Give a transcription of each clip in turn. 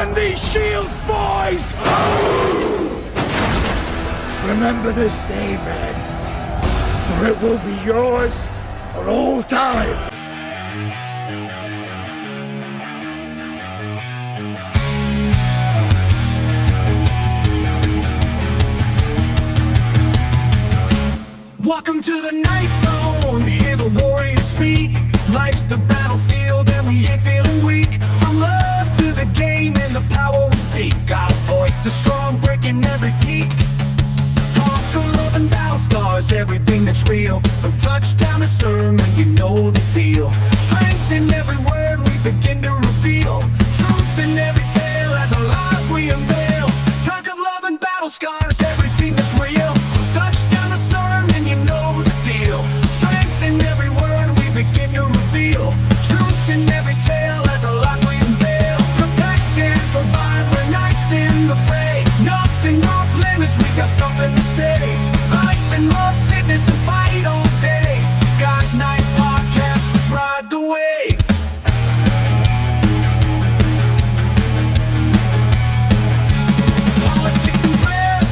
Man these shields, boys! Remember this day, men, for it will be yours for all time. Welcome to the night zone, hear the warriors speak. Life's the battlefield and we ain't feeling weak. From love to the game and the power we seek. Got a voice, a strong breaking every peak. Talk of love and battle scars, everything that's real. From touchdown to sermon, you know the deal. Strength in every word we begin to reveal. Truth in every tale as our lives we unveil. Talk of love and battle scars, everything that's real. From touchdown to sermon, you know the deal. Strength in every word we begin to reveal. Truth in every tale as our lives we unveil. Protect and provide, we're knights in the fray. Nothing off limits, we got something to say. Life and love, fitness and fight all day. God's Night Podcast, let's ride the wave. Politics and prayers,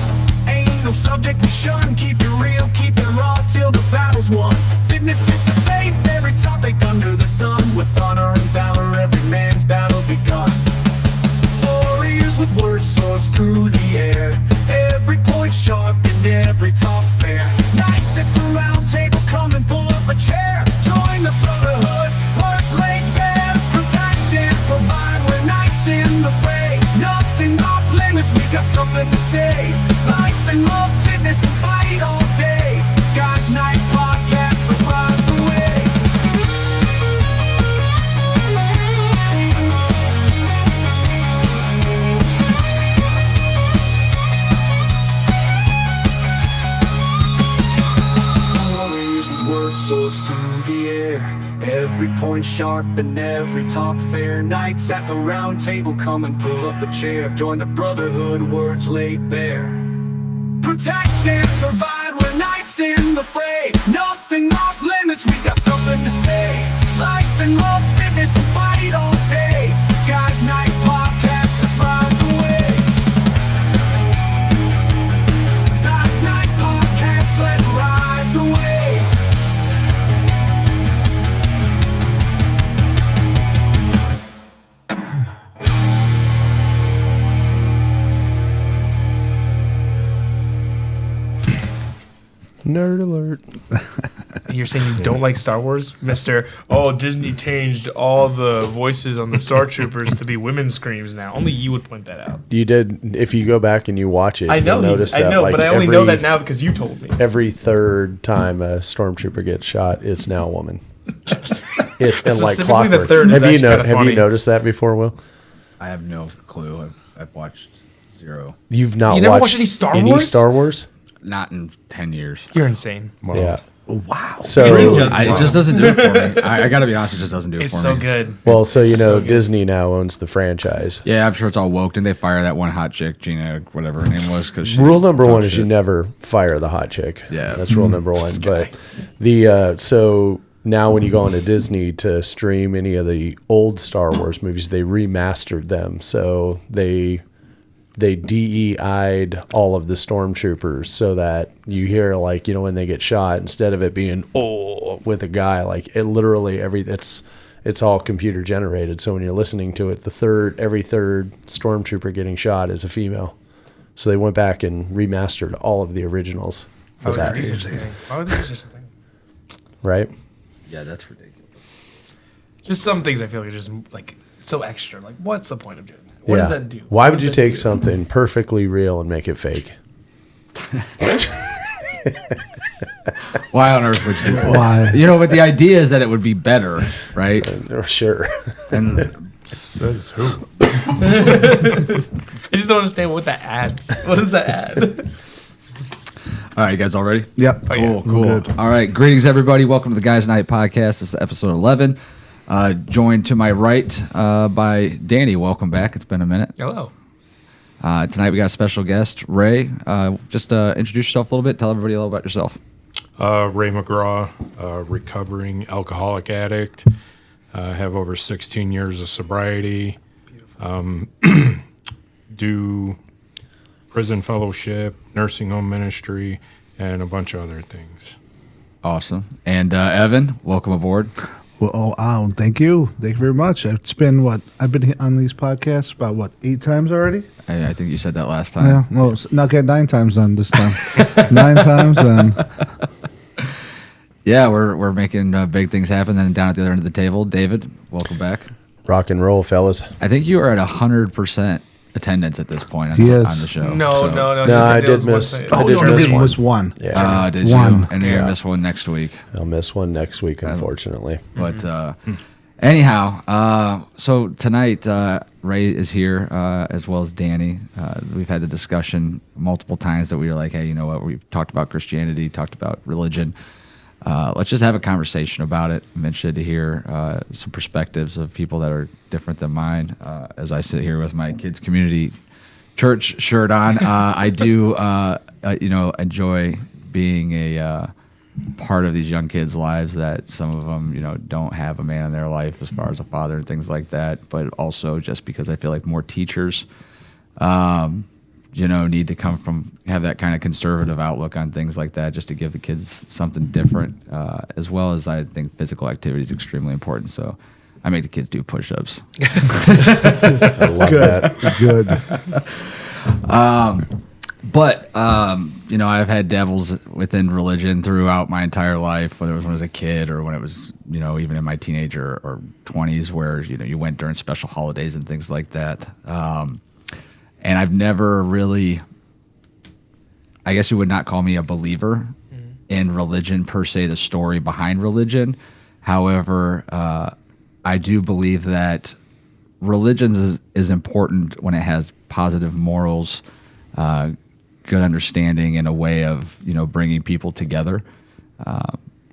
ain't no subject we shun. Keep it real, keep it raw till the battle's won. Fitness tips to faith, every topic under the sun. With honor and valor, every man's battle begun. Warriors with words, swords through the air. Every point sharp and every talk fair. Knights at the round table, come and pull up a chair. Join the brotherhood, words laid bare. Protect and provide, we're knights in the fray. Nothing off limits, we got something to say. Life and love, fitness and fight all day. God's Night Podcast, let's ride the wave. Warriors with words, swords through the air. Every point sharp and every talk fair. Knights at the round table, come and pull up a chair. Join the brotherhood, words laid bare. Protect and provide, we're knights in the fray. Nothing off limits, we got something to say. Life and love, fitness and fight all day. Guys Night Podcast, let's ride the wave. Guys Night Podcast, let's ride the wave. Nerd alert. You're saying you don't like Star Wars, Mr. Oh, Disney changed all the voices on the Star Troopers to be women's screams now. Only you would point that out. You did. If you go back and you watch it, I know, you'll notice I that, know, like, but I only know that now because you told me. Every third time a stormtrooper gets shot, it's now a woman. And like Specifically clockwork. the third is Have you actually kinda have funny. you noticed that before, Will? I have no clue. I've watched zero. You've not. You never watched any Star Wars? Star Wars? Not in 10 years. You're insane. Yeah. Wow. So It is just- It just doesn't do it for me. I gotta be honest, it just doesn't do it It's for so me. good. well, so you It's know, so good. Disney now owns the franchise. Yeah, I'm sure it's all woke. Didn't they fire that one hot chick, Gina, whatever her name was? Cause she Rule number talked one is shit. you never fire the hot chick. Yeah. That's rule number one. But the so now when you go onto Disney to stream any of the old Star Wars movies, they remastered them. So they DEI'd all of the stormtroopers so that you hear, like, you know, when they get shot, instead of it being with a guy, like, it literally it's all computer generated. So when you're listening to it, every third stormtrooper getting shot is a female. So they went back and remastered all of the originals. Why would they do such a thing? Why would they do such a thing? Right? Yeah, that's ridiculous. Just some things I feel like are just like so extra. Like, what's the point of doing that? What does that do? Why What would does you that take do? something perfectly real and make it fake? Why on earth would you do that? Why? You know, but the idea is that it would be better, right? Or sure. And Says who? I just don't understand what that adds. What does that add? all right, you guys all ready? Yep. Oh, yeah. Cool, cool. Good. All right, greetings everybody. Welcome to the Guys Night Podcast. This is episode 11. Joined to my right by Danny. Welcome back. It's been a minute. Hello. Tonight we got a special guest, Ray. Just introduce yourself a little bit. Tell everybody a little about yourself. Ray McGraw, recovering alcoholic addict. Have over 16 years of sobriety. do prison fellowship, nursing home ministry, and a bunch of other things. Awesome. And Evan, welcome aboard. Well, thank you. Thank you very much. It's been I've been on these podcasts about 8 times already? I think you said that last time. Yeah, well, not get 9 times done this time. 9 times then. Yeah, we're making big things happen. Then down at the other end of the table, David, welcome back. Rock and roll, fellas. I think you are at 100% attendance at this point on the show. No, So- no. No, I I did miss. I did no, miss it one. was one. Yeah, Did you? One. And you're going to miss one next week. I'll miss one next week, unfortunately. But anyhow, so tonight Ray is here as well as Danny. We've had the discussion multiple times that we were like, hey, you know what? We've talked about Christianity, talked about religion. Let's just have a conversation about it. I'm interested to hear some perspectives of people that are different than mine. As I sit here with my kids' community church shirt on, I do, enjoy being a part of these young kids' lives. That some of them, don't have a man in their life as far as a father and things like that. But also just because I feel like more teachers, need to have that kind of conservative outlook on things like that, just to give the kids something different, as well as I think physical activity is extremely important. So I make the kids do push-ups. I love that. Good. But, I've had devils within religion throughout my entire life, whether it was when I was a kid or when it was, even in my teenager or 20s where, you went during special holidays and things like that. And I've never really, I guess you would not call me a believer in religion per se, the story behind religion. However, I do believe that religion is important when it has positive morals, good understanding, and a way of, bringing people together.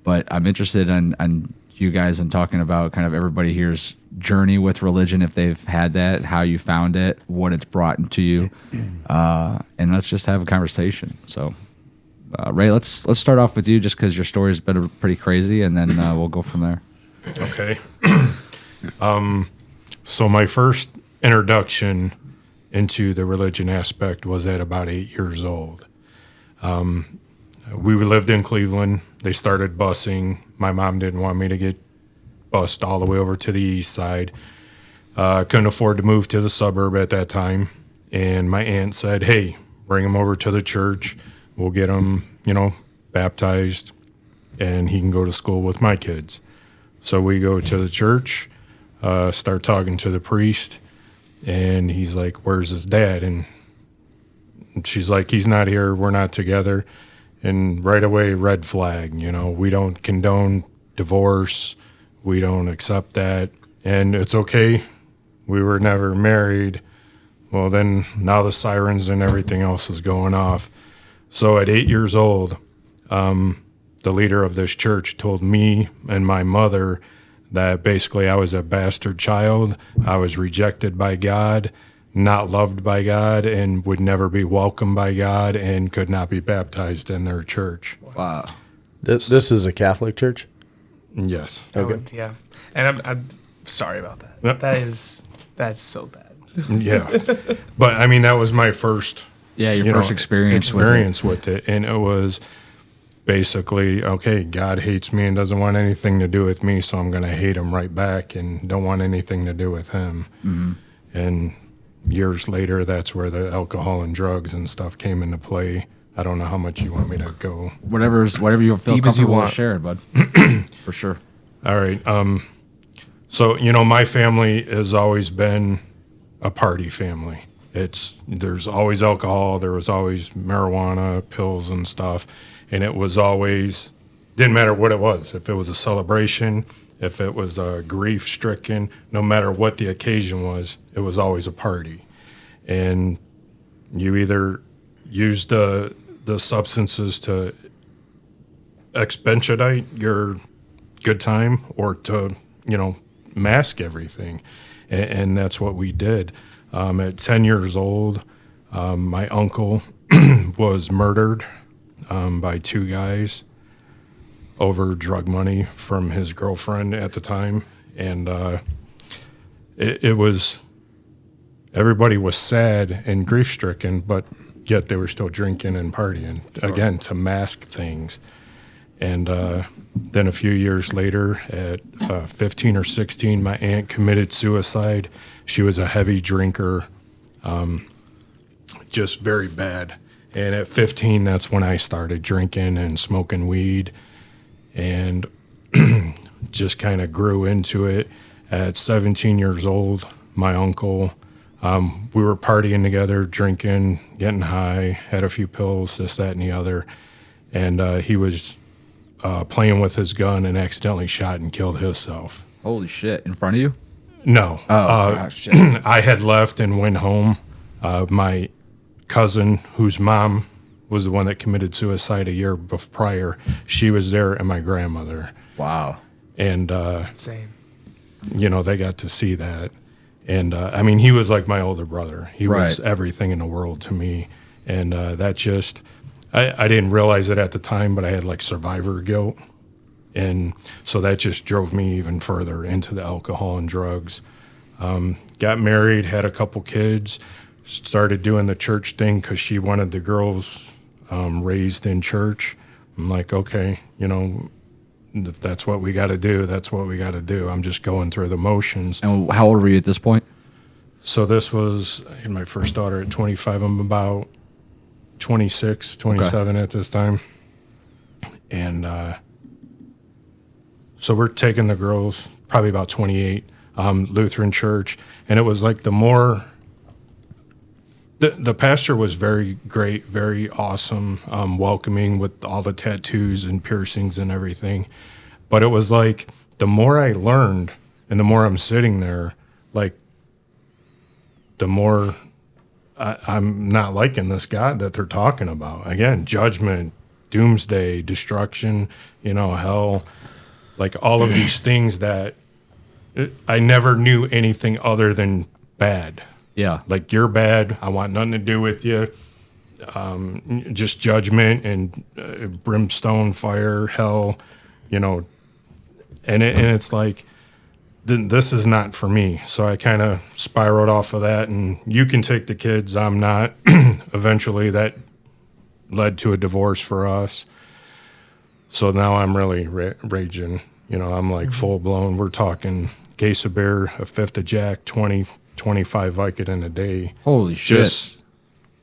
But I'm interested in you guys and talking about kind of everybody here's journey with religion, if they've had that, how you found it, what it's brought into you, and let's just have a conversation. So, Ray, let's start off with you, just because your story has been pretty crazy, and then we'll go from there. Okay. So my first introduction into the religion aspect was at about 8 years old. We lived in Cleveland. They started busing. My mom didn't want me to get bused all the way over to the east side. Couldn't afford to move to the suburb at that time. And my aunt said, hey, bring him over to the church. We'll get him, baptized, and he can go to school with my kids. So we go to the church, start talking to the priest, and he's like, where's his dad? And she's like, he's not here. We're not together. And right away, red flag, we don't condone divorce. We don't accept that. And it's okay. We were never married. Well, then now the sirens and everything else is going off. So at 8 years old, the leader of this church told me and my mother that basically I was a bastard child. I was rejected by God, not loved by God, and would never be welcomed by God, and could not be baptized in their church. Wow. This is a Catholic church? Yes. Okay. Yeah. And I'm sorry about that. Yep. That's so bad. Yeah. But I mean, that was my first Yeah, first experience with it. And it was basically, okay, God hates me and doesn't want anything to do with me, so I'm going to hate him right back and don't want anything to do with him. Mm-hmm. And years later, that's where the alcohol and drugs and stuff came into play. I don't know how much you want me to go. Whatever you feel Deep as you comfortable want. with sharing, bud. For sure. All right. So, my family has always been a party family. There's always alcohol. There was always marijuana, pills and stuff. And it was always, didn't matter what it was. If it was a celebration, if it was grief stricken, no matter what the occasion was, it was always a party. And you either use the substances to expedite your good time or to, mask everything. And that's what we did. At 10 years old, my uncle was murdered by 2 guys over drug money from his girlfriend at the time. And it was everybody was sad and grief stricken, but yet they were still drinking and partying, again, to mask things. And then a few years later, at 15 or 16, my aunt committed suicide. She was a heavy drinker, just very bad. And at 15, that's when I started drinking and smoking weed and just kind of grew into it. At 17 years old, my uncle, we were partying together, drinking, getting high, had a few pills, this, that, and the other. And he was playing with his gun and accidentally shot and killed himself. Holy shit! In front of you? No. Shit. I had left and went home. My cousin, whose mom was the one that committed suicide a year prior, she was there, and my grandmother. Wow. And, Same. They got to see that. And, he was like my older brother. He was Right. everything in the world to me. And that just, I didn't realize it at the time, but I had like survivor guilt. And so that just drove me even further into the alcohol and drugs. Got married, had a couple kids, started doing the church thing because she wanted the girls raised in church. I'm like, okay, if that's what we got to do, that's what we got to do. I'm just going through the motions. And how old were you at this point? So this was, I had my first daughter at 25. I'm about 26, 27 at this time. And so we're taking the girls, probably about 28, Lutheran church. And it was like the pastor was very great, very awesome, welcoming with all the tattoos and piercings and everything. But it was like the more I learned and the more I'm sitting there, like the more I'm not liking this God that they're talking about. Again, judgment, doomsday, destruction, hell, like all of these things that I never knew anything other than bad. Yeah. Like, you're bad. I want nothing to do with you. Just judgment and brimstone, fire, hell, and it's like, this is not for me. So I kind of spiraled off of that, and you can take the kids. I'm not. Eventually, that led to a divorce for us. So now I'm really raging. I'm like full blown. We're talking case of beer, a fifth of Jack, 20, 25 Vicodin a day. Holy shit. Just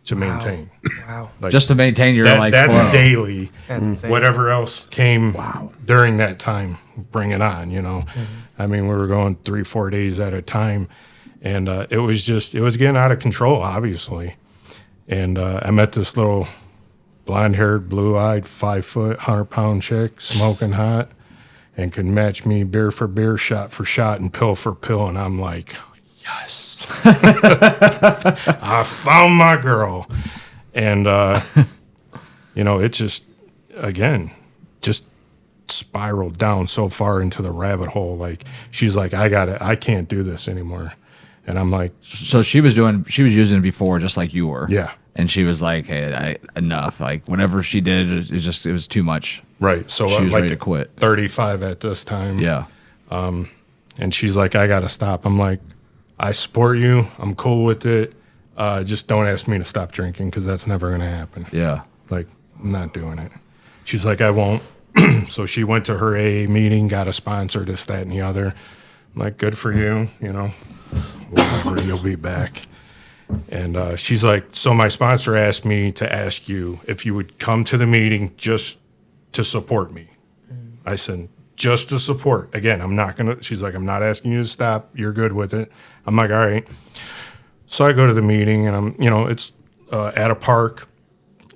to maintain. Wow. Like, Just to maintain your that's flow. daily. That's insane. Whatever else came during that time, bring it on, we were going 3-4 days at a time, and it was getting out of control, obviously. And I met this little blonde-haired, blue-eyed, 5 foot, 100-pound chick, smoking hot, and could match me beer for beer, shot for shot, and pill for pill. And I'm like, yes, I found my girl. And, it just spiraled down so far into the rabbit hole. Like, she's like, I can't do this anymore. And I'm like, So she was using it before, just like you were. yeah. And she was like, "Hey, enough!" Like whatever she did, it was too much. Right. So She I'm was like ready to quit. 35 at this time. Yeah. And she's like, I got to stop. I'm like, I support you. I'm cool with it. Just don't ask me to stop drinking, because that's never going to happen. Yeah. Like, I'm not doing it. She's like, I won't. So she went to her AA meeting, got a sponsor, this, that, and the other. I'm like, good for you. Whatever, you'll be back. And she's like, so my sponsor asked me to ask you if you would come to the meeting just to support me. I said, just to support. Again, she's like, I'm not asking you to stop. You're good with it. I'm like, all right. So I go to the meeting, and it's at a park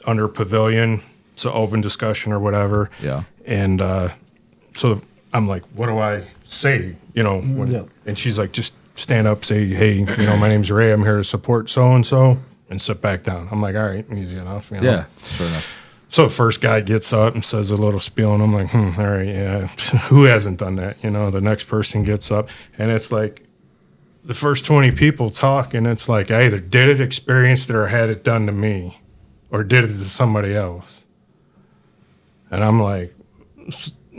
under a pavilion. It's an open discussion or whatever. Yeah. And so I'm like, what do I say? And she's like, just stand up, say, hey, my name's Ray. I'm here to support so-and-so, and sit back down. I'm like, all right, easy enough. Yeah. Sure enough. So the first guy gets up and says a little spiel, and I'm like, all right, yeah. Who hasn't done that? The next person gets up, and it's like the first 20 people talk, and it's like I either did it, experienced it, or had it done to me, or did it to somebody else. And I'm like,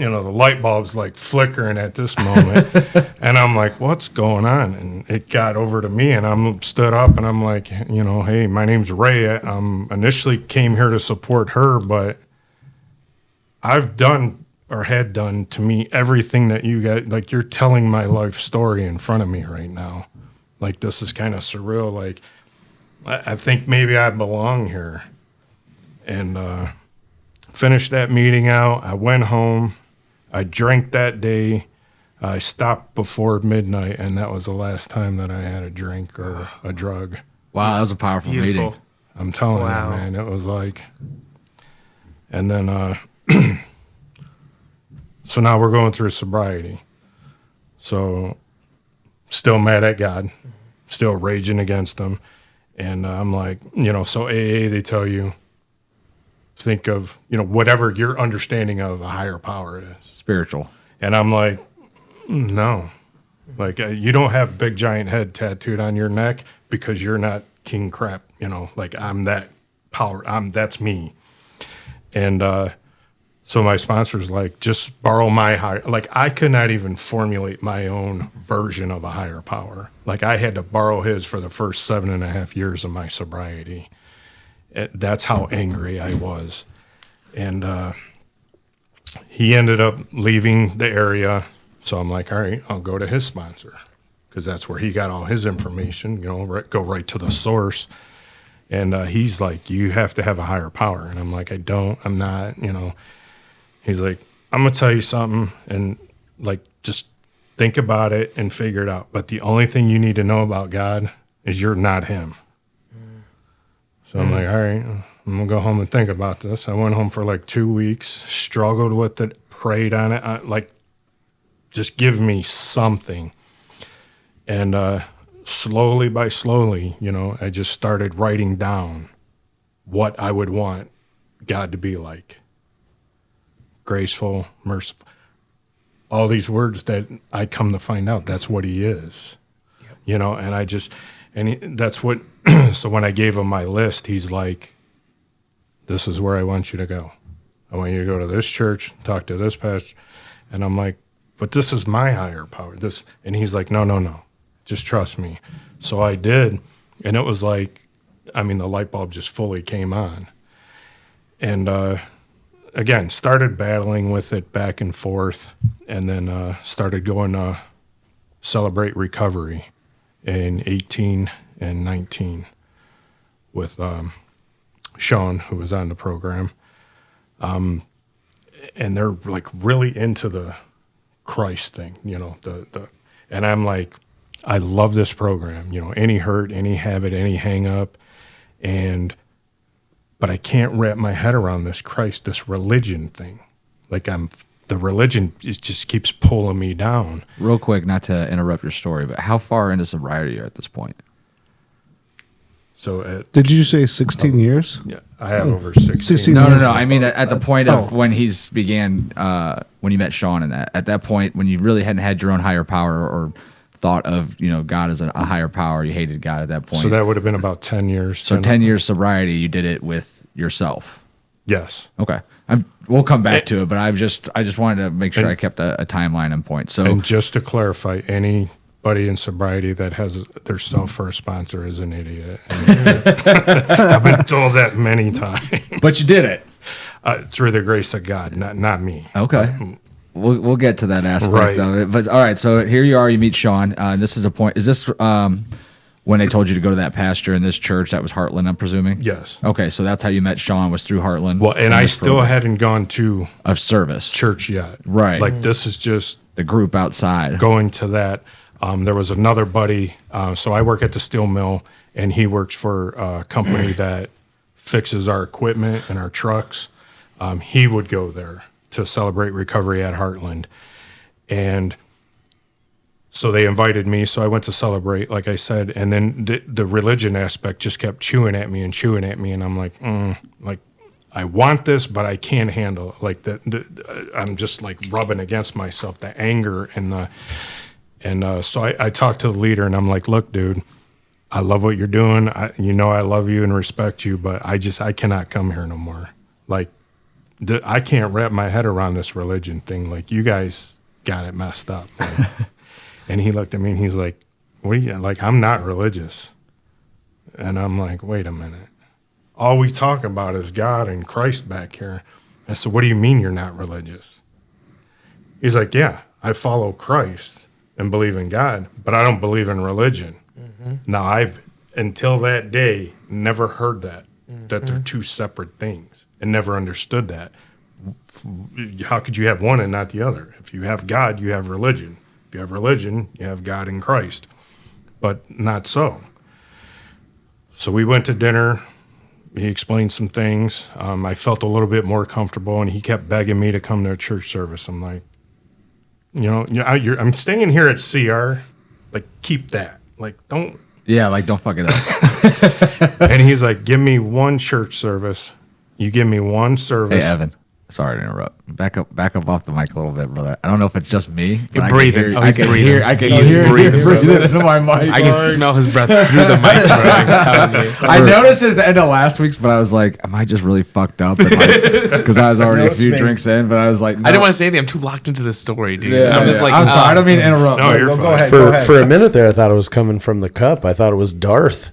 the light bulb's like flickering at this moment. And I'm like, what's going on? And it got over to me, and I'm stood up, and I'm like, hey, my name's Ray. I initially came here to support her, but I've done or had done to me everything that you guys, like, you're telling my life story in front of me right now. Like, this is kind of surreal. Like, I think maybe I belong here. And finished that meeting out. I went home. I drank that day. I stopped before midnight, and that was the last time that I had a drink or a drug. Wow, that was a powerful Beautiful. meeting. I'm telling Wow. you, man, it was like, and then, so now we're going through sobriety. So still mad at God, still raging against him. And I'm like, so AA, they tell you, think of, whatever your understanding of a higher power is. Spiritual. And I'm like, no. Like, you don't have big giant head tattooed on your neck because you're not king crap, like, I'm that power. That's me. And so my sponsor's like, just borrow my higher. Like, I could not even formulate my own version of a higher power. Like, I had to borrow his for the first 7.5 years of my sobriety. That's how angry I was. And he ended up leaving the area. So I'm like, all right, I'll go to his sponsor, because that's where he got all his information, go right to the source. And he's like, you have to have a higher power. And I'm like, I'm not. He's like, I'm going to tell you something, and like, just think about it and figure it out. But the only thing you need to know about God is you're not him. So I'm like, all right, I'm going to go home and think about this. I went home for like 2 weeks, struggled with it, prayed on it. Just give me something. And slowly by slowly, I just started writing down what I would want God to be like. Graceful, merciful. All these words that I come to find out, that's what he is. Yep. That's what, so when I gave him my list, he's like, this is where I want you to go. I want you to go to this church, talk to this pastor. And I'm like, but this is my higher power. And he's like, no, just trust me. So I did. And it was like, the light bulb just fully came on. And again, started battling with it back and forth. And then started going to Celebrate Recovery in 18 and 19 with Sean, who was on the program. And they're like really into the Christ thing, and I'm like, I love this program, any hurt, any habit, any hang up. But I can't wrap my head around this Christ, this religion thing. Like, the religion, it just keeps pulling me down. Real quick, not to interrupt your story, but how far into sobriety are you at this point? So Did you say 16 years? Yeah, I have over 16. 16 No. years. I mean, at the point of when he's began, when you met Sean and at that point, when you really hadn't had your own higher power or thought of, God as a higher power, you hated God at that point. So that would have been about 10 years. So 10 years sobriety, you did it with yourself. Yes. Okay. We'll come back to it, but I just wanted to make sure I kept a timeline and point. So, and just to clarify, anybody in sobriety that has their self for a sponsor is an idiot. I've been told that many times. but you did it. Through the grace of God, not me. Okay. We'll get to that aspect Right. of it. But all right, so here you are, you meet Sean. This is a point. Is this when they told you to go to that pastor in this church? That was Heartland, I'm presuming? Yes. Okay, so that's how you met Sean, was through Heartland. Well, and I still hadn't gone to of service. church yet. Right. Like, this is just The group outside. going to that. There was another buddy. So I work at the steel mill, and he works for a company that fixes our equipment and our trucks. He would go there to Celebrate Recovery at Heartland. And so they invited me. So I went to Celebrate, like I said. And then the religion aspect just kept chewing at me. And I'm like, I want this, but I can't handle it. Like, I'm just like rubbing against myself, the anger and so I talked to the leader, and I'm like, look, dude, I love what you're doing. I love you and respect you, but I cannot come here no more. Like, I can't wrap my head around this religion thing. Like, you guys got it messed up. Man. And he looked at me and he's like, what are you, like, I'm not religious. And I'm like, wait a minute. All we talk about is God and Christ back here. I said, what do you mean you're not religious? He's like, yeah, I follow Christ and believe in God, but I don't believe in religion. Now, I've, until that day, never heard that they're two separate things, and never understood that. How could you have one and not the other? If you have God, you have religion. If you have religion, you have God and Christ, but not so. So we went to dinner. He explained some things. I felt a little bit more comfortable, and he kept begging me to come to a church service. I'm like, I'm staying here at CR. Like, keep that. Like, don't. Yeah, like, don't fuck it up. And he's like, give me one church service. You give me one service. Hey, Evan. Sorry to interrupt. Back up off the mic a little bit, brother. I don't know if it's just me. You're breathing. I can hear it into my mic. I can smell his breath through the mic. I noticed it at the end of last week's, but I was like, am I just really fucked up? Because I was already a few drinks in, but I was like, no. I didn't want to say anything. I'm too locked into this story, dude. Yeah, I'm just like, I'm sorry. I don't mean to interrupt. No, you're fine. Go ahead. Go ahead. For a minute there, I thought it was coming from the cup. I thought it was Darth.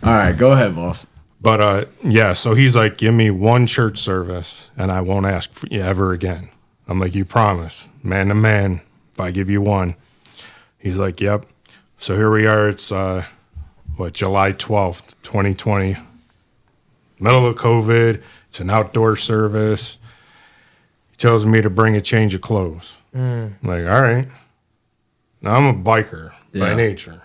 All right, go ahead, boss. But yeah, so he's like, give me one church service and I won't ask for you ever again. I'm like, you promise, man to man, if I give you one. He's like, yep. So here we are. It's July 12th, 2020. Middle of COVID. It's an outdoor service. He tells me to bring a change of clothes. I'm like, all right. Now, I'm a biker by nature.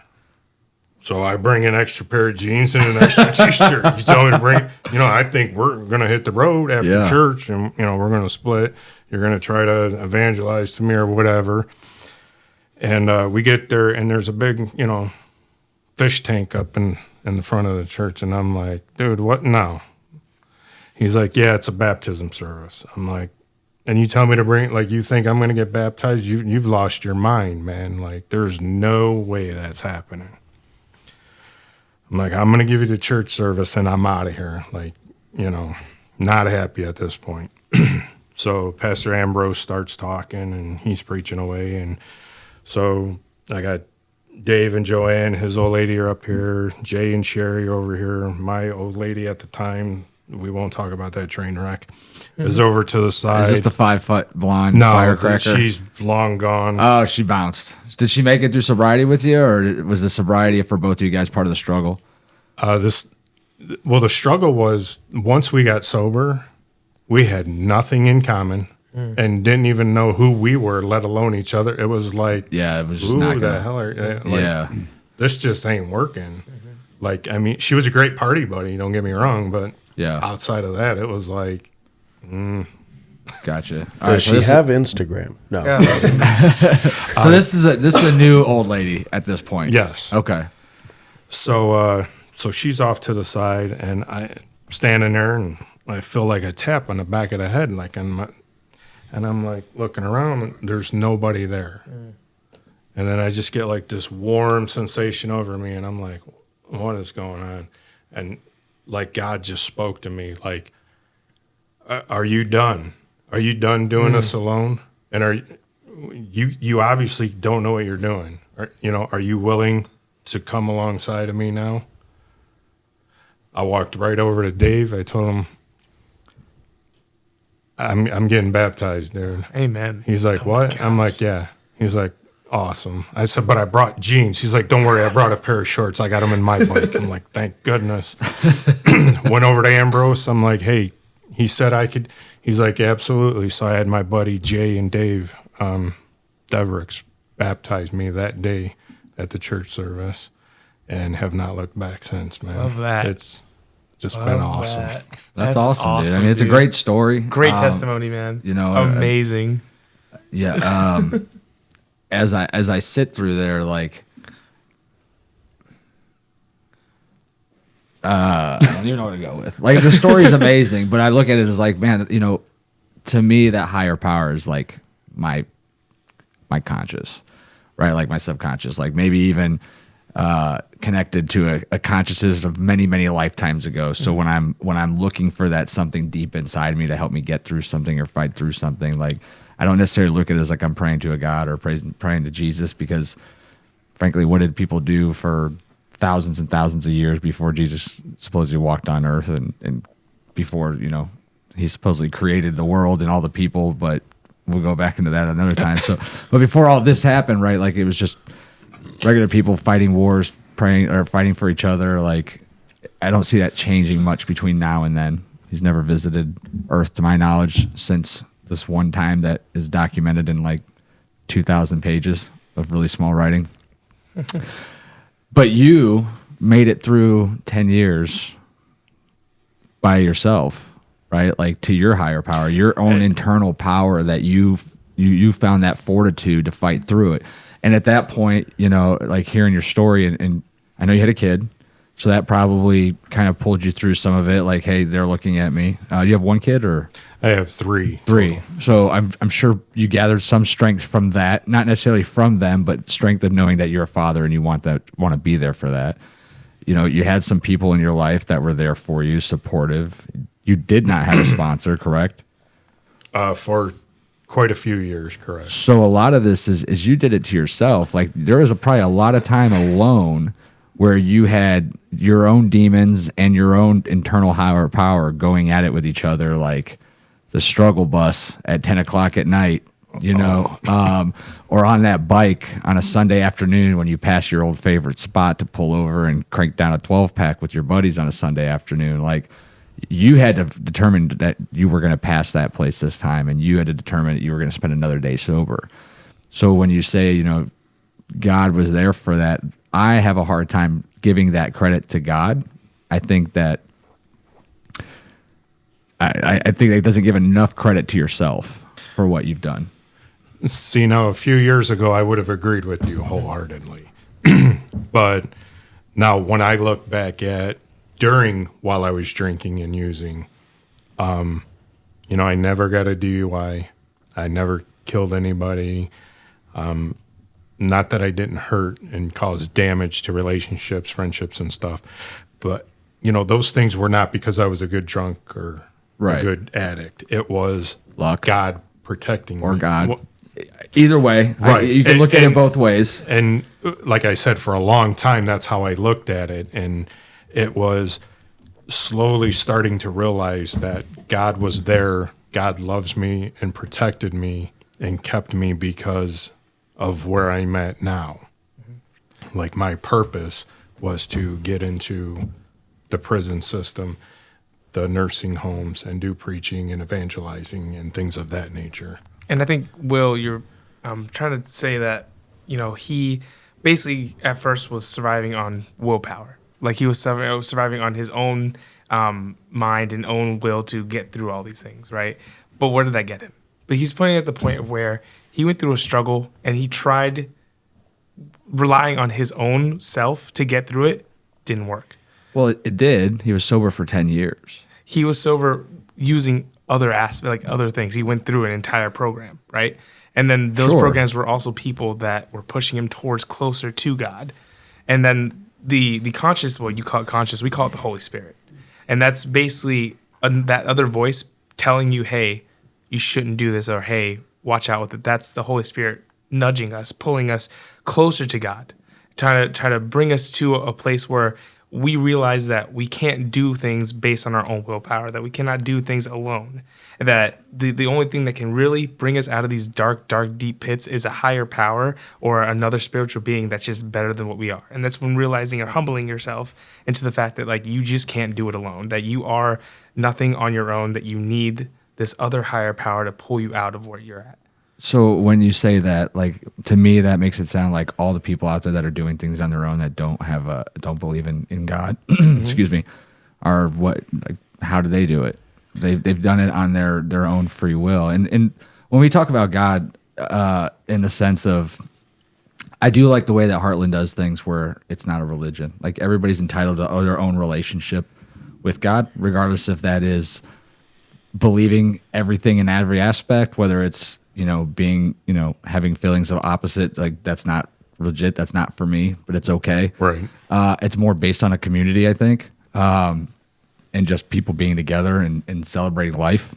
So I bring an extra pair of jeans and an extra t-shirt. You tell me to bring, I think we're going to hit the road after church and, we're going to split. You're going to try to evangelize to me or whatever. And we get there and there's a big, fish tank up in the front of the church. And I'm like, dude, what now? He's like, yeah, it's a baptism service. I'm like, and you tell me to bring, like, you think I'm going to get baptized? You've lost your mind, man. Like, there's no way that's happening. I'm like, I'm going to give you the church service and I'm out of here. Like, not happy at this point. So Pastor Ambrose starts talking and he's preaching away. And so I got Dave and Joanne, his old lady, are up here. Jay and Sherry are over here. My old lady at the time, we won't talk about that train wreck, is over to the side. Is this the 5-foot blonde no, firecracker? She's long gone. Oh, she bounced. Did she make it through sobriety with you, or was the sobriety for both of you guys part of the struggle? The struggle was once we got sober, we had nothing in common and didn't even know who we were, let alone each other. It was like, yeah, it was just who not the hell are this just ain't working. Like, I mean, she was a great party buddy, don't get me wrong, but outside of that, it was like, Gotcha. Does she have Instagram? No. Yeah. So this is a new old lady at this point. Yes. Okay. So she's off to the side, and I standing there, and I feel like a tap on the back of the head, like and I'm like looking around, and there's nobody there. And then I just get like this warm sensation over me, and I'm like, what is going on? And like God just spoke to me, like, are you done? Are you done doing this alone? And are you obviously don't know what you're doing. Are you willing to come alongside of me now? I walked right over to Dave. I told him, I'm getting baptized, dude. Amen. He's like, what? I'm like, yeah. He's like, awesome. I said, but I brought jeans. He's like, don't worry, I brought a pair of shorts. I got them in my bike. I'm like, thank goodness. Went over to Ambrose. I'm like, hey, he said I could. He's like, absolutely. So I had my buddy Jay and Dave Devericks baptize me that day at the church service and have not looked back since, man. Love that. It's just been awesome. That's awesome, dude. I mean, it's a great story. Great testimony, man. Amazing. Yeah. As I sit through there, like, I don't even know what to go with. Like, the story is amazing, but I look at it as like, man, to me, that higher power is like my conscious, right? Like my subconscious, like maybe even connected to a consciousness of many, many lifetimes ago. So when I'm looking for that something deep inside me to help me get through something or fight through something, like I don't necessarily look at it as like I'm praying to a God or praying to Jesus, because frankly, what did people do for thousands and thousands of years before Jesus supposedly walked on earth and before, he supposedly created the world and all the people, but we'll go back into that another time. So, but before all this happened, right, like it was just regular people fighting wars, praying or fighting for each other. Like, I don't see that changing much between now and then. He's never visited Earth, to my knowledge, since this one time that is documented in like 2,000 pages of really small writing. But you made it through 10 years by yourself, right? Like to your higher power, your own internal power that you found that fortitude to fight through it. And at that point, like hearing your story, and I know you had a kid, so that probably kind of pulled you through some of it. Like, hey, they're looking at me. You have one kid, or I have three. Total. So I'm sure you gathered some strength from that, not necessarily from them, but strength of knowing that you're a father and you want to be there for that. You had some people in your life that were there for you, supportive. You did not have a sponsor, correct? For quite a few years, correct. So a lot of this is you did it to yourself. Like there was probably a lot of time alone where you had your own demons and your own internal higher power going at it with each other, like the struggle bus at 10 o'clock at night, or on that bike on a Sunday afternoon when you pass your old favorite spot to pull over and crank down a 12-pack with your buddies on a Sunday afternoon. Like you had to determine that you were going to pass that place this time, and you had to determine that you were going to spend another day sober. So when you say, God was there for that, I have a hard time giving that credit to God. I think that I think that doesn't give enough credit to yourself for what you've done. See, now a few years ago, I would have agreed with you wholeheartedly. But now when I look back at while I was drinking and using, I never got a DUI. I never killed anybody. Not that I didn't hurt and cause damage to relationships, friendships, and stuff. But, those things were not because I was a good drunk or a good addict. It was luck, God protecting or me. God. Either way, right. You can look at it both ways. And like I said, for a long time, that's how I looked at it. And it was slowly starting to realize that God was there. God loves me and protected me and kept me because of where I'm at now. Mm-hmm. Like my purpose was to get into the prison system, the nursing homes, and do preaching and evangelizing and things of that nature. And I think, Will, you're trying to say that, he basically at first was surviving on willpower. Like he was surviving on his own mind and own will to get through all these things, right? But where did that get him? But he's pointing at the point of where he went through a struggle and he tried relying on his own self to get through it. Didn't work. Well, it did. He was sober for 10 years. He was sober using other aspects, like other things. He went through an entire program, right? And then those programs were also people that were pushing him towards closer to God. And then the conscious, well, you call it conscious, we call it the Holy Spirit. And that's basically that other voice telling you, hey, you shouldn't do this, or hey, watch out with it. That's the Holy Spirit nudging us, pulling us closer to God, trying to bring us to a place where we realize that we can't do things based on our own willpower, that we cannot do things alone, that the only thing that can really bring us out of these dark, deep pits is a higher power or another spiritual being that's just better than what we are. And that's when realizing or humbling yourself into the fact that like you just can't do it alone, that you are nothing on your own, that you need this other higher power to pull you out of where you're at. So when you say that, like to me, that makes it sound like all the people out there that are doing things on their own that don't believe in God, excuse me, are how do they do it? They've done it on their own free will. And when we talk about God, in the sense of, I do like the way that Heartland does things where it's not a religion. Like everybody's entitled to their own relationship with God, regardless if that is believing everything in every aspect, whether it's, being, having feelings of opposite, like that's not legit. That's not for me, but it's okay. Right. It's more based on a community, I think, and just people being together and celebrating life.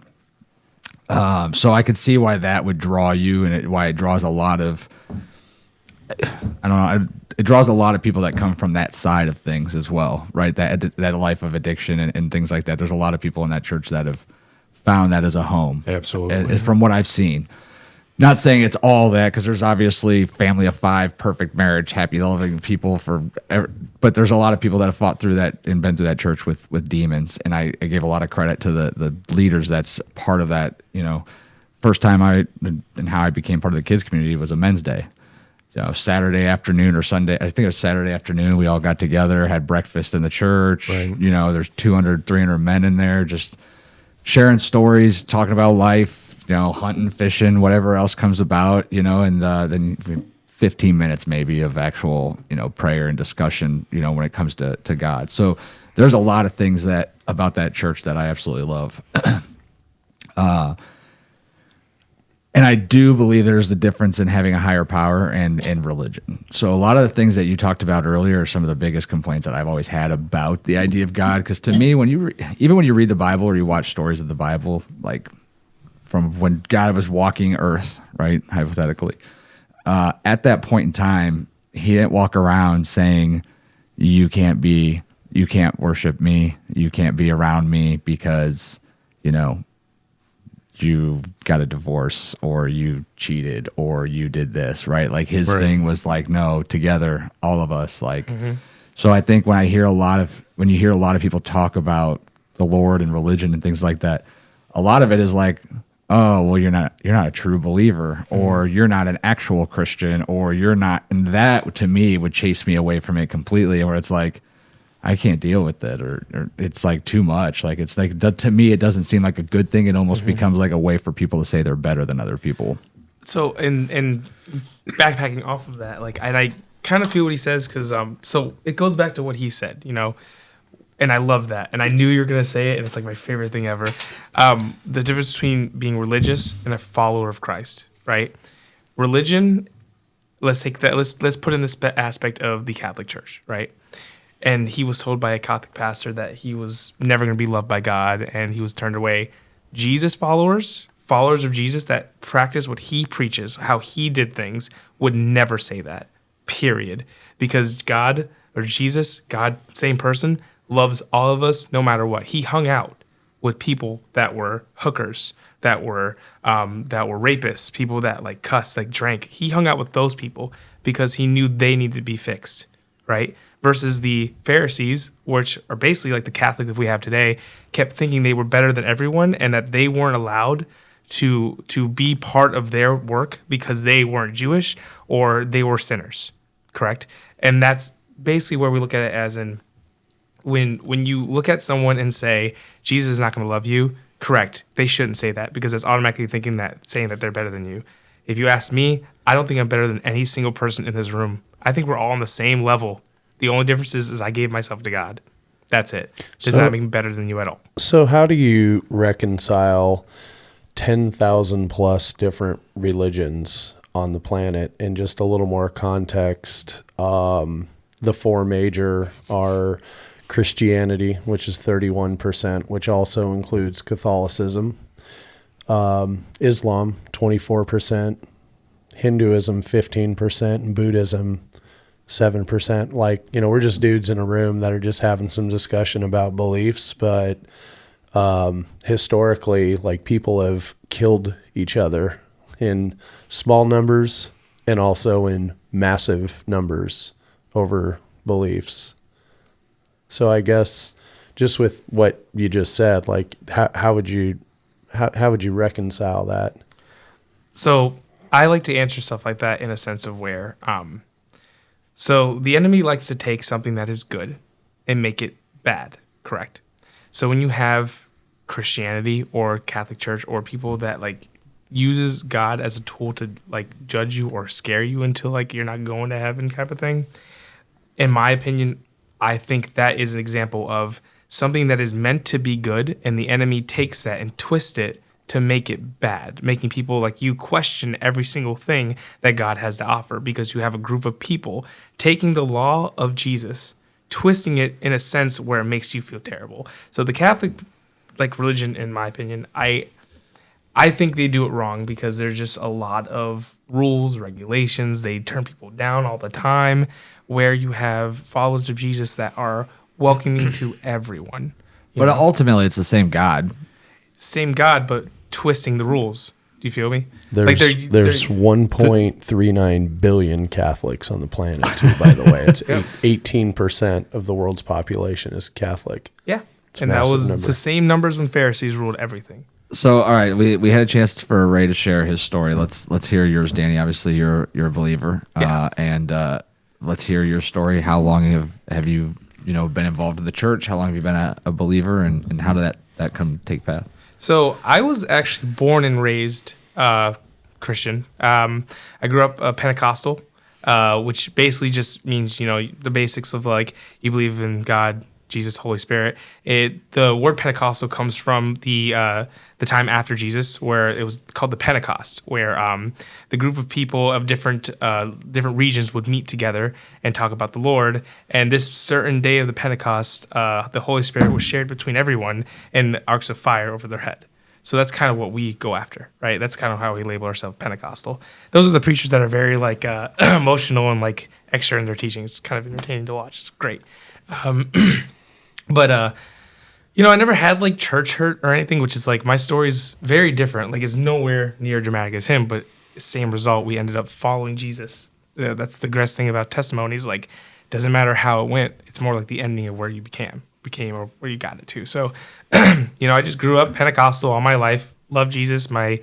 So I could see why that would draw you, and why it draws a lot of, I don't know, it draws a lot of people that come from that side of things as well, right? That life of addiction and things like that. There's a lot of people in that church that have found that as a home. Absolutely. From what I've seen. Not saying it's all that, because there's obviously family of 5, perfect marriage, happy loving people but there's a lot of people that have fought through that and been through that church with demons. And I gave a lot of credit to the leaders that's part of that. First time and how I became part of the kids community was a men's day. So Saturday afternoon or Sunday, I think it was Saturday afternoon, we all got together, had breakfast in the church. Right. There's 200, 300 men in there just sharing stories, talking about life, hunting, fishing, whatever else comes about, and then 15 minutes maybe of actual, prayer and discussion, when it comes to God. So there's a lot of things about that church that I absolutely love. And I do believe there's a difference in having a higher power and religion. So a lot of the things that you talked about earlier are some of the biggest complaints that I've always had about the idea of God. Because to me, even when you read the Bible or you watch stories of the Bible, like from when God was walking earth, right, hypothetically, at that point in time, he didn't walk around saying, you can't worship me, you can't be around me because, you got a divorce or you cheated or you did this, right? Like his thing was like, no, together, all of us. Like, So I think when you hear a lot of people talk about the Lord and religion and things like that, a lot of it is like, oh, well, you're not a true believer, or you're not an actual Christian, or you're not. And that to me would chase me away from it completely, where it's like, I can't deal with it, or it's like too much. Like it's like, to me, it doesn't seem like a good thing. It almost becomes like a way for people to say they're better than other people. So, and backpacking off of that, and I kind of feel what he says, because so it goes back to what he said, and I love that, and I knew you were gonna say it, and it's like my favorite thing ever. The difference between being religious and a follower of Christ, right? Religion. Let's take that. Let's put in this aspect of the Catholic Church, right? And he was told by a Catholic pastor that he was never going to be loved by God, and he was turned away. Jesus followers of Jesus that practice what he preaches, how he did things, would never say that, period. Because God, or Jesus, God, same person, loves all of us no matter what. He hung out with people that were hookers, that were rapists, people that cussed, drank. He hung out with those people because he knew they needed to be fixed, right? Versus the Pharisees, which are basically like the Catholics that we have today, kept thinking they were better than everyone and that they weren't allowed to be part of their work because they weren't Jewish or they were sinners, correct? And that's basically where we look at it as in when you look at someone and say, Jesus is not going to love you, correct. They shouldn't say that because it's automatically saying that they're better than you. If you ask me, I don't think I'm better than any single person in this room. I think we're all on the same level. The only difference is I gave myself to God. That's it. Does not make me better than you at all. So how do you reconcile 10,000 plus different religions on the planet? And just a little more context, the 4 major are Christianity, which is 31%, which also includes Catholicism, Islam, 24%, Hinduism, 15%, and Buddhism, 7%. We're just dudes in a room that are just having some discussion about beliefs, but historically, people have killed each other in small numbers and also in massive numbers over beliefs. So I guess just with what you just said, how would you reconcile that? So I like to answer stuff like that in a sense of where, so the enemy likes to take something that is good and make it bad, correct? So when you have Christianity or Catholic Church or people that uses God as a tool to judge you or scare you until you're not going to heaven type of thing, in my opinion, I think that is an example of something that is meant to be good, and the enemy takes that and twists it to make it bad, making people like you question every single thing that God has to offer, because you have a group of people taking the law of Jesus, twisting it in a sense where it makes you feel terrible. So the Catholic like religion, in my opinion, I think they do it wrong, because there's just a lot of rules, regulations. They turn people down all the time, where you have followers of Jesus that are welcoming to everyone. But ultimately, it's the same God. Same God, but twisting the rules. Do you feel me? There's 1.39 billion Catholics on the planet, too, by the way. It's 18% of the world's population is Catholic. Yeah. It's And that was number. the same numbers when Pharisees ruled everything. So, all right, we had a chance for Ray to share his story. Let's hear yours, Danny. Obviously, you're a believer, and let's hear your story. How long have you been involved in the church? How long have you been a believer, and how did that come take path? So I was actually born and raised Christian. I grew up Pentecostal, which basically just means the basics of like you believe in God, Jesus, Holy Spirit. The word Pentecostal comes from the time after Jesus, where it was called the Pentecost, where the group of people of different regions would meet together and talk about the Lord. And this certain day of the Pentecost, the Holy Spirit was shared between everyone in arcs of fire over their head. So that's kind of what we go after, right? That's kind of how we label ourselves, Pentecostal. Those are the preachers that are very like emotional and like extra in their teaching. It's kind of entertaining to watch. It's great. But I never had like church hurt or anything, which is like my story's very different. Like it's nowhere near dramatic as him, but same result. We ended up following Jesus. That's the greatest thing about testimonies. Like, doesn't matter how it went. It's more like the ending of where you became or where you got it to. So, I just grew up Pentecostal all my life. Loved Jesus. My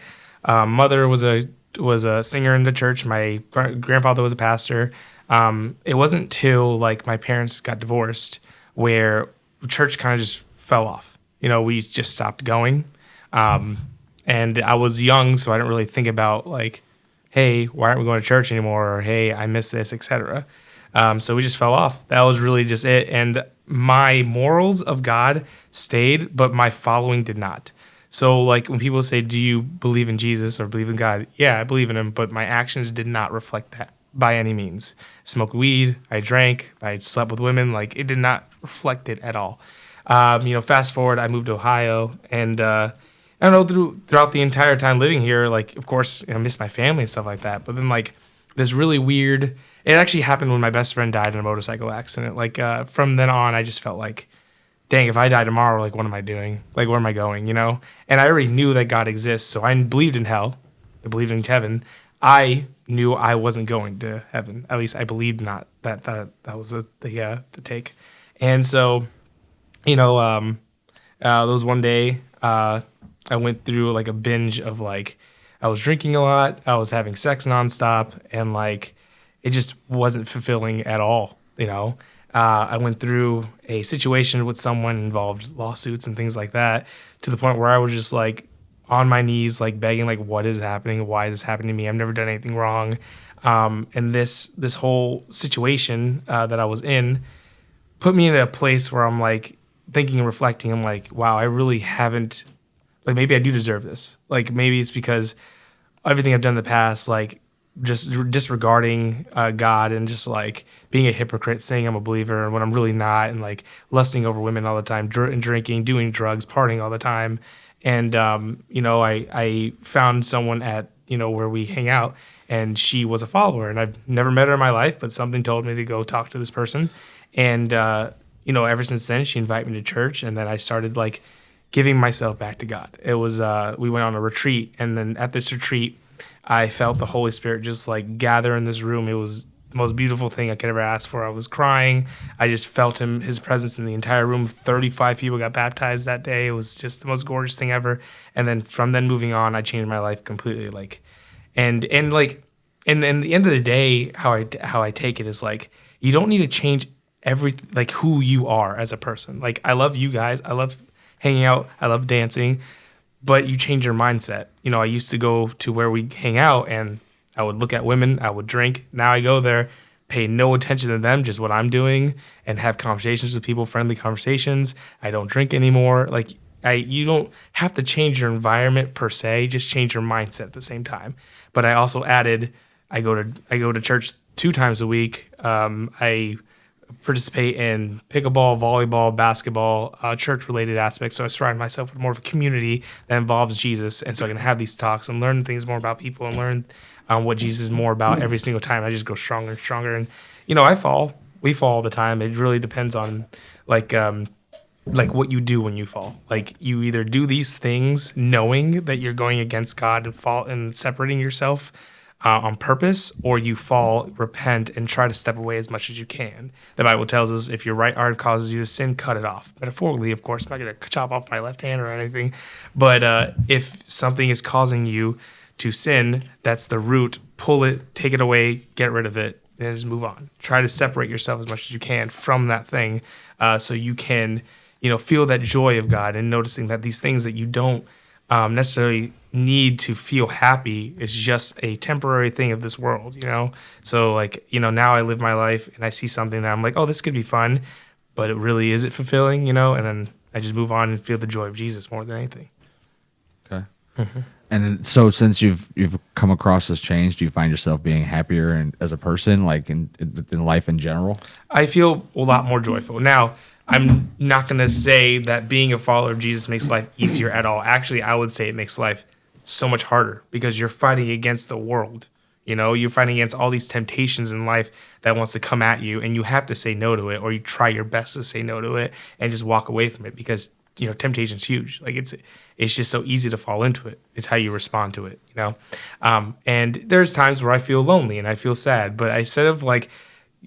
mother was a singer in the church. My grandfather was a pastor. It wasn't till like my parents got divorced where church kind of just fell off. We just stopped going. And I was young, so I didn't really think about like, hey, why aren't we going to church anymore? Or hey, I miss this, etc. So we just fell off. That was really just it. And my morals of God stayed, but my following did not. So like when people say, do you believe in Jesus or believe in God? Yeah, I believe in him, but my actions did not reflect that by any means. Smoked weed, I drank, I slept with women. Like it did not reflect it at all. Fast forward, I moved to Ohio, and I don't know, throughout the entire time living here, like of course I miss my family and stuff like that. But then like this really weird, it actually happened when my best friend died in a motorcycle accident. Like from then on, I just felt like, dang, if I die tomorrow, like what am I doing? Like where am I going? And I already knew that God exists, so I believed in hell, I believed in heaven. I knew I wasn't going to heaven. At least I believed not that was the take. And so, there was one day I went through like a binge of like I was drinking a lot, I was having sex nonstop, and like it just wasn't fulfilling at all. I went through a situation with someone involved lawsuits and things like that, to the point where I was just like on my knees, like begging, like, what is happening? Why is this happening to me? I've never done anything wrong. And this whole situation that I was in put me in a place where I'm like thinking and reflecting. I'm like, wow, I really haven't, like, maybe I do deserve this. Like, maybe it's because everything I've done in the past, like just disregarding God and just like being a hypocrite, saying I'm a believer when I'm really not, and like lusting over women all the time, drinking, doing drugs, partying all the time. And, I found someone at, where we hang out, and she was a follower, and I've never met her in my life, but something told me to go talk to this person. And, ever since then, she invited me to church, and then I started like giving myself back to God. It was, we went on a retreat, and then at this retreat, I felt the Holy Spirit just like gather in this room. It was the most beautiful thing I could ever ask for. I was crying. I just felt his presence in the entire room. 35 people got baptized that day. It was just the most gorgeous thing ever. And then from then moving on, I changed my life completely. Like, and the end of the day, how I take it is like, you don't need to change everything, like who you are as a person. Like, I love you guys. I love hanging out. I love dancing, but you change your mindset. I used to go to where we hang out and I would look at women, I would drink. Now I go there, pay no attention to them, just what I'm doing, and have conversations with people, friendly conversations. I don't drink anymore. Like, You don't have to change your environment per se, just change your mindset at the same time. But I also added, I go to church 2 times a week. I participate in pickleball, volleyball, basketball, church-related aspects. So I surround myself with more of a community that involves Jesus, and so I can have these talks and learn things more about people and learn what Jesus is more about every single time. I just go stronger and stronger. And I fall. We fall all the time. It really depends on like what you do when you fall. Like you either do these things knowing that you're going against God and fall and separating yourself on purpose, or you fall, repent, and try to step away as much as you can. The Bible tells us if your right arm causes you to sin, cut it off. Metaphorically, of course, I'm not going to chop off my left hand or anything. But if something is causing you to sin, that's the root. Pull it, take it away, get rid of it, and just move on. Try to separate yourself as much as you can from that thing, so you can, feel that joy of God and noticing that these things that you don't necessarily need to feel happy is just a temporary thing of this world, So now I live my life and I see something that I'm like, oh, this could be fun, but is it fulfilling, And then I just move on and feel the joy of Jesus more than anything. Okay. Mm-hmm. And so since you've come across this change, do you find yourself being happier and as a person, like in life in general? I feel a lot more joyful. Now, I'm not going to say that being a follower of Jesus makes life easier at all. Actually, I would say it makes life so much harder because you're fighting against the world. You're fighting against all these temptations in life that wants to come at you, and you have to say no to it, or you try your best to say no to it and just walk away from it because temptation's huge. Like it's just so easy to fall into it. It's how you respond to it, And there's times where I feel lonely and I feel sad, but instead of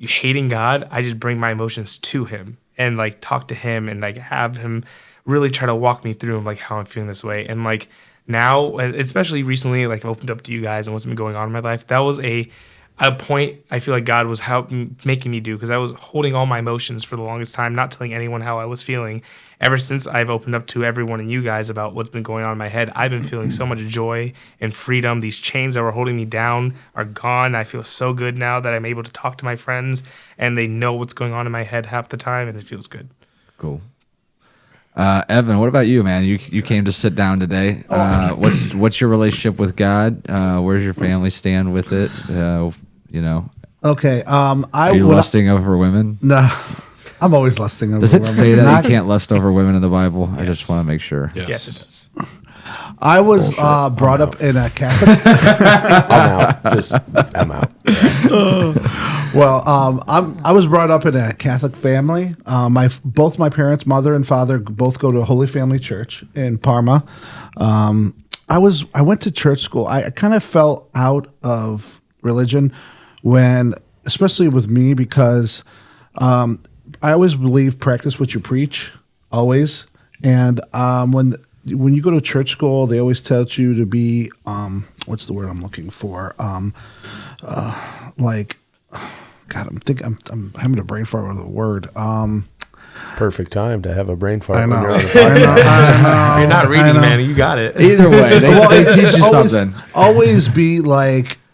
hating God, I just bring my emotions to Him and talk to Him and have Him really try to walk me through how I'm feeling this way. And now, especially recently, I've opened up to you guys and what's been going on in my life. That was a point I feel like God was making me do, because I was holding all my emotions for the longest time, not telling anyone how I was feeling. Ever since I've opened up to everyone and you guys about what's been going on in my head, I've been feeling so much joy and freedom. These chains that were holding me down are gone. I feel so good now that I'm able to talk to my friends and they know what's going on in my head half the time, and it feels good. Cool. Evan, what about you, man? You came to sit down today. What's your relationship with God? Where's your family stand with it? Okay. Are you lusting over women? No, I'm always lusting over women. Does it say that Not, you can't lust over women in the Bible? Yes. I just want to make sure. Yes, it does. I was brought up in a Catholic. I'm out. Well, I was brought up in a Catholic family. Both my parents, mother and father, both go to Holy Family Church in Parma. I went to church school. I kind of fell out of religion especially with me, because I always believe practice what you preach, always. And when you go to church school, they always tell you to be what's the word I'm looking for? God, I'm having a brain fart with the word. Perfect time to have a brain fart. I know. When you're on the podcast. I know. You're not reading, man. You got it. Either way, they teach you something. Always be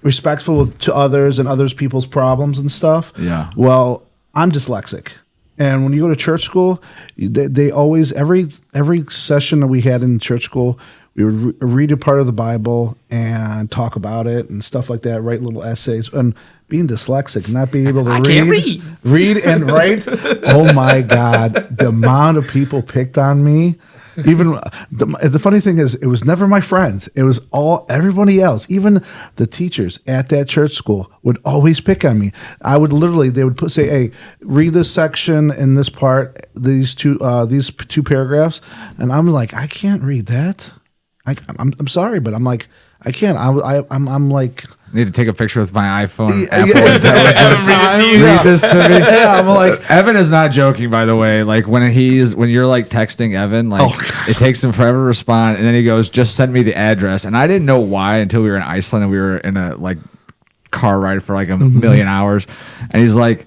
respectful to others and others' people's problems and stuff. Yeah. Well, I'm dyslexic. And when you go to church school, they always, every session that we had in church school, we would read a part of the Bible and talk about it and stuff like that, write little essays. And being dyslexic, not being able to read and write, oh my God, the amount of people picked on me. Even the funny thing is, it was never my friends. It was everybody else. Even the teachers at that church school would always pick on me. They would say, "Hey, read this section in this part, these two paragraphs," and I'm like, I can't read that. I'm sorry, but I'm like, I can't. I'm like, I need to take a picture with my iPhone. Read this to me. Yeah, I'm like, Evan is not joking, by the way. When you're texting Evan, it takes him forever to respond, and then he goes, "Just send me the address." And I didn't know why until we were in Iceland and we were in a car ride for a million hours, and he's like,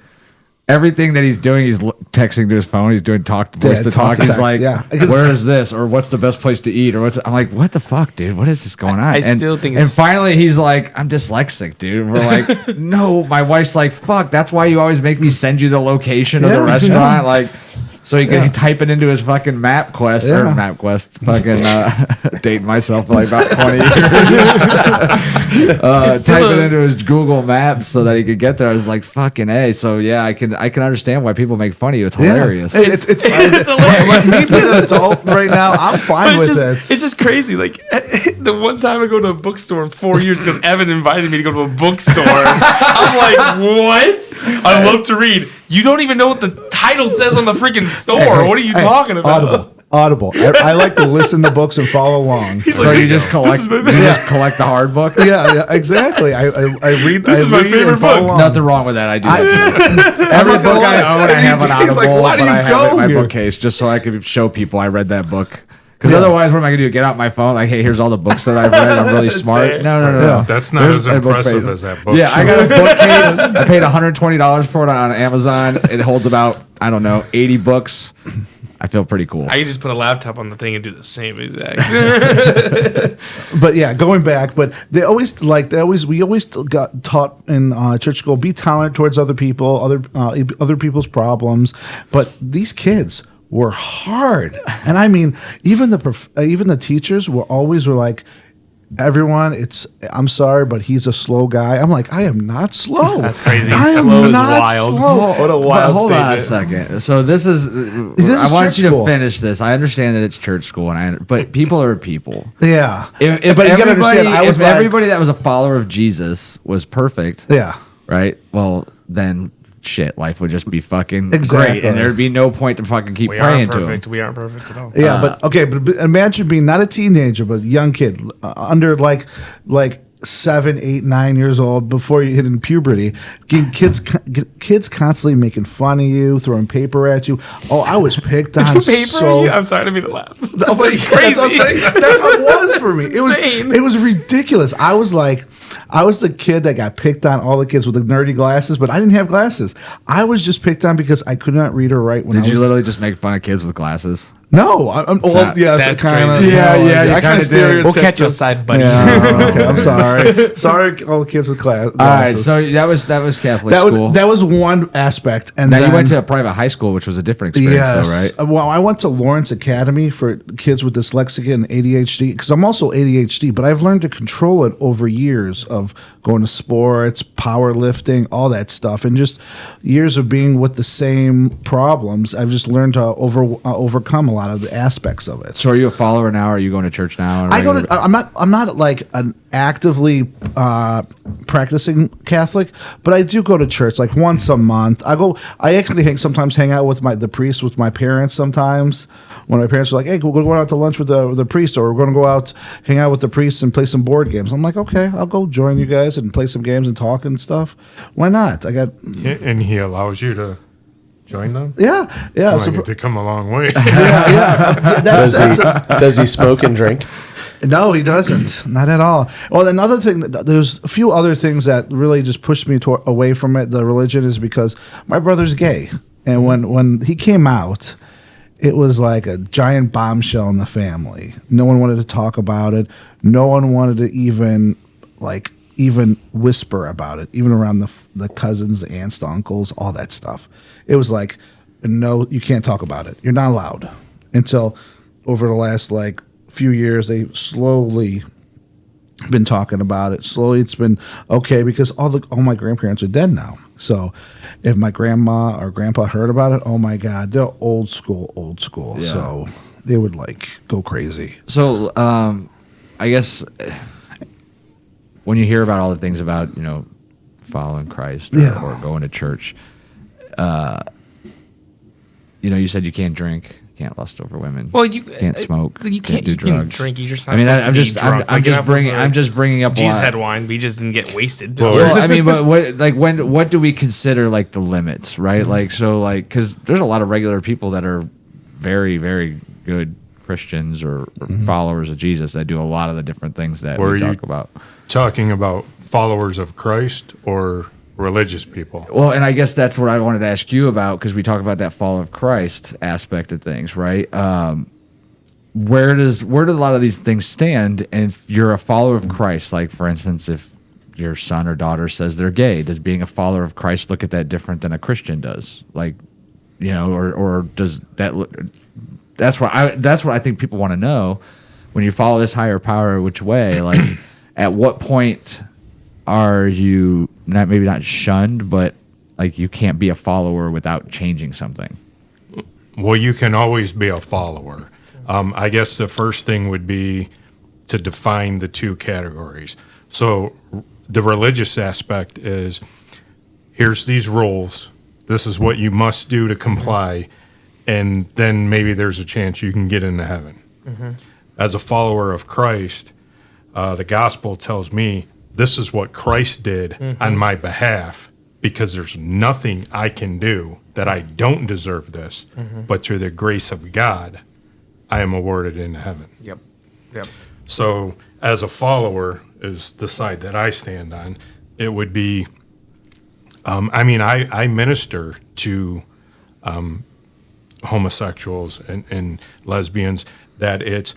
everything that he's doing, he's texting to his phone. He's doing voice to talk. He's like, "Where is this?" Or "What's the best place to eat?" Or I'm like, "What the fuck, dude? What is this going on?" I still think. And finally, he's like, "I'm dyslexic, dude." And we're like, "No." My wife's like, "Fuck. That's why you always make me send you the location of the restaurant." So he can type it into his fucking MapQuest or MapQuest. Fucking dating myself for like about 20 years. Type it into his Google Maps so that he could get there. I was like, fucking A. So yeah, I can understand why people make fun of you. It's hilarious. Hey, it's hilarious. Me being an adult right now, I'm fine with it. It's just crazy. Like the one time I go to a bookstore in 4 years because Evan invited me to go to a bookstore. I'm like, what? I love to read. You don't even know what the title says on the freaking store. What are you talking about? Audible. I like to listen to books and follow along. So you just collect the hard book? Yeah, exactly. I read. This is my favorite book. Nothing wrong with that. I do that too. Every book I own, I have an Audible, but I have it in my bookcase just so I can show people I read that book. Because otherwise, what am I going to do? Get out my phone? Like, hey, here's all the books that I've read. I'm really smart. No. That's not as impressive as that book. Yeah, I got a bookcase. I paid $120 for it on Amazon. It holds about, 80 books. I feel pretty cool. I can just put a laptop on the thing and do the same exact. But yeah, going back, but we always got taught in church school, be tolerant towards other people, other people's problems. But these kids were hard, and I mean, even the teachers were like, everyone, I'm sorry, but he's a slow guy. I'm like, I am not slow. That's crazy. I am slow is not wild. Slow. What a wild hold statement. on a second. So this is I want you to finish this. I understand that it's church school, but people are people. Yeah. If but you gotta understand, everybody that was a follower of Jesus was perfect, yeah, right? Well, then shit, life would just be fucking Exactly. great, and there'd be no point to fucking keep We praying aren't to perfect. him. We aren't perfect at all. yeah. But imagine being not a teenager, but a young kid under like 7, 8, 9 years old before you hit in puberty, getting kids constantly making fun of you, throwing paper at you. Oh, I was picked on so. I'm sorry to be the laugh. Oh, but yeah, that's what I'm saying. That's how it was for me. It was ridiculous. I was the kid that got picked on, all the kids with the nerdy glasses, but I didn't have glasses. I was just picked on because I could not read or write. Did you literally just make fun of kids with glasses? No, That's kind of. crazy. Yeah, I kind of stereotyped. We'll catch you outside, buddy. Yeah, okay, I'm sorry. Sorry, all the kids with glasses. All right, so that was Catholic school. That was one aspect, and now then, you went to a private high school, which was a different experience, though, right? Well, I went to Lawrence Academy for kids with dyslexia and ADHD because I'm also ADHD, but I've learned to control it over years of going to sports, powerlifting, all that stuff, and just years of being with the same problems. I've just learned to overcome a lot of the aspects of it. So are you a follower now? Or are you going to church now? I'm not like an actively practicing Catholic, but I do go to church like once a month. I actually sometimes hang out with the priest with my parents sometimes. When my parents are like, hey, we're going out to lunch with the priest, or we're going to go out, hang out with the priest and play some board games. I'm like, okay, I'll go join you guys and play some games and talk and stuff. Why not? And he allows you to join them? Yeah. I get to come a long way. Does he smoke and drink? No, he doesn't. Not at all. Well, another thing, there's a few other things that really just pushed me away from it, the religion, is because my brother's gay. And when he came out, it was like a giant bombshell in the family. No one wanted to talk about it. No one wanted to even whisper about it, even around the cousins, the aunts, the uncles, all that stuff. It was like, no, you can't talk about it. You're not allowed. Until over the last few years, they slowly been talking about it. Slowly, it's been okay because all my grandparents are dead now. So if my grandma or grandpa heard about it, oh my God, they're old school. Yeah. So they would go crazy. So I guess when you hear about all the things about following Christ or going to church, you said you can't drink. Can't lust over women. Well, you can't smoke. You can't do drugs. You can drink. You just. I'm just bringing up. Jesus had wine. We just didn't get wasted. Well, I mean, but what do we consider the limits, right? Because there's a lot of regular people that are very, very good Christians or followers of Jesus that do a lot of the different things that we talk about. Talking about followers of Christ or religious people? Well, and I guess that's what I wanted to ask you about, because we talk about that fall of Christ aspect of things, right? Where do a lot of these things stand? And if you're a follower of Christ, like for instance, if your son or daughter says they're gay, does being a follower of Christ look at that different than a Christian does? or does that look? That's what I think people want to know. When you follow this higher power, which way? Like, at what point are you maybe not shunned, but like you can't be a follower without changing something? Well, you can always be a follower. I guess the first thing would be to define the two categories. So the religious aspect is, here's these rules. This is what you must do to comply. And then maybe there's a chance you can get into heaven. As a follower of Christ, the gospel tells me this is what Christ did on my behalf, because there's nothing I can do that I don't deserve this, but through the grace of God, I am awarded into heaven. Yep. So as a follower is the side that I stand on. It would be, I minister to homosexuals and lesbians, that it's,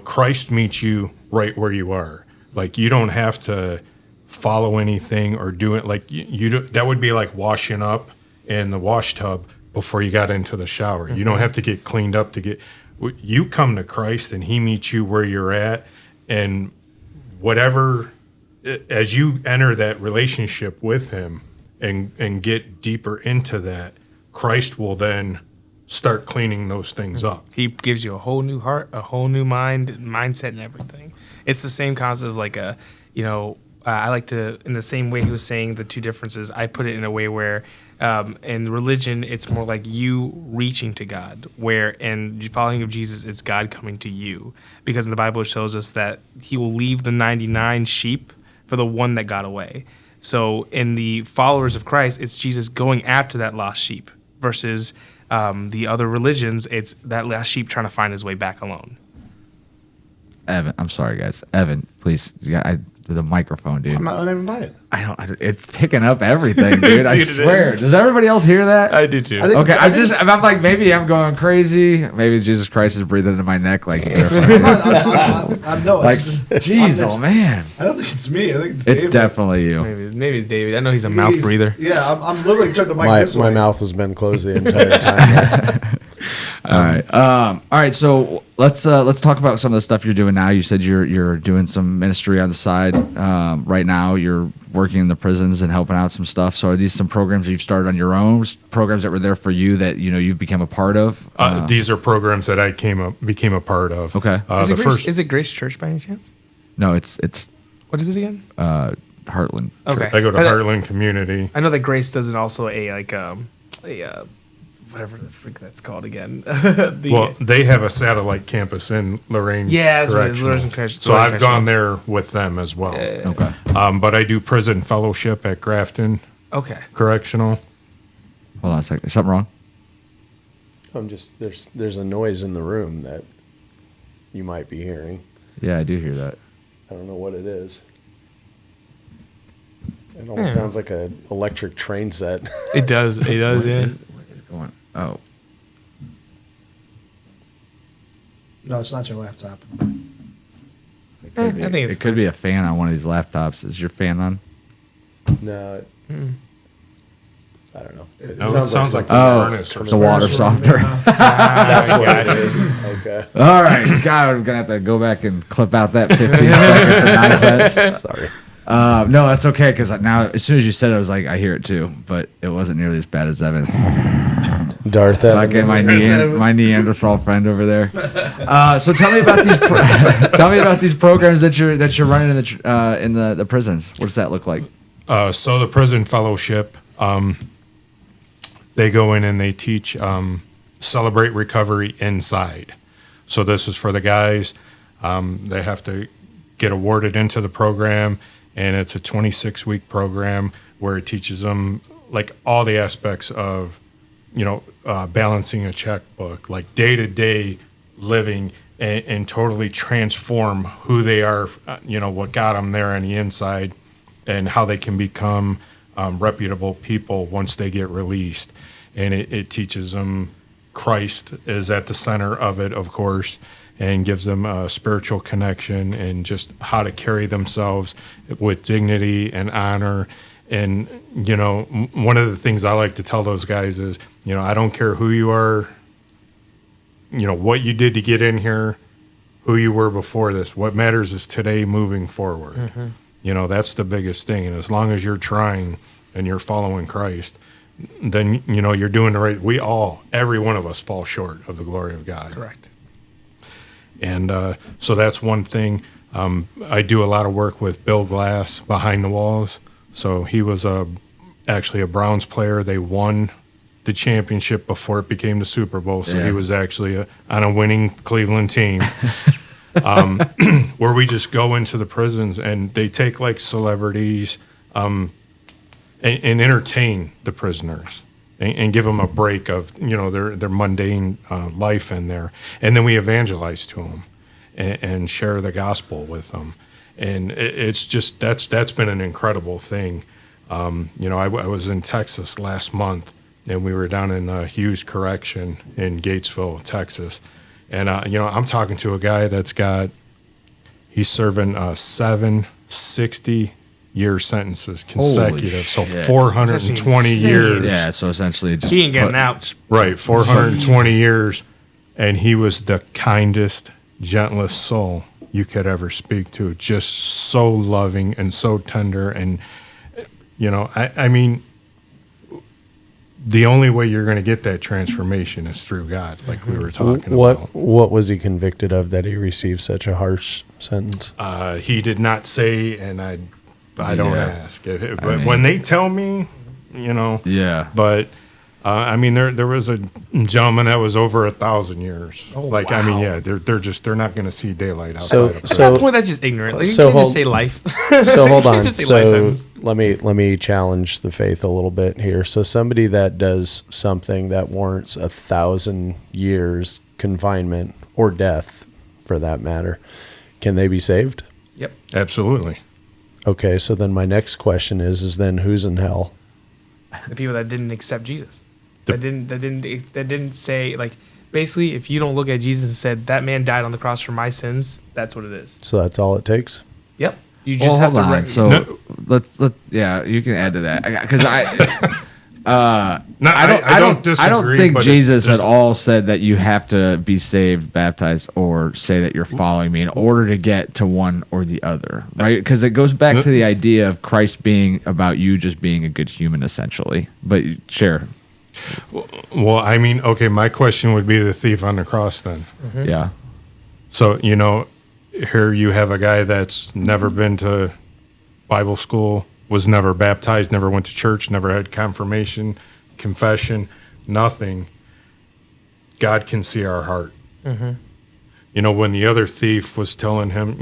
Christ meets you right where you are. Like, you don't have to follow anything or do it. Like, that would be like washing up in the wash tub before you got into the shower. You don't have to get cleaned up you come to Christ and he meets you where you're at, and whatever, as you enter that relationship with him and get deeper into that, Christ will then start cleaning those things up. He gives you a whole new heart, a whole new mindset, and everything. It's the same concept of like I like to, in the same way he was saying the two differences, I put it in a way where in religion, it's more like you reaching to God, where in following of Jesus, it's God coming to you. Because in the Bible, it shows us that he will leave the 99 sheep for the one that got away. So in the followers of Christ, it's Jesus going after that lost sheep, versus the other religions, it's that last sheep trying to find his way back alone. Evan, I'm sorry, guys. Evan, please, the microphone, dude. I'm not even by it. It's picking up everything, dude. I Dude, it swear. is. Does everybody else hear that? I do too. Okay, I'm like, maybe I'm going crazy. Maybe Jesus Christ is breathing into my neck like, No, like, it's, jeez, oh man. I don't think it's me. I think it's It's David. definitely you. Maybe it's David. I know he's a mouth breather. Yeah, I'm literally trying to mic this My way. mouth has been closed the entire time. All right. So let's talk about some of the stuff you're doing now. You said you're doing some ministry on the side. Right now, you're working in the prisons and helping out some stuff. So are these some programs that you've started on your own? Programs that were there for you that you've become a part of? These are programs that I became a part of. Okay. Is it Grace Church by any chance? No, it's What is it again? Heartland. Okay. I go to Heartland Community. I know that Grace does it also whatever the freak that's called again. Well, they have a satellite campus in Lorraine. Yeah, that's what it is. Correctional. Lorraine Correctional. So I've gone there with them as well. Okay. But I do prison fellowship at Grafton Okay. Correctional. Hold on a second. Is something wrong? There's a noise in the room that you might be hearing. Yeah, I do hear that. I don't know what it is. It almost sounds like an electric train set. It does. It does. Yeah. What is going? Oh, No, it's not your laptop. it could be. I think it's It could be a fan on one of these laptops. Is your fan on? No. I don't know. It It sounds like Oh, the furnace or the something. water softener. That's what it is. Okay. All right, God, I'm gonna have to go back and clip out that 15 seconds of nonsense. Sorry. No, that's okay because now, as soon as you said it, I was like, I hear it too, but it wasn't nearly as bad as Evan. Darth Like in Evan. my Neanderthal friend over there. So tell me about these. Tell me about these programs that you're running in the prisons. What does that look like? So the prison fellowship, they go in and they teach celebrate recovery inside. So this is for the guys. They have to get awarded into the program, and it's a 26-week program where it teaches them like all the aspects of, balancing a checkbook, like day-to-day living, and totally transform who they are, what got them there on the inside, and how they can become reputable people once they get released. And it teaches them Christ is at the center of it, of course, and gives them a spiritual connection and just how to carry themselves with dignity and honor And, one of the things I like to tell those guys is, I don't care who you are, what you did to get in here, who you were before this. What matters is today moving forward. Mm-hmm. That's the biggest thing. And as long as you're trying and you're following Christ, then, you're doing the right. Every one of us fall short of the glory of God. Correct. And so that's one thing. I do a lot of work with Bill Glass behind the walls. So he was actually a Browns player. They won the championship before it became the Super Bowl. So he was actually on a winning Cleveland team. Where we just go into the prisons and they take like celebrities and entertain the prisoners and give them a break of their mundane life in there, and then we evangelize to them and share the gospel with them. And it's just that's been an incredible thing. I was in Texas last month, and we were down in Hughes Correction in Gatesville, Texas. And I'm talking to a guy he's serving 7 60-year sentences consecutive, so 420 years. Yeah, so essentially just he ain't getting out. Right, 420 years, and he was the kindest, gentlest soul you could ever speak to. Just so loving and so tender. And, I mean, the only way you're going to get that transformation is through God, like we were talking about. What was he convicted of that he received such a harsh sentence? He did not say, and I don't ask. But when they tell me, Yeah. But there was a gentleman that was over 1,000 years. Oh, I mean, wow. they're not going to see daylight outside So- of At that point, that's just ignorant. Like, you so can't just hold- say life. So hold You on. can't just say life So sentence. let me challenge the faith a little bit here. So somebody that does something that warrants 1,000 years confinement or death, for that matter, can they be saved? Yep. Absolutely. Okay. So then my next question is then who's in hell? The people that didn't accept Jesus. That didn't say, like, basically, if you don't look at Jesus and said that man died on the cross for my sins, that's what it is. So that's all it takes. Yep. You just have hold to. on. So let you can add to that because I don't disagree, think but Jesus at all said that you have to be saved, baptized, or say that you're following me in order to get to one or the other, right? Because it goes back to the idea of Christ being about you just being a good human, essentially. But share. Well, I mean, okay, my question would be the thief on the cross then. Mm-hmm. Yeah. So, here you have a guy that's never been to Bible school, was never baptized, never went to church, never had confirmation, confession, nothing. God can see our heart. Mm-hmm. When the other thief was telling him,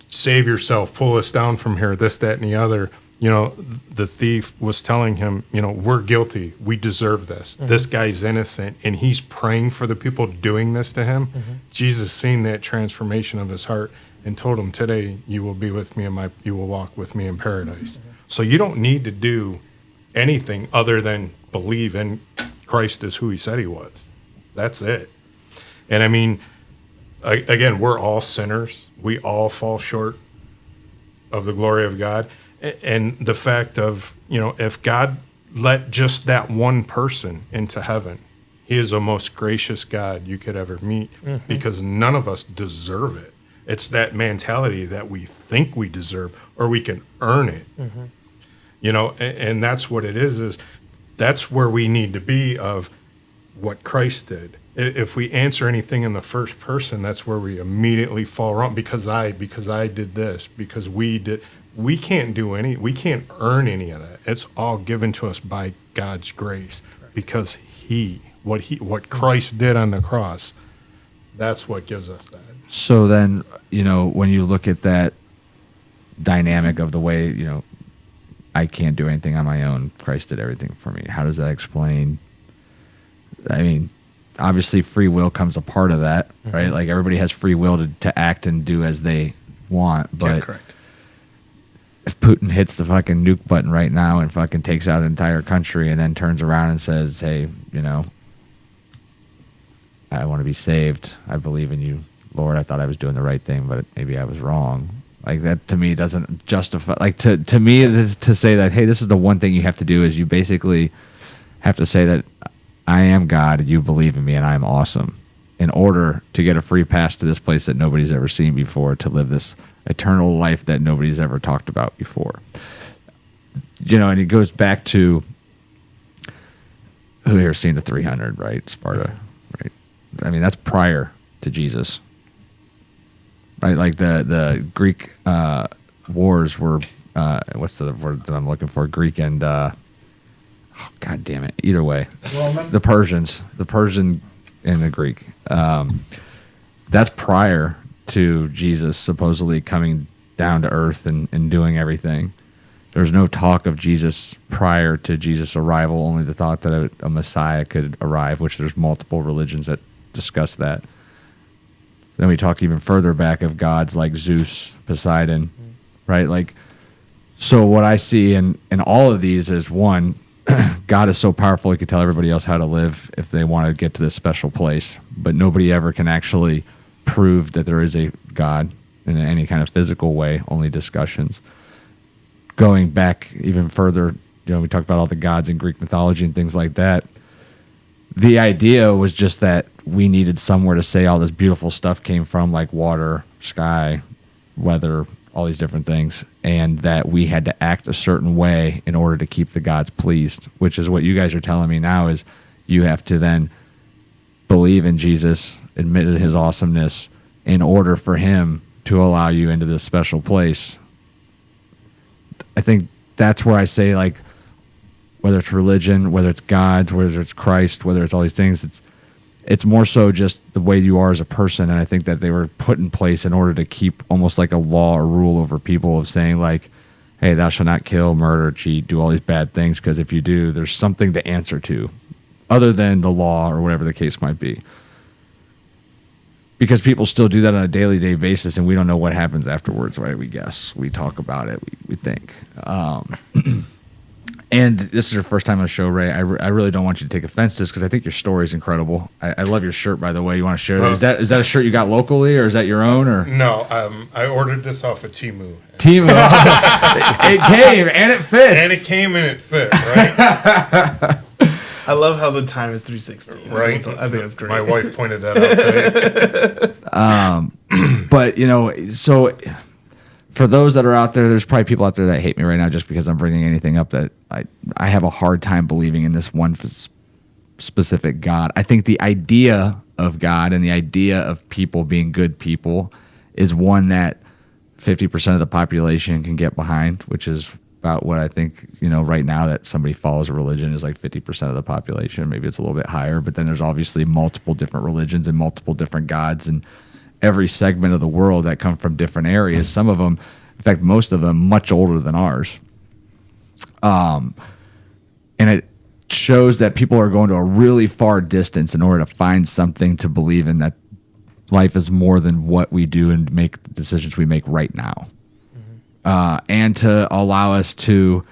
save yourself, pull us down from here, this, that, and the other, the thief was telling him, we're guilty. We deserve this. Mm-hmm. This guy's innocent. And he's praying for the people doing this to him. Mm-hmm. Jesus seen that transformation of his heart and told him, today you will be with me and you will walk with me in paradise. Mm-hmm. So you don't need to do anything other than believe in Christ as who he said he was. That's it. And I mean, again, we're all sinners. We all fall short of the glory of God. And the fact of, if God let just that one person into heaven, he is the most gracious God you could ever meet because none of us deserve it. It's that mentality that we think we deserve or we can earn it. And that's what it is that's where we need to be of what Christ did. If we answer anything in the first person, that's where we immediately fall wrong because I did this, because we did. We can't we can't earn any of that. It's all given to us by God's grace because what Christ did on the cross, that's what gives us that. So then, when you look at that dynamic of the way, I can't do anything on my own, Christ did everything for me. How does that explain? I mean, obviously free will comes a part of that, right? Like everybody has free will to act and do as they want, but Yeah, correct. if Putin hits the fucking nuke button right now and fucking takes out an entire country and then turns around and says, hey, I want to be saved. I believe in you, Lord. I thought I was doing the right thing, but maybe I was wrong. Like that to me doesn't justify. Like to me to say that, hey, this is the one thing you have to do is you basically have to say that I am God and you believe in me and I'm awesome, in order to get a free pass to this place that nobody's ever seen before, to live this eternal life that nobody's ever talked about before. And it goes back to who here seen the 300, right? Sparta, right? I mean, that's prior to Jesus, right? Like the Greek wars were, what's the word that I'm looking for? Greek and, God damn it. Either way, Roman? the Persian and the Greek. That's prior to Jesus supposedly coming down to earth and doing everything. There's no talk of Jesus prior to Jesus' arrival, only the thought that a Messiah could arrive, which there's multiple religions that discuss that. Then we talk even further back of gods like Zeus, Poseidon, right? Like, so what I see in all of these is, one, God is so powerful he could tell everybody else how to live if they want to get to this special place, but nobody ever can actually prove that there is a God in any kind of physical way, only discussions. Going back even further, we talked about all the gods in Greek mythology and things like that. The idea was just that we needed somewhere to say all this beautiful stuff came from, like water, sky, weather, all these different things, and that we had to act a certain way in order to keep the gods pleased, which is what you guys are telling me now is you have to then believe in Jesus, admit his awesomeness in order for him to allow you into this special place. I think that's where I say, like, whether it's religion, whether it's gods, whether it's Christ, whether it's all these things, it's more so just the way you are as a person. And I think that they were put in place in order to keep almost like a law or rule over people of saying, like, hey, thou shalt not kill, murder, cheat, do all these bad things, because if you do, there's something to answer to other than the law or whatever the case might be. Because people still do that on a daily day basis, and we don't know what happens afterwards, right? We guess, we talk about it, we think. And this is your first time on the show, Ray. I really don't want you to take offense to this because I think your story is incrediable. I love your shirt, by the way. You want to share that? Is that a shirt you got locally, or is that your own? Or No, I ordered this off of Temu. Temu. It came and it fits. And it came and it fit, right? I love how the time is 3:16. Right. I think that's great. My wife pointed that out today. But, so for those that are out there, there's probably people out there that hate me right now just because I'm bringing anything up that I have a hard time believing in this one specific God. I think the idea of God and the idea of people being good people is one that 50% of the population can get behind, which is about what I think, right now that somebody follows a religion is like 50% of the population. Maybe it's a little bit higher, but then there's obviously multiple different religions and multiple different gods and every segment of the world that come from different areas. Some of them, in fact, most of them much older than ours. And it shows that people are going to a really far distance in order to find something to believe in, that life is more than what we do and make the decisions we make right now. And to allow us to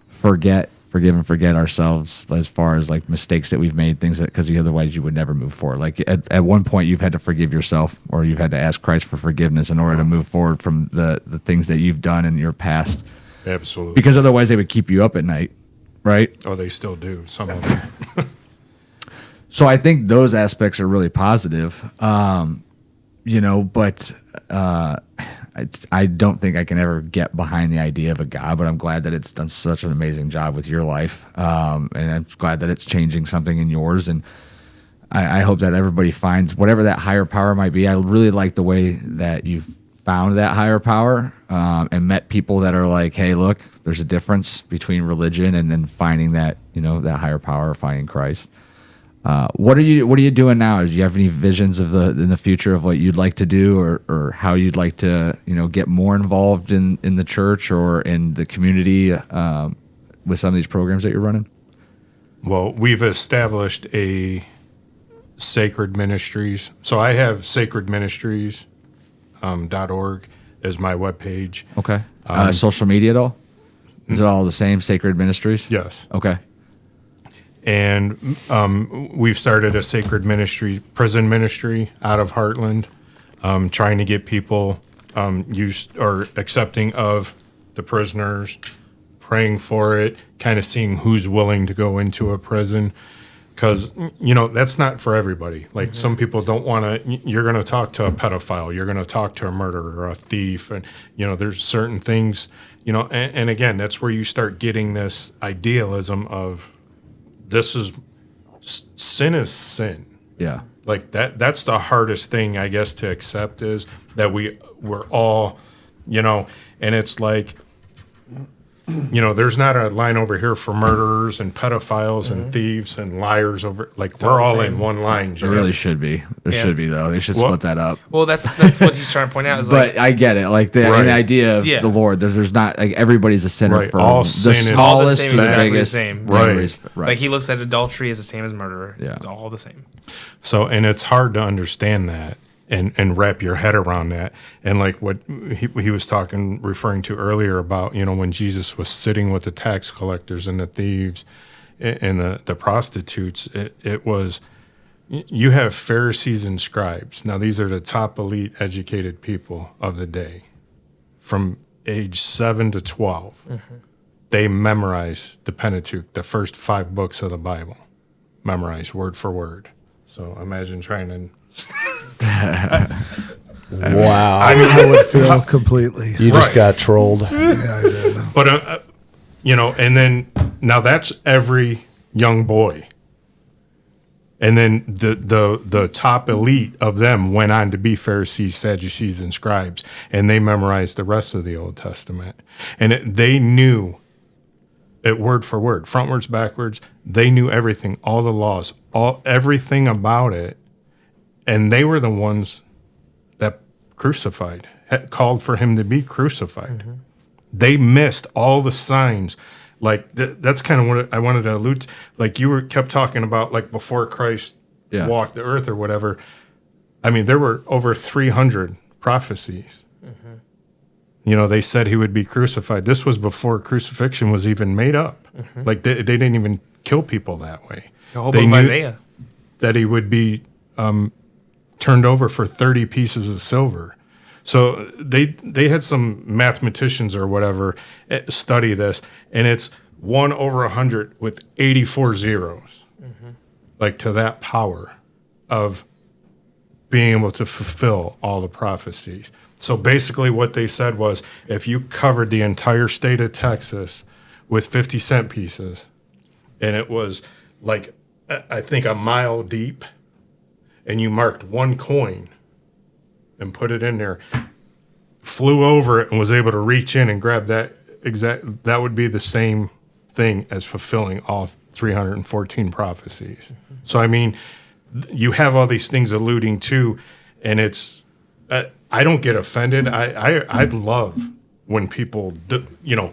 forgive and forget ourselves as far as like mistakes that we've made, things that, because otherwise you would never move forward. Like at one point you've had to forgive yourself, or you've had to ask Christ for forgiveness in order to move forward from the things that you've done in your past. Absolutely. Because otherwise they would keep you up at night, right? Oh, they still do, some of them. So I think those aspects are really positive, but I don't think I can ever get behind the idea of a God, but I'm glad that it's done such an amazing job with your life. And I'm glad that it's changing something in yours. And I hope that everybody finds whatever that higher power might be. I really like the way that you've found that higher power and met people that are like, hey, look, there's a difference between religion and then finding that, that higher power, finding Christ. What are you doing now? Do you have any visions of in the future of what you'd like to do, or how you'd like to, get more involved in the church or in the community with some of these programs that you're running? Well, we've established a Sacred Ministries. So I have sacredministries.org as my webpage. Okay. Social media at all? Is it all the same, Sacred Ministries? Yes. Okay. And we've started a Sacred Ministry, prison ministry out of Heartland, trying to get people you are accepting of the prisoners, praying for it, kind of seeing who's willing to go into a prison. Because, that's not for everybody. Like, some people don't want to, you're going to talk to a pedophile, you're going to talk to a murderer or a thief. And, there's certain things, and again, that's where you start getting this idealism of sin is sin. Yeah. Like that's the hardest thing, I guess, to accept is that we're all, and it's like, there's not a line over here for murderers and pedophiles and thieves and liars over. Like we're all in one line. There really should be. There should be though. They should split that up. Well, that's what he's trying to point out. Is But I get it. Like the idea of the Lord. There's not like everybody's a sinner Right. from All the sin is smallest to the exactly biggest. the same. Right. Like he looks at adultery as the same as murder. Yeah. It's all the same. So, and it's hard to understand that and wrap your head around that. And like what he was referring to earlier about, when Jesus was sitting with the tax collectors and the thieves and the prostitutes, it was, you have Pharisees and scribes. Now, these are the top elite educated people of the day from age 7 to 12. They memorize the Pentateuch, the first 5 books of the Bible, memorized word for word. So imagine trying to... Wow. I would feel completely. You just got trolled. Yeah, I did. But, and then now that's every young boy. And then the top elite of them went on to be Pharisees, Sadducees, and scribes, and they memorized the rest of the Old Testament. And they knew it word for word, frontwards, backwards. They knew everything, all the laws, everything about it. And they were the ones that crucified, called for him to be crucified. Mm-hmm. They missed all the signs. Like that's kind of what I wanted to allude to. Like you kept talking about, like before Christ walked the earth or whatever. I mean, there were over 300 prophecies. Mm-hmm. They said he would be crucified. This was before crucifixion was even made up. Mm-hmm. Like they didn't even kill people that way. The whole book of Isaiah. That he would be turned over for 30 pieces of silver. So they had some mathematicians or whatever study this, and it's 1 over 100 with 84 zeros, like to that power of being able to fulfill all the prophecies. So basically what they said was, if you covered the entire state of Texas with 50-cent pieces, and it was like, I think a mile deep, and you marked one coin and put it in there, flew over it and was able to reach in and grab that that would be the same thing as fulfilling all 314 prophecies. Mm-hmm. So, I mean, you have all these things alluding to, and it's, I don't get offended. I love when people,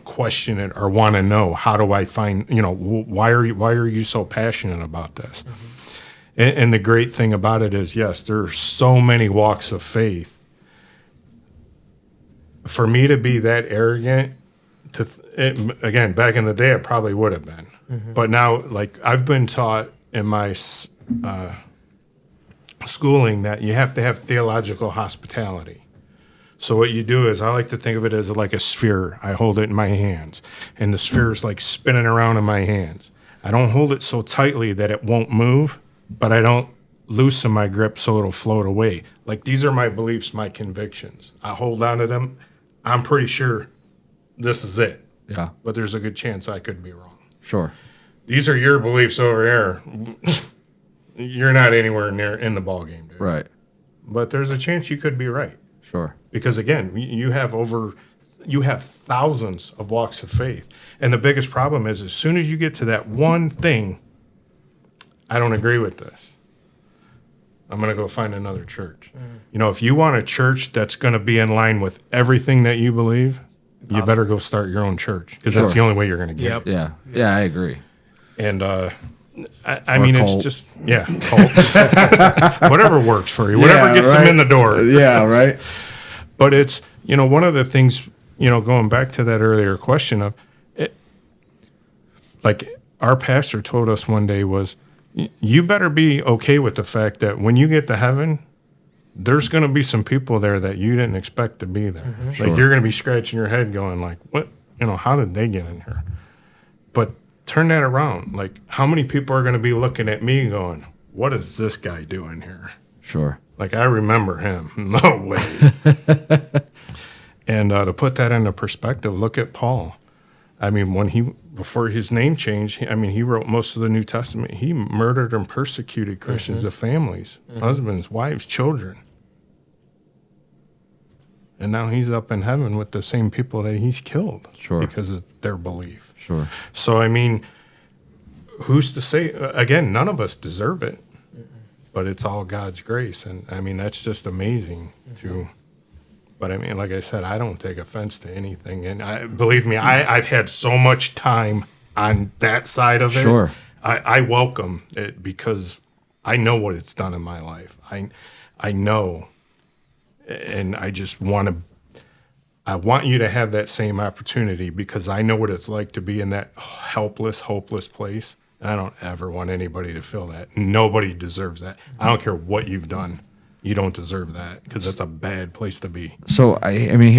question it or want to know, how do I find, why are you so passionate about this? Mm-hmm. And the great thing about it is, yes, there are so many walks of faith. For me to be that arrogant, again, back in the day, I probably would have been. Mm-hmm. But now, like, I've been taught in my schooling that you have to have theological hospitality. So what you do is, I like to think of it as like a sphere. I hold it in my hands, and the sphere is like spinning around in my hands. I don't hold it so tightly that it won't move, but I don't loosen my grip so it'll float away. Like, these are my beliefs, my convictions. I hold on to them. I'm pretty sure this is it. Yeah. But there's a good chance I could be wrong. Sure. These are your beliefs over here. You're not anywhere near in the ballgame, dude. Right. But there's a chance you could be right. Sure. Because, again, you have thousands of walks of faith. And the biggest problem is, as soon as you get to that one thing, I don't agree with this, I'm going to go find another church. If you want a church that's going to be in line with everything that you believe, you better go start your own church, because that's the only way you're going to get it. Yeah. Yeah, I agree. And I mean, cult. it's just, cult. Whatever works for you, whatever gets them in the door. Yeah, right. But it's, one of the things, going back to that earlier question of it, like our pastor told us one day was, you better be okay with the fact that when you get to heaven, there's going to be some people there that you didn't expect to be there. Like you're going to be scratching your head going like, what, how did they get in here? But turn that around. Like, how many people are going to be looking at me going, what is this guy doing here? Sure. Like, I remember him. No way. And to put that into perspective, look at Paul. I mean, before his name changed, he wrote most of the New Testament. He murdered and persecuted Christians, the families, husbands, wives, children. And now he's up in heaven with the same people that he's killed because of their belief. Sure. So, I mean, who's to say, again, none of us deserve it, but it's all God's grace. And, I mean, that's just amazing But, I mean, like I said, I don't take offense to anything. And believe me, I've had so much time on that side of it. Sure. I welcome it because I know what it's done in my life. I know. And I just I want you to have that same opportunity because I know what it's like to be in that helpless, hopeless place. And I don't ever want anybody to feel that. Nobody deserves that. I don't care what you've done. You don't deserve that because that's a bad place to be. So, I mean,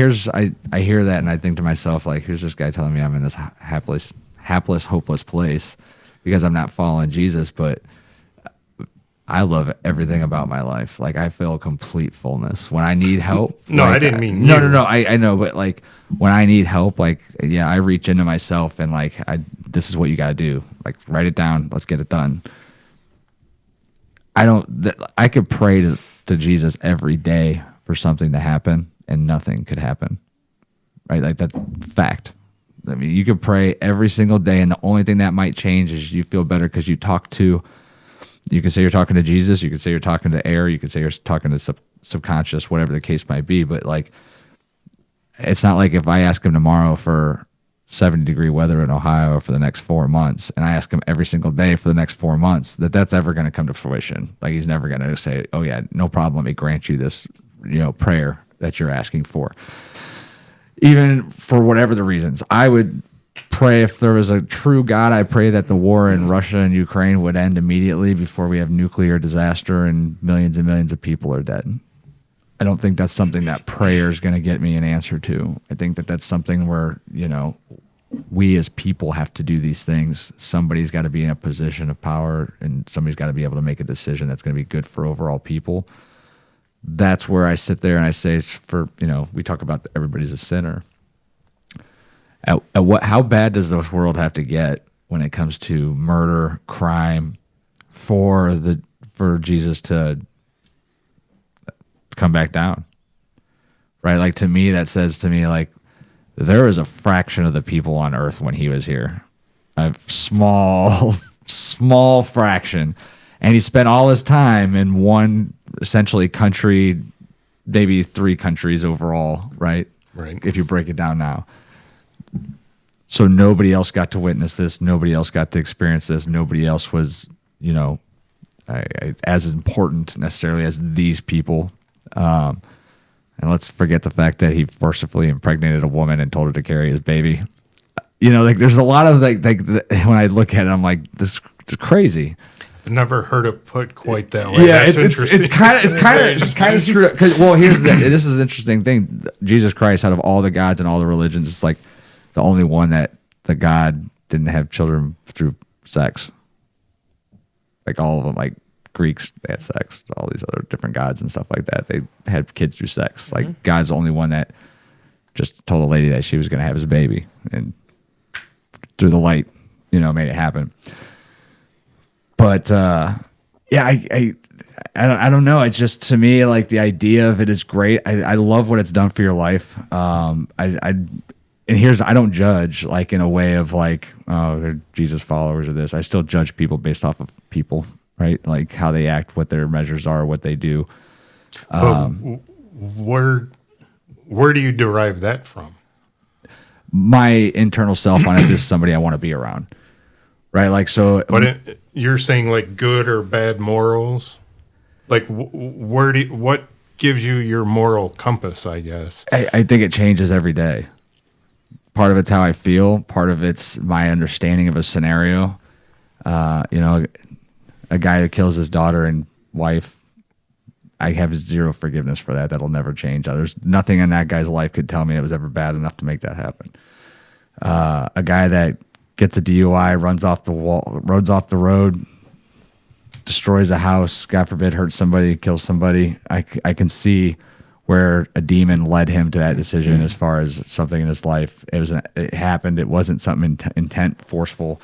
I hear that and I think to myself, like, here's this guy telling me I'm in this hapless, hopeless place because I'm not following Jesus, but I love everything about my life. Like, I feel complete fullness. When I need help. No, like, I didn't mean No, you. no. I know, but like when I need help, like, yeah, I reach into myself and like, this is what you got to do. Like, write it down. Let's get it done. I could pray to Jesus every day for something to happen and nothing could happen. Right? Like, that's fact. I mean, you could pray every single day and the only thing that might change is you feel better because you can say you're talking to Jesus, you can say you're talking to air, you can say you're talking to subconscious, whatever the case might be. But like, it's not like if I ask him tomorrow for 70-degree weather in Ohio for the next 4 months, and I ask him every single day for the next 4 months, that's ever going to come to fruition. Like, he's never going to say, oh yeah, no problem, let me grant you this, prayer that you're asking for. Even for whatever the reasons, I would pray if there was a true God, I pray that the war in Russia and Ukraine would end immediately before we have nuclear disaster and millions of people are dead. I don't think that's something that prayer is going to get me an answer to. I think that that's something where, we as people have to do these things. Somebody's got to be in a position of power and somebody's got to be able to make a decision that's going to be good for overall people. That's where I sit there and I say, we talk about everybody's a sinner. How bad does this world have to get when it comes to murder, crime, for Jesus to come back down? Right? Like, to me, that says to me, like, there is a fraction of the people on earth when he was here, a small fraction, and he spent all his time in one essentially country, maybe 3 countries overall, right? Right. If you break it down now. So nobody else got to witness this. Nobody else got to experience this. Nobody else was, as important necessarily as these people. And let's forget the fact that he forcibly impregnated a woman and told her to carry his baby. There's a lot of like when I look at it, I'm like, this is crazy. I've never heard it put quite that way. Yeah, That's interesting. It's kind of screwed up. Here's this is an interesting thing. Jesus Christ, out of all the gods and all the religions, it's like the only one that the God didn't have children through sex. Like, all of them, like Greeks, they had sex. All these other different gods and stuff like that, they had kids through sex. Like, God's the only one that just told a lady that she was going to have his baby, and through the light, made it happen. But I don't know. It's just, to me, like, the idea of it is great. I love what it's done for your life. I don't judge, like, in a way of like, oh, they're Jesus followers or this. I still judge people based off of people, right? Like, how they act, what their measures are, what they do. Where do you derive that from? My internal self on it is somebody I want to be around, right? Like, so. But you're saying like good or bad morals? Like, what gives you your moral compass, I guess? I think it changes every day. Part of it's how I feel. Part of it's my understanding of a scenario. A guy that kills his daughter and wife, I have zero forgiveness for that. That'll never change. There's nothing in that guy's life could tell me it was ever bad enough to make that happen. A guy that gets a DUI, runs off the road, destroys a house, God forbid, hurts somebody, kills somebody. I can see where a demon led him to that decision as far as something in his life. It happened. It wasn't something intent, forceful.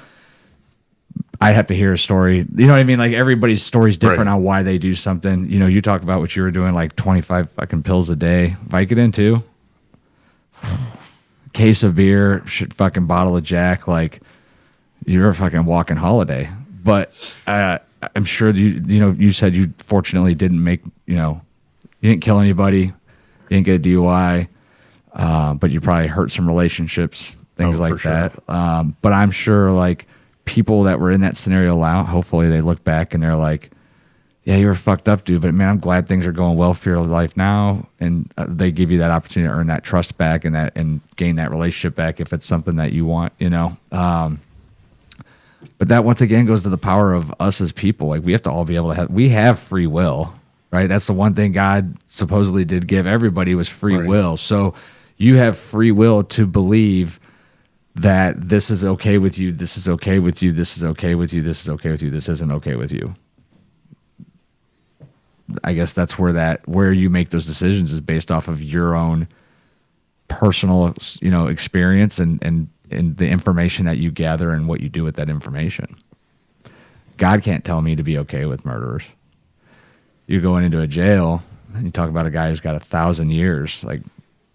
I'd have to hear a story. You know what I mean? Like everybody's story is different on why they do something. You know, you talk about what you were doing, like 25 fucking pills a day. Vicodin too. Case of beer, fucking bottle of Jack. Like you're a fucking walking holiday. But I'm sure you said you fortunately didn't you didn't kill anybody, you didn't get a DUI, but you probably hurt some relationships, things like that. But I'm sure like people that were in that scenario now, hopefully they look back and they're like, yeah, you were fucked up, dude, but man, I'm glad things are going well for your life now. And they give you that opportunity to earn that trust back and gain that relationship back if it's something that you want, But that once again goes to the power of us as people. Like we have to all be able to we have free will, right? That's the one thing God supposedly did give everybody was free will. So you have free will to believe that this is okay with you, this is okay with you, this is okay with you, this is okay with you, this isn't okay with you. I guess that's where you make those decisions is based off of your own personal, experience and the information that you gather and what you do with that information. God can't tell me to be okay with murderers. You're going into a jail and you talk about a guy who's got 1,000 years. Like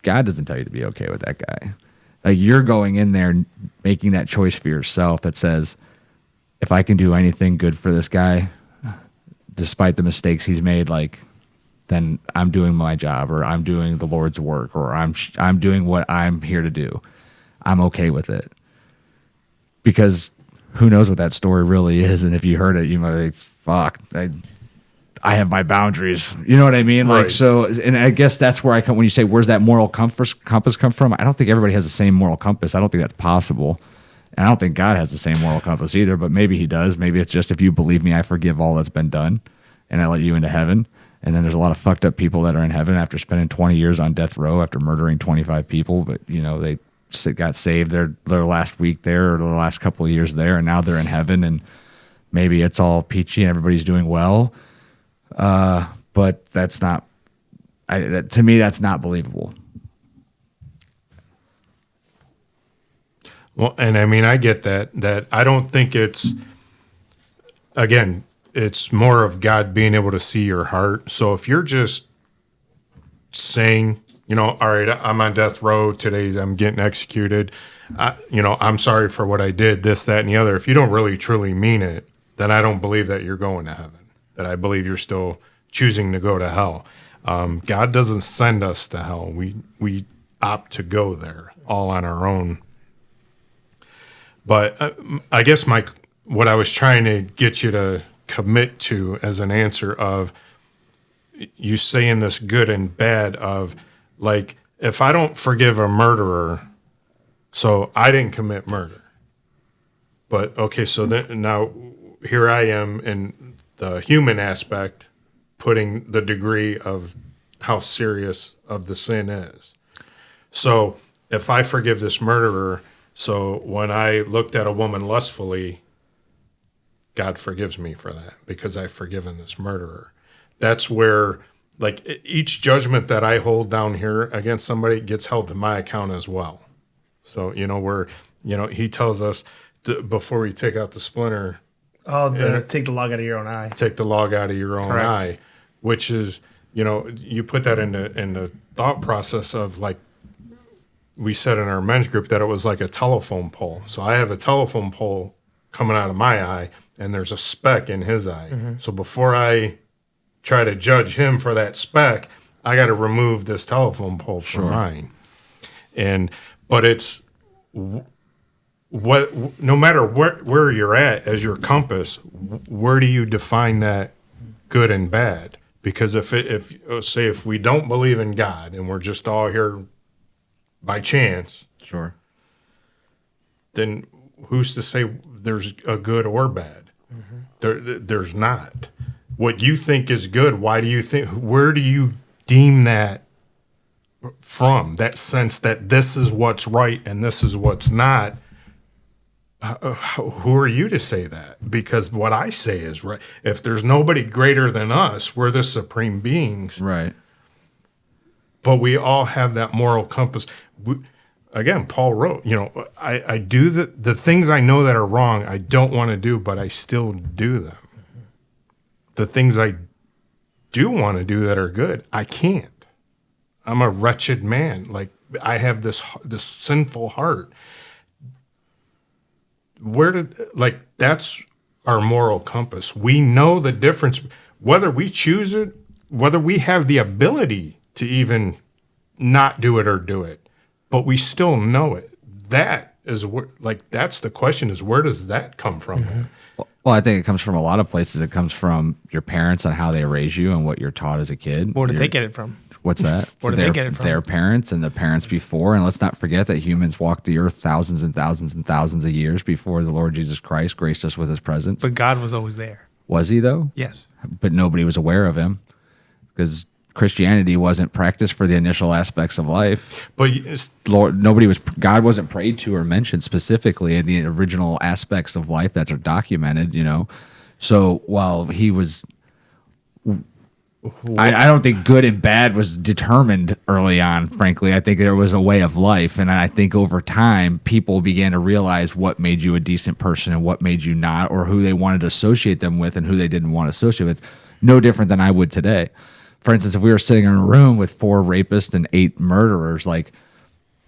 God doesn't tell you to be okay with that guy. Like you're going in there and making that choice for yourself that says, if I can do anything good for this guy, despite the mistakes he's made, like then I'm doing my job or I'm doing the Lord's work or I'm doing what I'm here to do. I'm okay with it. Because who knows what that story really is. And if you heard it, you might be like, fuck, I have my boundaries. You know what I mean? Like, so, and I guess that's where I come, when you say, where's that moral compass come from? I don't think everybody has the same moral compass. I don't think that's possible. And I don't think God has the same moral compass either, but maybe he does. Maybe it's just, if you believe me, I forgive all that's been done and I let you into heaven. And then there's a lot of fucked up people that are in heaven after spending 20 years on death row after murdering 25 people. But, they got saved their last week there or the last couple of years there. And now they're in heaven and maybe it's all peachy and everybody's doing well. But that's not, to me, that's not believable. Well, and I mean, I get that I don't think it's more of God being able to see your heart. So if you're just saying, all right, I'm on death row today, I'm getting executed, I'm sorry for what I did, this, that, and the other. If you don't really truly mean it, then I don't believe that you're going to heaven. That I believe you're still choosing to go to hell. God doesn't send us to hell. We opt to go there all on our own. But I guess what I was trying to get you to commit to as an answer of you saying this good and bad of like, if I don't forgive a murderer, so I didn't commit murder. But okay, so then now here I am in the human aspect, putting the degree of how serious of the sin is. So if I forgive this murderer, so when I looked at a woman lustfully, God forgives me for that because I've forgiven this murderer. That's where, like, each judgment that I hold down here against somebody gets held to my account as well. So, he tells us before we take out the splinter, take the log out of your own eye. Take the log out of your own eye, which is, you put that in the thought process of, like, we said in our men's group that it was like a telephone pole. So I have a telephone pole coming out of my eye, and there's a speck in his eye. Mm-hmm. So before I try to judge him for that speck, I got to remove this telephone pole from mine. But it's no matter where you're at as your compass, where do you define that good and bad? Because if we don't believe in God and we're just all here by chance, then who's to say there's a good or bad? Mm-hmm. There's not. what you think is good. Why do you think? Where do you deem that from? That sense that this is what's right and this is what's not. Who are you to say that? Because what I say is right. If there's nobody greater than us, we're the supreme beings. Right. But we all have that moral compass. Again, Paul wrote, I do the things I know that are wrong, I don't want to do, but I still do them. The things I do want to do that are good, I can't. I'm a wretched man. Like, I have this sinful heart. That's our moral compass. We know the difference, whether we choose it, whether we have the ability to even not do it or do it, but we still know it. That is that's the question, is where does that come from? Mm-hmm. Well, I think it comes from a lot of places. It comes from your parents and how they raise you and what you're taught as a kid. Where did they get it from? What's that? Where did they get it from? Their parents and the parents before. And let's not forget that humans walked the earth thousands and thousands and thousands of years before the Lord Jesus Christ graced us with his presence. But God was always there. Was he, though? Yes. But nobody was aware of him because Christianity wasn't practiced for the initial aspects of life. But God wasn't prayed to or mentioned specifically in the original aspects of life that are documented, So while he was, I don't think good and bad was determined early on, frankly. I think there was a way of life. And I think over time, people began to realize what made you a decent person and what made you not, or who they wanted to associate them with and who they didn't want to associate with. No different than I would today. For instance, if we were sitting in a room with 4 rapists and 8 murderers, like,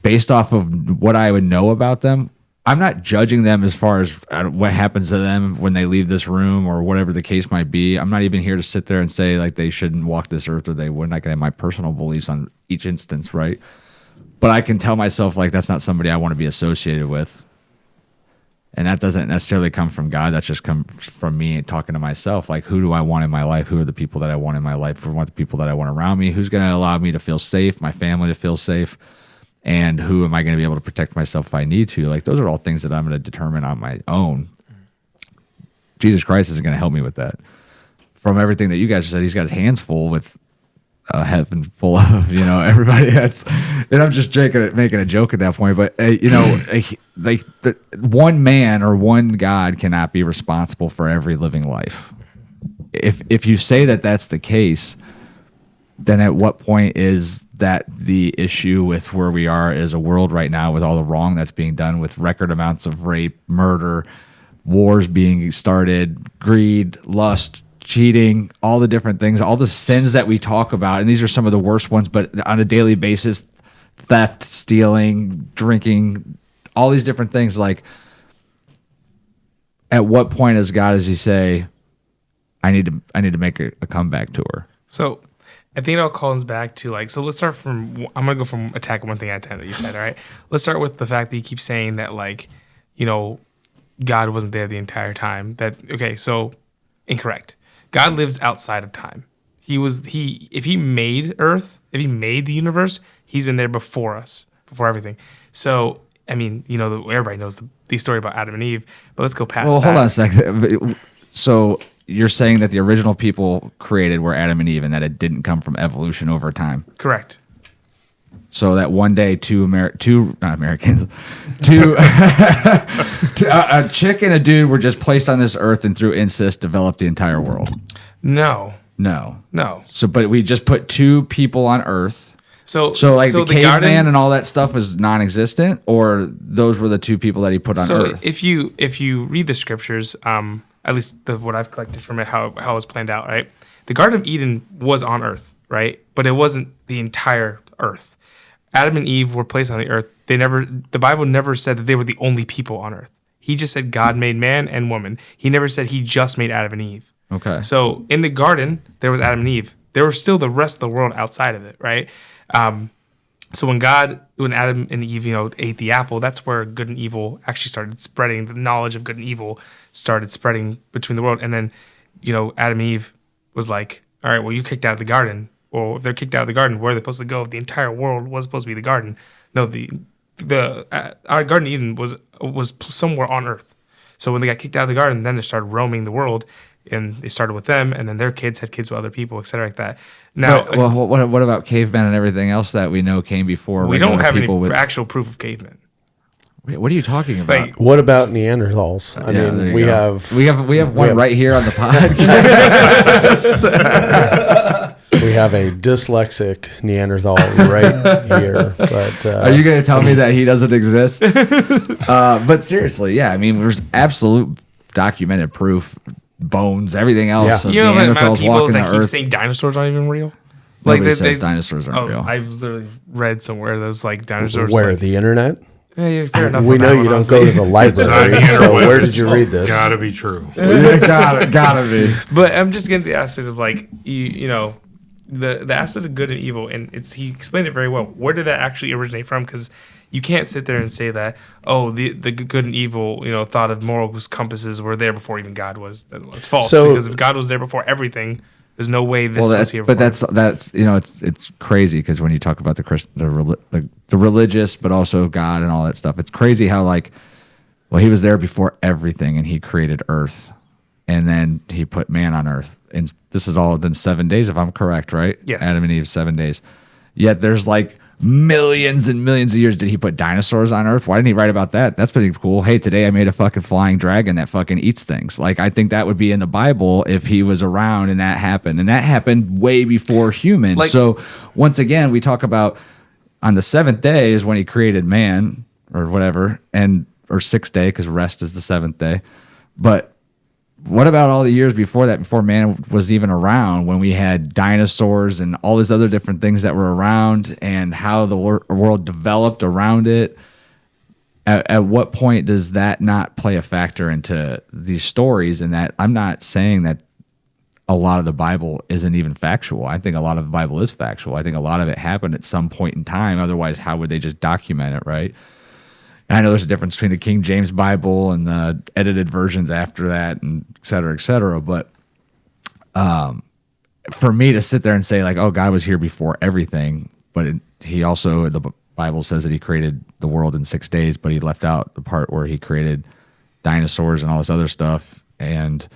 based off of what I would know about them, I'm not judging them as far as what happens to them when they leave this room or whatever the case might be. I'm not even here to sit there and say like they shouldn't walk this earth or we're not going to have my personal beliefs on each instance, right? But I can tell myself like that's not somebody I want to be associated with. And that doesn't necessarily come from God. That's just come from me talking to myself. Like, who do I want in my life? Who are the people that I want in my life? Who are the people that I want around me? Who's going to allow me to feel safe, my family to feel safe? And who am I going to be able to protect myself if I need to? Like, those are all things that I'm going to determine on my own. Jesus Christ isn't going to help me with that. From everything that you guys said, he's got his hands full with heaven full of, everybody that's, and I'm just making a joke at that point. But, one man or one God cannot be responsible for every living life. If you say that that's the case, then at what point is that the issue with where we are as a world right now with all the wrong that's being done with record amounts of rape, murder, wars being started, greed, lust, cheating, all the different things, all the sins that we talk about. And these are some of the worst ones, but on a daily basis, theft, stealing, drinking, all these different things. Like, at what point as God does he say, I need to make a comeback to her? So I think it all comes back to so let's start from, I'm going to go from attack one thing at a time that you said, all right? Let's start with the fact that you keep saying that God wasn't there the entire time. So incorrect. God lives outside of time. If he made Earth, if he made the universe, he's been there before us, before everything. So, everybody knows the story about Adam and Eve, but let's go past that. Well, hold on a second. So you're saying that the original people created were Adam and Eve and that it didn't come from evolution over time. Correct. So that one day a chick and a dude were just placed on this earth and through incest developed the entire world. No. So, but we just put 2 people on earth. So the caveman and all that stuff was non-existent, or those were the 2 people that he put on earth? So if you read the scriptures, at least what I've collected from it, how it was planned out, right? The Garden of Eden was on earth, right? But it wasn't the entire earth. Adam and Eve were placed on the earth. The Bible never said that they were the only people on earth. He just said God made man and woman. He never said he just made Adam and Eve. Okay. So in the garden, there was Adam and Eve. There was still the rest of the world outside of it, right? So when Adam and Eve, ate the apple, that's where good and evil actually started spreading. The knowledge of good and evil started spreading between the world. And then, Adam and Eve was like, all right, well, you kicked out of the garden. Well, if they're kicked out of the garden, where are they supposed to go? The entire world was supposed to be the garden. No, our Garden of Eden was somewhere on earth. So when they got kicked out of the garden, then they started roaming the world. and they started with them, and then their kids had kids with other people, et cetera, like that. Now, But, well, what about cavemen and everything else that we know came before? we don't have any with. actual proof of cavemen. What are you talking about? Like, What about Neanderthals? I Yeah, there mean, you we go. have we have one have- right here on the podcast. we have a dyslexic Neanderthal right here. But Are you going to tell me that he doesn't exist? But seriously, yeah. I mean, there's absolute documented proof, bones, everything else. Yeah. Of you know the amount of Neanderthals people walking that the keep earth. saying dinosaurs aren't even real? Nobody says dinosaurs aren't Oh, real. I've literally read somewhere those like dinosaurs. where like, the internet? yeah, fair enough We on know that you one, don't honestly. go to the library, so where did you read this? Gotta be true. gotta be. But I'm just getting the aspect of like you know the aspect of good and evil, and he explained it very well. Where did that actually originate from? Because you can't sit there and say that the good and evil thought of moral compasses were there before even God was. It's false, So- because if God was there before everything, there's no way this Well, was here. but before. that's it's crazy because when you talk about the religious, but also God and all that stuff, it's crazy how he was there before everything and he created Earth, and then he put man on Earth, and this is all in 7 days, if I'm correct, right? Yes. Adam and Eve, 7 days. Yet there's millions and millions of years. Did he put dinosaurs on Earth? Why didn't he write about that? That's pretty cool. Hey, today I made a fucking flying dragon that fucking eats things. I think that would be in the Bible if he was around and that happened. And that happened way before humans. So once again, we talk about on the 7th day is when he created man or whatever, or 6th day, because rest is the 7th day. But what about all the years before that, before man was even around, when we had dinosaurs and all these other different things that were around, and how the world developed around it? At what point does that not play a factor into these stories? And that I'm not saying that a lot of the Bible isn't even factual. I think a lot of the Bible is factual. I think a lot of it happened at some point in time. Otherwise, how would they just document it, right? And I know there's a difference between the King James Bible and the edited versions after that, and et cetera, et cetera. But for me to sit there and say oh, God was here before everything, but he also, the Bible says that he created the world in 6 days, but he left out the part where he created dinosaurs and all this other stuff, and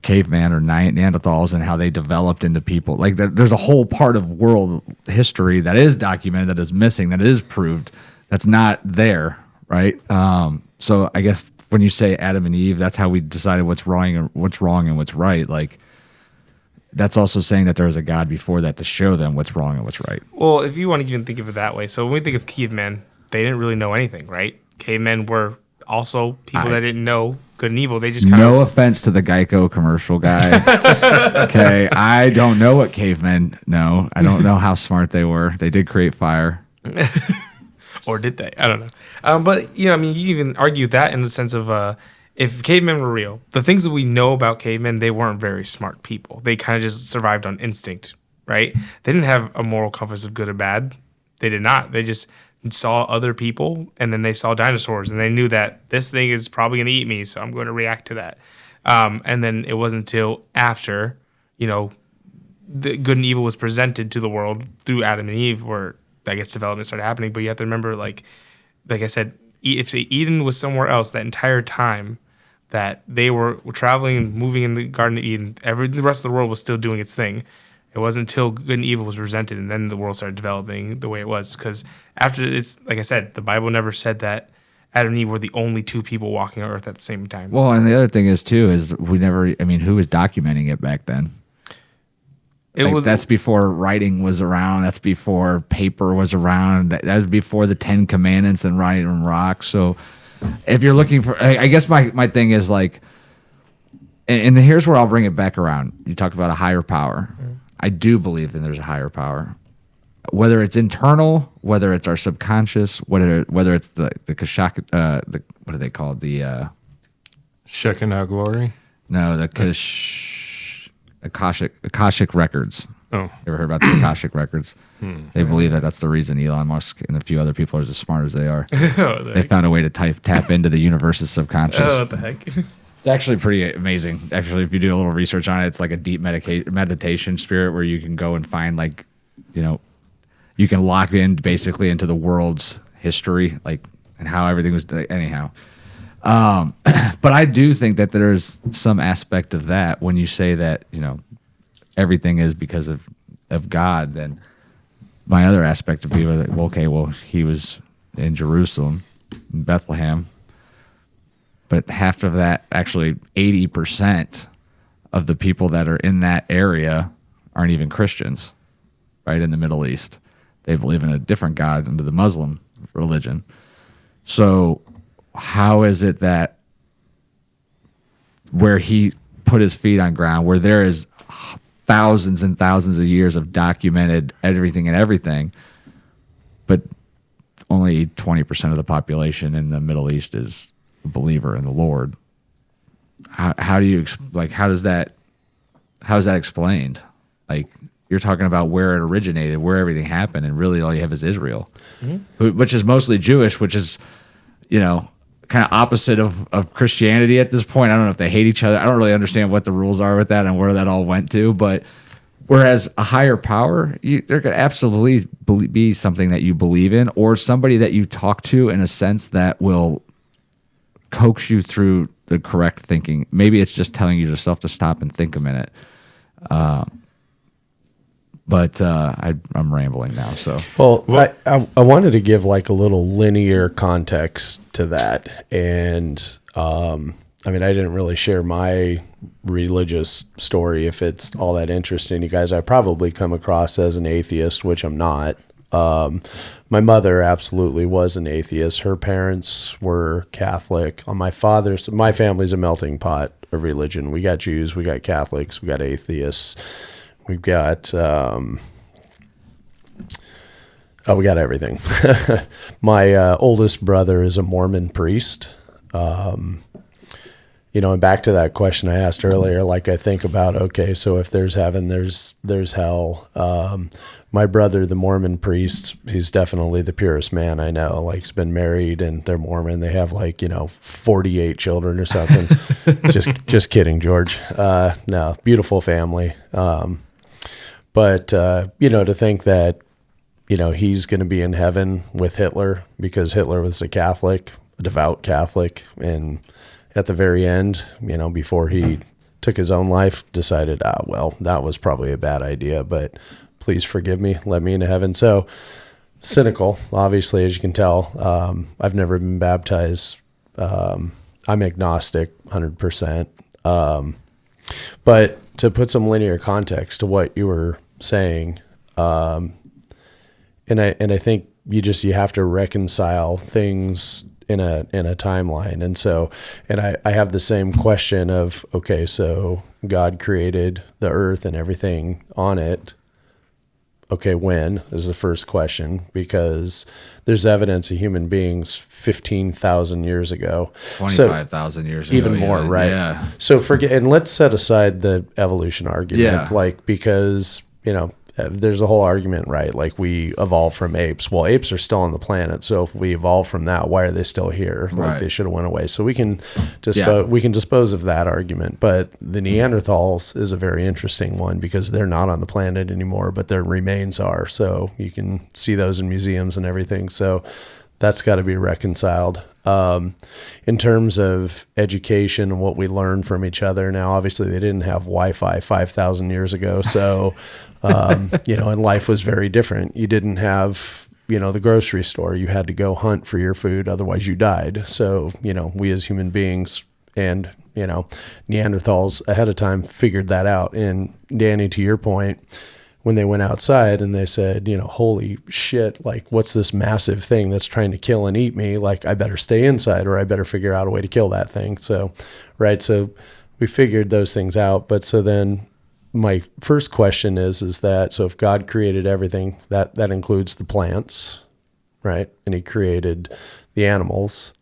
caveman or Neanderthals, and how they developed into people. There's a whole part of world history that is documented, that is missing, that is proved, that's not there, right? So I guess when you say Adam and Eve, that's how we decided what's wrong and what's right. That's also saying that there was a God before that to show them what's wrong and what's right. Well, if you want to even think of it that way, so when we think of cavemen, they didn't really know anything, right? Cavemen were also people that didn't know good and evil. They just No offense to the Geico commercial guy. Okay, I don't know what cavemen know. I don't know how smart they were. They did create fire. Or did they? I don't know. But you can even argue that in the sense of if cavemen were real, the things that we know about cavemen, they weren't very smart people. They kind of just survived on instinct, right? They didn't have a moral compass of good or bad. They did not. They just saw other people, and then they saw dinosaurs, and they knew that this thing is probably going to eat me, so I'm going to react to that. And then it wasn't until after, the good and evil was presented to the world through Adam and Eve where I guess development started happening. But you have to remember, like I said, if Eden was somewhere else that entire time that they were traveling and moving in the Garden of Eden, the rest of the world was still doing its thing. It wasn't until good and evil was presented and then the world started developing the way it was. Because after it's, like I said, the Bible never said that Adam and Eve were the only two people walking on earth at the same time. Well, and the other thing is who was documenting it back then? That's before writing was around. That's before paper was around. That was before the 10 Commandments and writing on rocks. So if you're looking for, I guess my thing is and here's where I'll bring it back around. You talk about a higher power. I do believe that there's a higher power. Whether it's internal, whether it's our subconscious, whether it's the Kashak, what are they called? The Shekinah glory. No, the Akashic records. Oh, You ever heard about the Akashic records? They believe that that's the reason Elon Musk and a few other people are as smart as they are. They found a way to tap into the universe's subconscious. Oh, what the heck? It's actually pretty amazing. Actually, if you do a little research on it, it's like a deep meditation spirit where you can go and find you can lock in basically into the world's history, and how everything was. Anyhow, But I do think that there's some aspect of that when you say that, everything is because of God. Then my other aspect would be, well, he was in Jerusalem, in Bethlehem, but half of that, actually 80% of the people that are in that area aren't even Christians, right, in the Middle East. They believe in a different God under the Muslim religion. So how is it that where he put his feet on ground, where there is thousands and thousands of years of documented everything, but only 20% of the population in the Middle East is a believer in the Lord? How do you how is that explained? Like, you're talking about where it originated, where everything happened, and really all you have is Israel, which is mostly Jewish, which is, kind of opposite of Christianity at this point. I don't know if they hate each other. I don't really understand what the rules are with that and where that all went to. But whereas a higher power, there could absolutely be something that you believe in, or somebody that you talk to in a sense that will coax you through the correct thinking. Maybe it's just telling you yourself to stop and think a minute. But I'm rambling now. So I wanted to give like a little linear context to that, and I didn't really share my religious story. If it's all that interesting, you guys, I probably come across as an atheist, which I'm not. My mother absolutely was an atheist. Her parents were Catholic. On my family's a melting pot of religion. We got Jews, we got Catholics, we got atheists. We've got, we got everything. My oldest brother is a Mormon priest. And back to that question I asked earlier, like I think about, okay, so if there's heaven, there's hell. My brother, the Mormon priest, he's definitely the purest man I know. Like, he's been married and they're Mormon. They have 48 children or something. just kidding, George. No, beautiful family. But to think that, he's going to be in heaven with Hitler because Hitler was a Catholic, a devout Catholic. And at the very end, before he took his own life, decided, that was probably a bad idea, but please forgive me, let me into heaven. So cynical, obviously, as you can tell. I've never been baptized. I'm agnostic, 100%. But to put some linear context to what you were saying, and I think you have to reconcile things in a timeline. And so, I have the same question of, okay, so God created the earth and everything on it. Okay, when is the first question, because there's evidence of human beings 15,000 years ago. 25,000 years ago. Even more, right? Yeah. So and let's set aside the evolution argument, because, there's a whole argument, right? Like, we evolved from apes. Well, apes are still on the planet. So if we evolved from that, why are they still here? Like, right. They should have went away. So we can dispose of that argument. But the Neanderthals is a very interesting one because they're not on the planet anymore, but their remains are. So you can see those in museums and everything. So that's got to be reconciled. In terms of education and what we learn from each other now, obviously they didn't have Wi-Fi 5,000 years ago. So, and life was very different. You didn't have, the grocery store. You had to go hunt for your food. Otherwise you died. So, we as human beings and, Neanderthals ahead of time figured that out. And Danny, to your point, when they went outside and they said, holy shit, like, what's this massive thing that's trying to kill and eat me? Like, I better stay inside or I better figure out a way to kill that thing. So, right. So we figured those things out. But so then my first question is that, so if God created everything, that includes the plants, right? And he created the animals,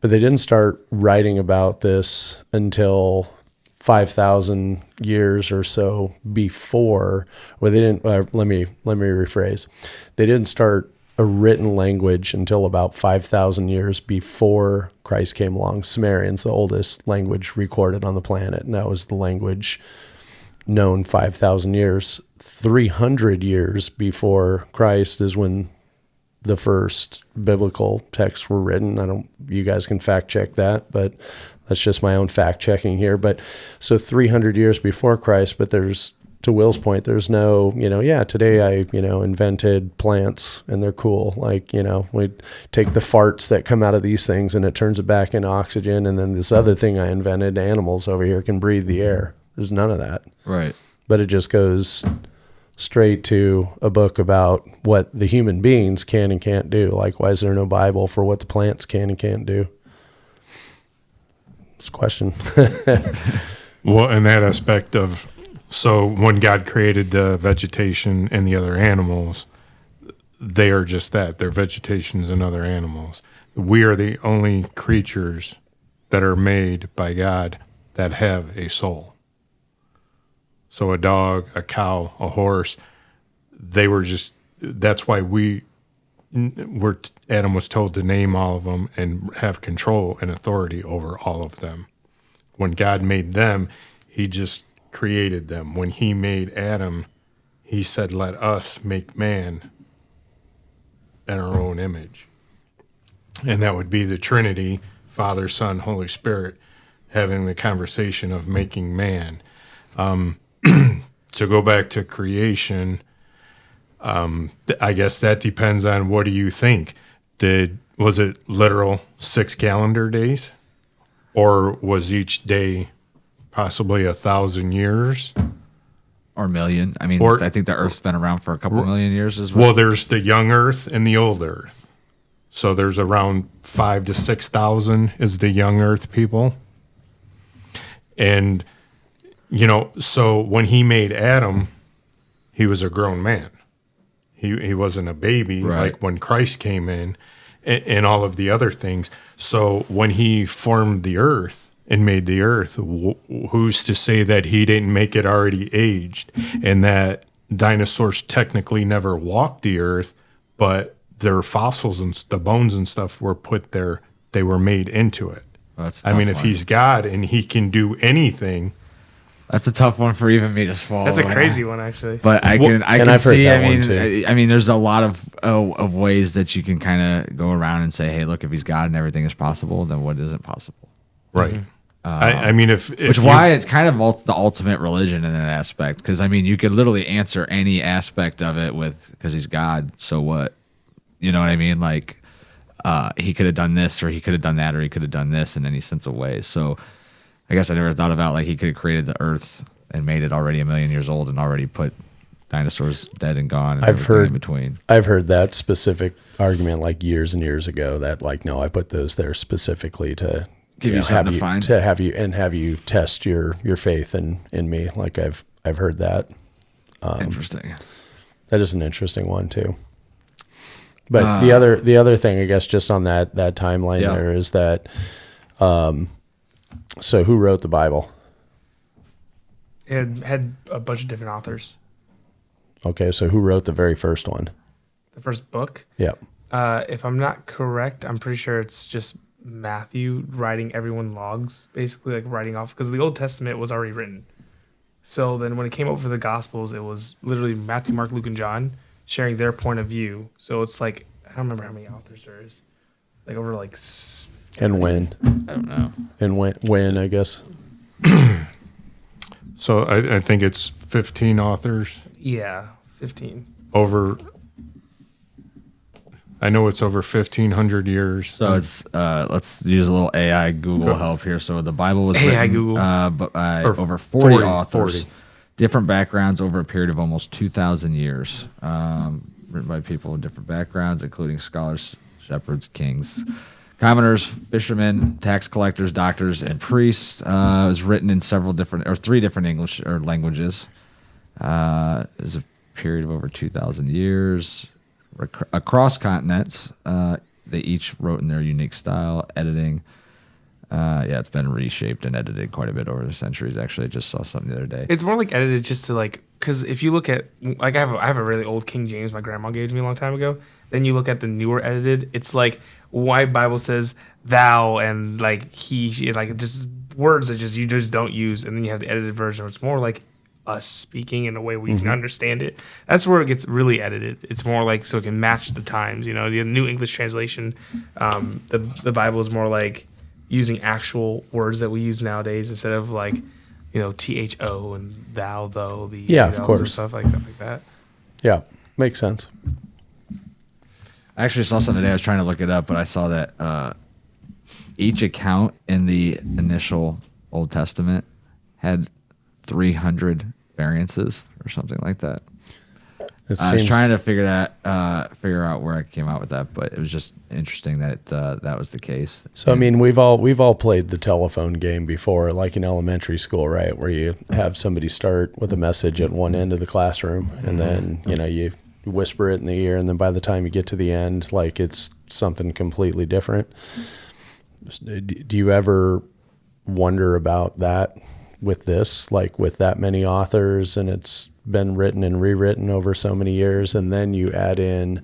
but they didn't start writing about this until 5,000 years or so before, or they didn't, let me rephrase. They didn't start a written language until about 5,000 years before Christ came along. Sumerian's the oldest language recorded on the planet, and that was the language known 5,000 years. 300 years before Christ is when the first biblical texts were written. You guys can fact check that, but that's just my own fact checking here. But so 300 years before Christ, but to Will's point, there's no, today I, invented plants and they're cool. Like, we take the farts that come out of these things and it turns it back into oxygen. And then this other thing I invented, animals over here can breathe the air. There's none of that. Right. But it just goes straight to a book about what the human beings can and can't do. Like, why is there no Bible for what the plants can and can't do? It's a question. Well, in that aspect of, so when God created the vegetation and the other animals, they are just that. They're vegetations and other animals. We are the only creatures that are made by God that have a soul. So a dog, a cow, a horse, that's why Adam was told to name all of them and have control and authority over all of them. When God made them, he just created them. When he made Adam, he said, let us make man in our own image. And that would be the Trinity, Father, Son, Holy Spirit, having the conversation of making man. To go back to creation, I guess that depends on what do you think. Was it literal 6 calendar days? Or was each day possibly 1,000 years? Or a million. I mean, Or- I think the Earth's been around for a couple million years as well. Well, there's the young Earth and the old Earth. So there's around 5,000 to 6,000 is the young Earth people. And, so when he made Adam, he was a grown man. He wasn't a baby like when Christ came in and all of the other things. So when he formed the earth and made the earth, who's to say that he didn't make it already aged and that dinosaurs technically never walked the earth, but their fossils and the bones and stuff were put there. They were made into it. That's a I mean, tough if one. he's God and he can do anything, That's a tough one for even me to swallow. That's a crazy one, actually. But I and can I've heard see. that I one mean, too. I mean, there's a lot of ways that you can kind of go around and say, hey, look, if he's God and everything is possible, then what isn't possible? right? I mean, if Which why it's kind of the ultimate religion in that aspect. Because I mean, you could literally answer any aspect of it with because he's God. So what? You know what I mean? Like he could have done this, or he could have done that, or he could have done this in any sense of way. So I guess I never thought about like he could have created the Earth and made it already 1 million years old and already put dinosaurs dead and gone and everything in between. I've heard that specific argument like years and years ago that like, no, I put those there specifically to Give you something to find. to have you test your faith in me. Like I've heard that. Interesting. That is an interesting one too. But the other thing, I guess, just on that timeline there is that. So who wrote the Bible? It had a bunch of different authors. Okay, so who wrote the very first one? The first book, Yeah. if I'm not correct, I'm pretty sure it's just Matthew writing everyone logs, basically like writing off, because the Old Testament was already written. So then when it came over for the Gospels, it was literally Matthew, Mark, Luke, and John sharing their point of view. So it's like, I don't remember how many authors there is. Like over like... And when? I don't know. And when I guess. So I think it's 15 authors Yeah, 15. over. I know it's over 1,500 years. So it's let's use a little AI Google help here. So the Bible was AI written Google. by Or over 40 40, authors, 40. different backgrounds over a period of almost 2,000 years. Written by people with different backgrounds, including scholars, shepherds, kings, commoners, fishermen, tax collectors, doctors, and priests. It was written in three different English or languages. It was a period of over 2,000 years. Across continents, they each wrote in their unique style, editing. It's been reshaped and edited quite a bit over the centuries. Actually, I just saw something the other day. It's more like edited just to like, because if you look at, like I have a really old King James my grandma gave me a long time ago. Then you look at the newer edited, it's like why Bible says thou and like he, like just words that you just don't use. And then you have the edited version, which is more like us speaking in a way we can understand it. That's where it gets really edited. It's more like so it can match the times. You know, the New English Translation, the Bible is more like using actual words that we use nowadays instead of like, you know, THO and thou, though, the Yeah, of course. and stuff like that. Yeah, makes sense. I actually saw something today. I was trying to look it up, but I saw that each account in the initial Old Testament had 300 variances or something like that. I was trying to figure out where I came out with that, but it was just interesting that that was the case. So I mean, we've all played the telephone game before, like in elementary school, right? Where you have somebody start with a message at one end of the classroom, and then you whisper it in the ear, and then by the time you get to the end, like it's something completely different. Do you ever wonder about that with this, like with that many authors, and it's been written and rewritten over so many years, and then you add in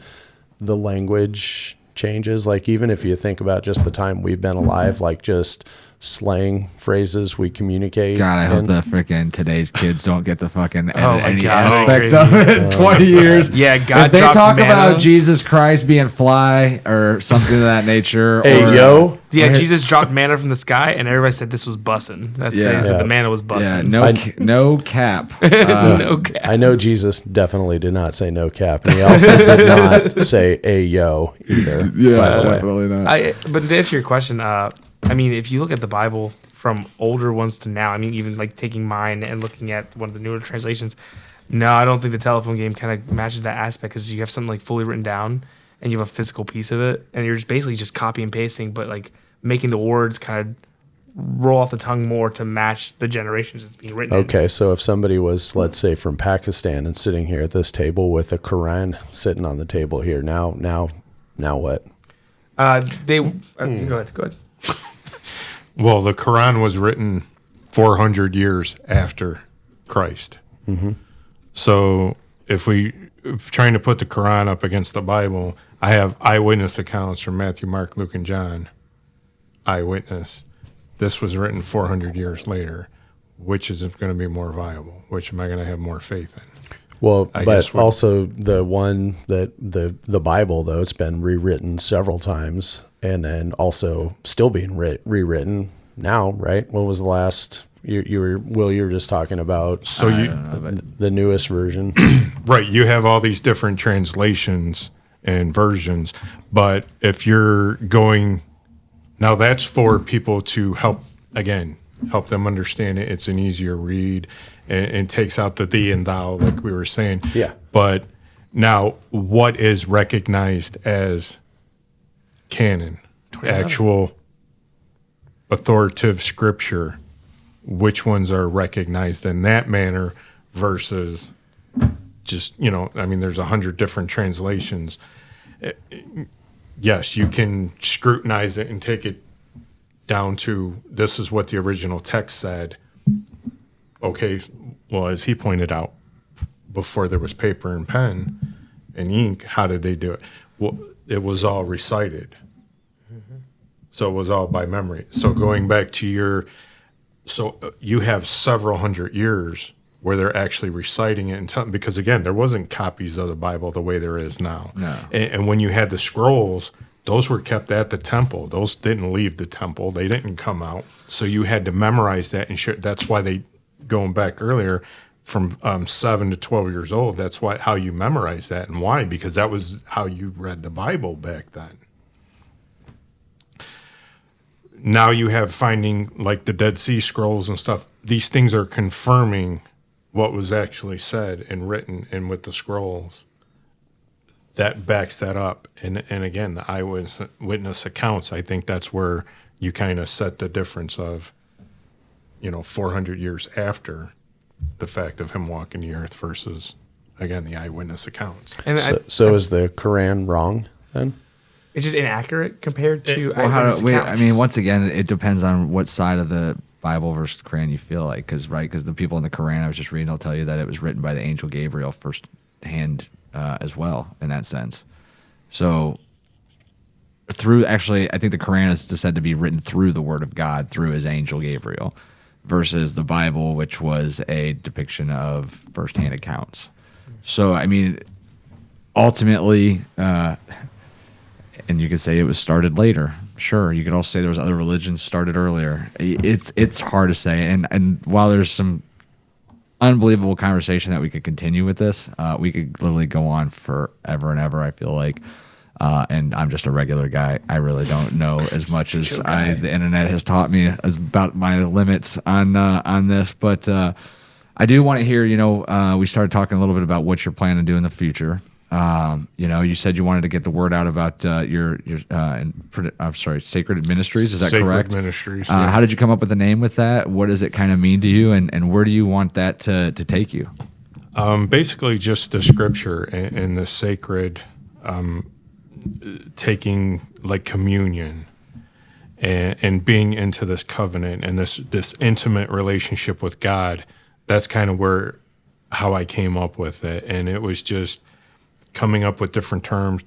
the language changes, like even if you think about just the time we've been alive, like just slang phrases we communicate. God, I hope the freaking today's kids don't get to fucking edit my any God, aspect that's of it. 20 years. Yeah, God if they dropped talk manna. about Jesus Christ being fly or something of that nature. Hey, or, yo. Yeah, Jesus dropped manna from the sky, and everybody said this was bussin'. They said the manna was Yeah, bussin'. no cap. No cap. I know Jesus definitely did not say no cap, and he also did not say a yo either. by the way. definitely not. But to answer your question, I mean, if you look at the Bible from older ones to now, I mean, even like taking mine and looking at one of the newer translations, no, I don't think the telephone game kind of matches that aspect because you have something like fully written down and you have a physical piece of it, and you're just basically just copy and pasting, but like making the words kind of roll off the tongue more to match the generations it's being written in. Okay, so if somebody was, let's say, from Pakistan and sitting here at this table with a Quran sitting on the table here, now what? Go ahead. Well, the Quran was written 400 years after Christ. Mm-hmm. So if trying to put the Quran up against the Bible, I have eyewitness accounts from Matthew, Mark, Luke, and John. Eyewitness. This was written 400 years later. Which is going to be more viable? Which am I going to have more faith in? Well, I but guess also the one that the Bible, though, it's been rewritten several times, and then also still being rewritten now, right? What was the last? You were just talking about So the newest version, right? You have all these different translations and versions, but if you're going now, that's for people to help them understand it. It's an easier read and takes out the thee and thou, like we were saying. Yeah. But now, what is recognized as canon, actual authoritative scripture? Which ones are recognized in that manner versus just, there's 100 different translations. Yes, you can scrutinize it and take it down to this is what the original text said. Okay, well, as he pointed out, before there was paper and pen and ink, how did they do it? Well, it was all recited. Mm-hmm. So it was all by memory. So going back to you have several hundred years where they're actually reciting it because again, there wasn't copies of the Bible the way there is now. No. And when you had the scrolls, those were kept at the temple. Those didn't leave the temple. They didn't come out. So you had to memorize that and share. That's why going back earlier, from 7 to 12 years old, that's how you memorize that. And why? Because that was how you read the Bible back then. Now you have finding like the Dead Sea Scrolls and stuff. These things are confirming what was actually said and written and with the scrolls. That backs that up. And again, the eyewitness accounts, I think that's where you kind of set the difference of, 400 years after the fact of him walking the earth versus, again, the eyewitness accounts. And so is the Quran wrong then? it's just inaccurate compared to Well, eyewitness accounts. once again, it depends on what side of the Bible versus the Quran you feel like, because the people in the Quran I was just reading, I'll tell you that it was written by the angel Gabriel firsthand as well in that sense. So I think the Quran is said to be written through the Word of God through his angel Gabriel. versus the Bible, which was a depiction of firsthand accounts. So, I mean, ultimately, and you could say it was started later. Sure, you could also say there was other religions started earlier. It's hard to say, and while there's some unbelievable conversation that we could continue with this, we could literally go on forever and ever. I feel like, and I'm just a regular guy. I really don't know as much as the internet has taught me as about my limits on this, but I do want to hear. We started talking a little bit about what you're planning to do in the future. You said you wanted to get the word out about your Sacred Ministries. Is that correct? Sacred Ministries. Yeah. How did you come up with the name with that? What does it kind of mean to you, and where do you want that to take you? Basically, just the scripture and the sacred, taking like communion, and being into this covenant and this intimate relationship with God. That's kind of how I came up with it, and it was just coming up with different terms,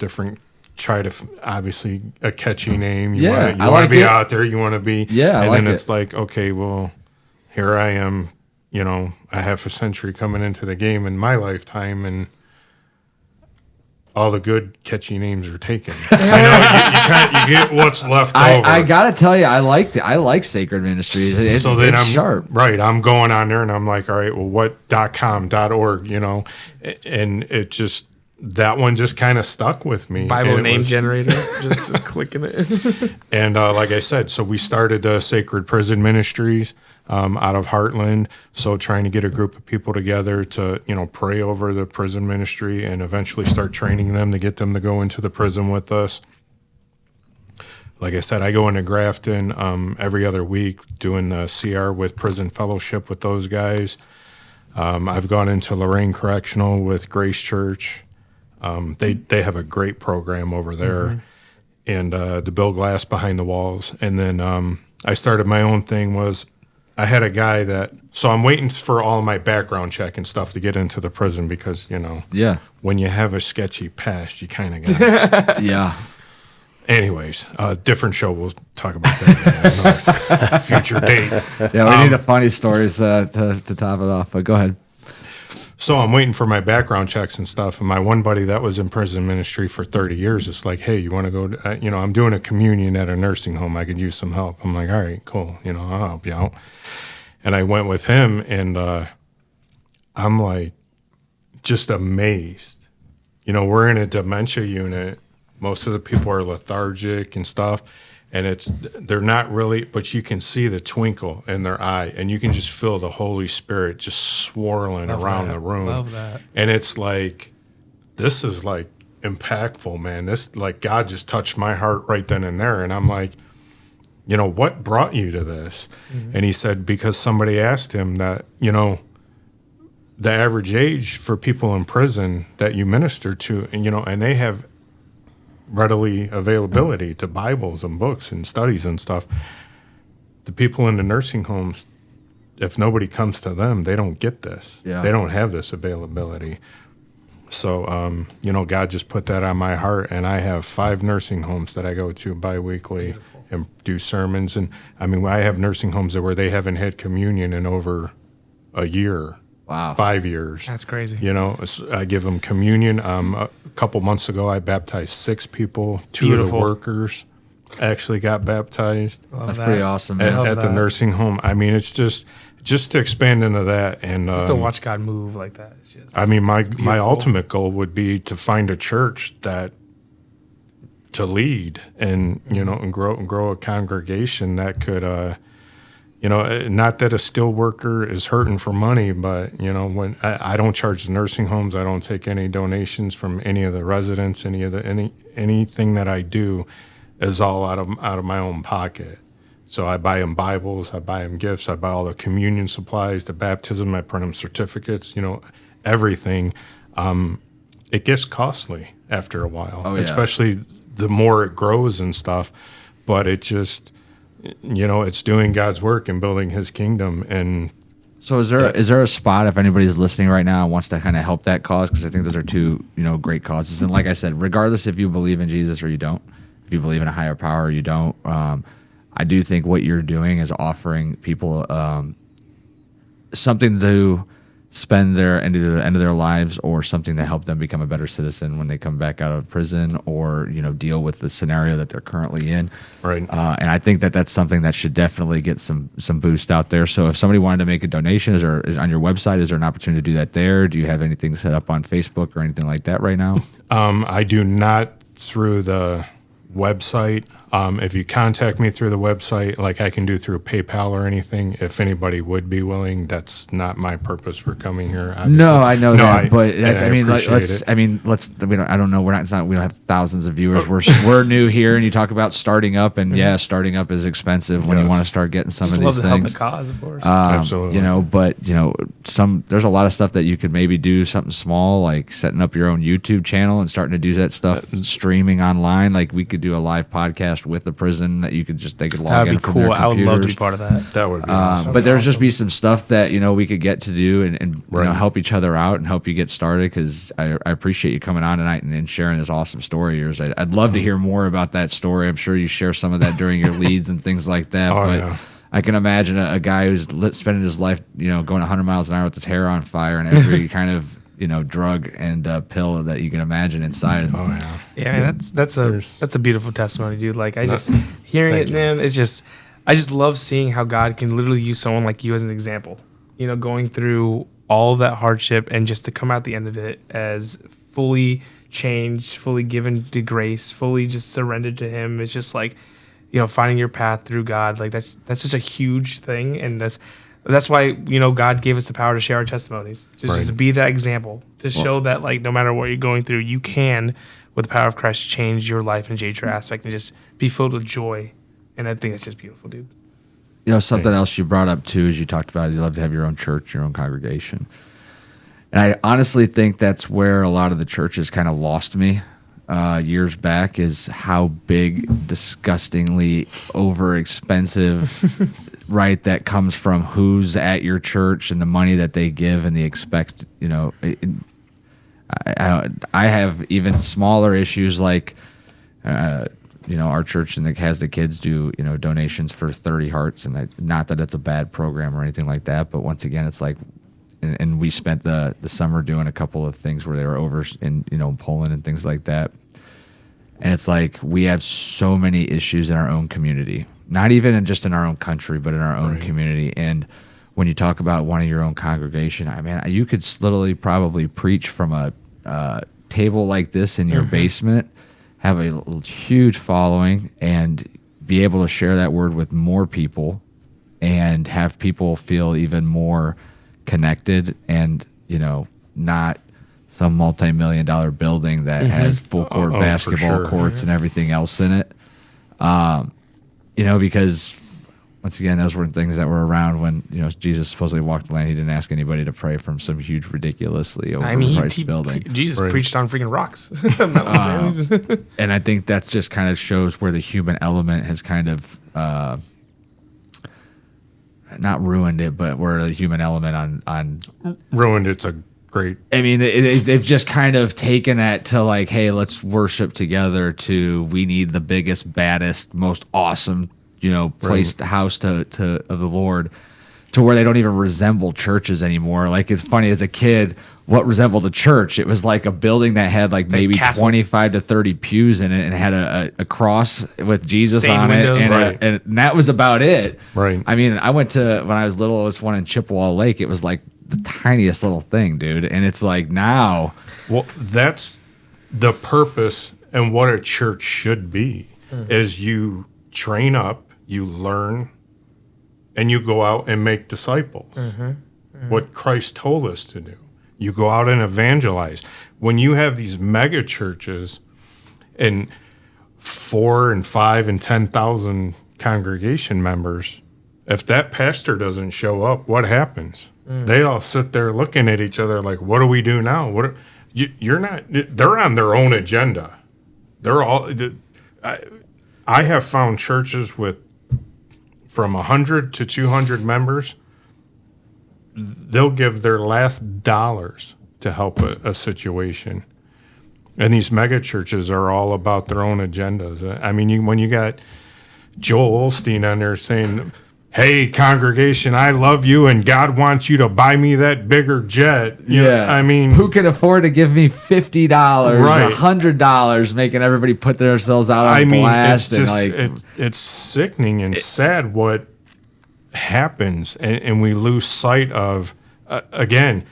obviously a catchy name. You want to be out there. You want to be, and then it's like, okay, well, here I am, a half a century coming into the game in my lifetime, and all the good catchy names are taken. I know you get what's left over. I gotta tell you, I like Sacred Ministries. It's sharp, right? I'm going on there, and I'm like, all right, well, what .com, .org, and it just. That one just kind of stuck with me. Bible name generator, just clicking it. And like I said, so we started the Sacred Prison Ministries out of Heartland. So trying to get a group of people together to, pray over the prison ministry and eventually start training them to get them to go into the prison with us. Like I said, I go into Grafton every other week doing the CR with Prison Fellowship with those guys. I've gone into Lorraine Correctional with Grace Church. They have a great program over there, and the Bill Glass Behind the Walls. And then I started my own thing. I had a guy so I'm waiting for all of my background check and stuff to get into the prison because, when you have a sketchy past, you kind of got Yeah. Anyways, different show. We'll talk about that at another future date. Yeah, we need the funny stories to top it off, but go ahead. So I'm waiting for my background checks and stuff. And my one buddy that was in prison ministry for 30 years is like, hey, you want to go, I'm doing a communion at a nursing home. I could use some help. I'm like, all right, cool. I'll help you out. And I went with him, and I'm like just amazed. We're in a dementia unit. Most of the people are lethargic and stuff. And they're not really, but you can see the twinkle in their eye, and you can just feel the Holy Spirit just swirling around the room. Love that. And it's like, this is like impactful, man. This, like, God just touched my heart right then and there. And I'm like, what brought you to this? Mm-hmm. And he said, because somebody asked him that, the average age for people in prison that you minister to, and they have readily availability to Bibles and books and studies and stuff. The people in the nursing homes, if nobody comes to them, they don't get this. Yeah. They don't have this availability. So, God just put that on my heart, and I have 5 nursing homes that I go to biweekly and do sermons. And I have nursing homes where they haven't had communion in over a year. Wow. 5 years. That's crazy. I give them communion. A couple months ago, I baptized 6 people. 2 of the workers actually got baptized. That's pretty awesome. At the nursing home. It's just to expand into that. And just to watch God move like that. It's just my ultimate goal would be to find a church to lead and, and grow a congregation that could, not that a steel worker is hurting for money, but, when I don't charge the nursing homes, I don't take any donations from any of the residents, anything that I do is all out of my own pocket. So I buy them Bibles, I buy them gifts, I buy all the communion supplies, the baptism, I print them certificates, everything. It gets costly after a while, especially the more it grows and stuff, but it just... it's doing God's work and building His kingdom. And so, is there a spot if anybody's listening right now and wants to kind of help that cause? Because I think those are 2 great causes. And like I said, regardless if you believe in Jesus or you don't, if you believe in a higher power or you don't, I do think what you're doing is offering people something to spend their end of their lives, or something to help them become a better citizen when they come back out of prison, or deal with the scenario that they're currently in. Right. And I think that that's something that should definitely get some boost out there. So if somebody wanted to make a donation, is on your website, is there an opportunity to do that there? Do you have anything set up on Facebook or anything like that right now? I do not through the website. If you contact me through the website, like I can do through PayPal or anything, if anybody would be willing, that's not my purpose for coming here. Obviously. No, I know that, but appreciate it. I don't know. We don't have thousands of viewers. We're new here, and you talk about starting up, and starting up is expensive when you want to start getting some Just of love these to help things. the cause, of course. Absolutely. There's a lot of stuff that you could maybe do something small, like setting up your own YouTube channel and starting to do that stuff, streaming online. Like we could do a live podcast with the prison that they could log That'd in be from cool. their I would love to be computers. part of that. That would be awesome. But there's just be some stuff that we could get to do and help each other out and help you get started, because I appreciate you coming on tonight and sharing this awesome story of yours. I'd love to hear more about that story. I'm sure you share some of that during your leads and things like that. But I can imagine a guy who's spending his life going 100 miles an hour with his hair on fire and every kind of drug and pill that you can imagine inside of him. Yeah, man, that's a beautiful testimony, dude. Like I just hearing it, man. It's just I just love seeing how God can literally use someone like you as an example. Going through all of that hardship and just to come out the end of it as fully changed, fully given to grace, fully just surrendered to Him. It's just like finding your path through God. Like that's such a huge thing, and that's why God gave us the power to share our testimonies, just to be that example, to show that like no matter what you're going through, you can, with the power of Christ, change your life and change your aspect and just be filled with joy. And I think that's just beautiful, dude. Something else you brought up too is you talked about you love to have your own church, your own congregation, and I honestly think that's where a lot of the churches kind of lost me years back, is how big, disgustingly over expensive right that comes from who's at your church and the money that they give and the expect. I have even smaller issues like our church and has the kids do donations for 30 Hearts, and not that it's a bad program or anything like that, but once again it's like, and we spent the summer doing a couple of things where they were over in Poland and things like that, and it's like we have so many issues in our own community, not even just in our own country, but in our own community. And when you talk about one of your own congregation, I mean, you could literally probably preach from a table like this in your basement, have a huge following, and be able to share that word with more people and have people feel even more connected, and not some multi-million-dollar building that has full court basketball courts and everything else in it. Because once again, those were things that were around when Jesus supposedly walked the land. He didn't ask anybody to pray from some huge, ridiculously overpriced building. Jesus preached on freaking rocks. And I think that just kind of shows where the human element has kind of not ruined it, but where the human element on ruined it's a great. I mean, they've just kind of taken that to like, hey, let's worship together. To we need the biggest, baddest, most awesome, placed house of the Lord, to where they don't even resemble churches anymore. Like, it's funny, as a kid, what resembled a church? It was like a building that had like maybe 25 to 30 pews in it and had a cross with Jesus Stained on windows. it. And that was about it. Right. I mean, I went to, when I was little, it was one in Chippewa Lake. It was like the tiniest little thing, dude. And it's like now. Well, that's the purpose and what a church should be, is you train up, you learn, and you go out and make disciples. What Christ told us to do. You go out and evangelize. When you have these mega churches and 4 and 5 and 10,000 congregation members, if that pastor doesn't show up, what happens? They all sit there looking at each other like, what do we do now? You're not, they're on their own agenda. They're all, I have found churches with from 100 to 200 members, they'll give their last dollars to help a situation. And these mega churches are all about their own agendas. I mean, when you got Joel Osteen on there saying, hey, congregation, I love you, and God wants you to buy me that bigger jet. You know, I mean, who can afford to give me $50, Right. $100, making everybody put themselves out on I mean, blast? it's just and it's sickening and sad what happens, and we lose sight of. Again,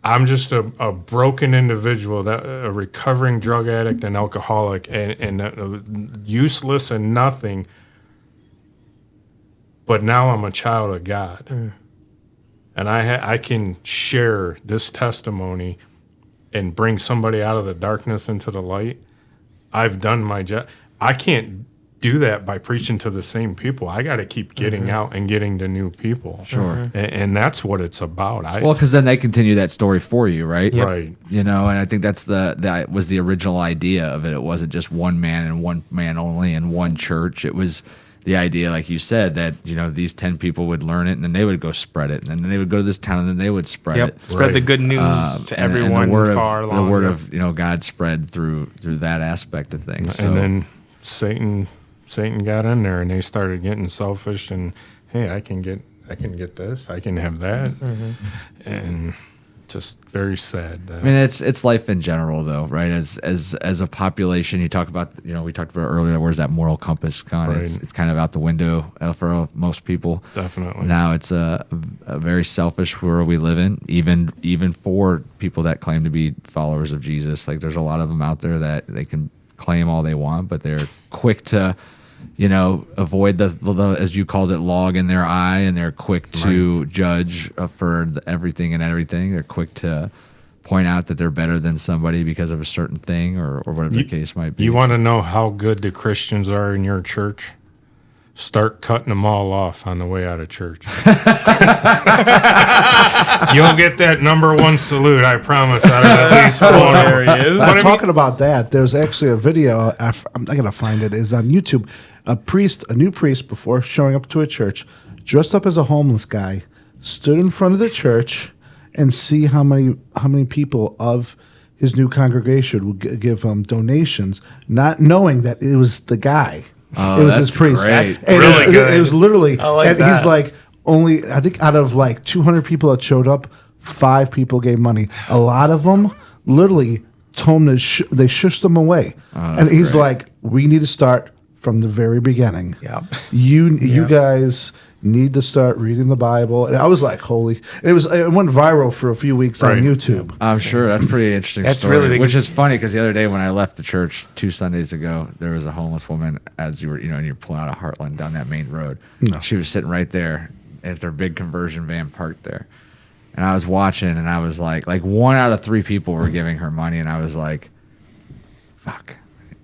I'm just a broken individual, that a recovering drug addict and alcoholic, and useless and nothing. But now I'm a child of God, and I can share this testimony and bring somebody out of the darkness into the light. I've done my job. I can't do that by preaching to the same people. I got to keep getting out and getting to new people. Sure. And that's what it's about. well, because then they continue that story for you, right? Right. You know, and I think that was the original idea of it. It wasn't just one man and one man only in one church. It was the idea, like you said, that, you know, these 10 people would learn it and then they would go spread it. And then they would go to this town and then they would spread it. Spread the good news to everyone and the word far of, along. The word of, you know, God spread through that aspect of things. So, And then Satan got in there, and they started getting selfish. And hey, I can get this, I can have that, and just very sad. I mean, it's life in general, though, right? As a population, you talk about, you know, we talked about earlier, where's that moral compass gone? Right. It's kind of out the window for most people. Definitely. Now it's a very selfish world we live in, even for people that claim to be followers of Jesus. Like, there's a lot of them out there that they can claim all they want, but they're quick to, you know, avoid the as you called it, log in their eye, and they're quick to judge for everything and everything. They're quick to point out that they're better than somebody because of a certain thing or whatever the case might be. You want to know how good the Christians are in your church? Start cutting them all off on the way out of church. You'll get that number one salute, I promise, out of at least one. There he is. I'm talking about that. There's actually a video. I'm not gonna find it. It's on YouTube. A new priest, before showing up to a church, dressed up as a homeless guy, stood in front of the church, and see how many people of his new congregation would give him donations, not knowing that it was the guy. Oh, it was that's his priest. great. That's And really it, good. It was literally, I like and that. he's like, only, I think out of like 200 people that showed up, 5 people gave money. A lot of them literally told him they shushed them away. And he's like, we need to start from the very beginning. Yeah. You guys need to start reading the Bible. And I was like, holy. It went viral for a few weeks on Right. YouTube. I'm sure that's pretty interesting. That's story, really big. which is funny because the other day when I left the church 2 Sundays ago, there was a homeless woman as you were, you know, and you're pulling out of Heartland down that main road. No. She was sitting right there at their big conversion van parked there, and I was watching, and I was like 1 out of 3 people were giving her money, and I was like, fuck.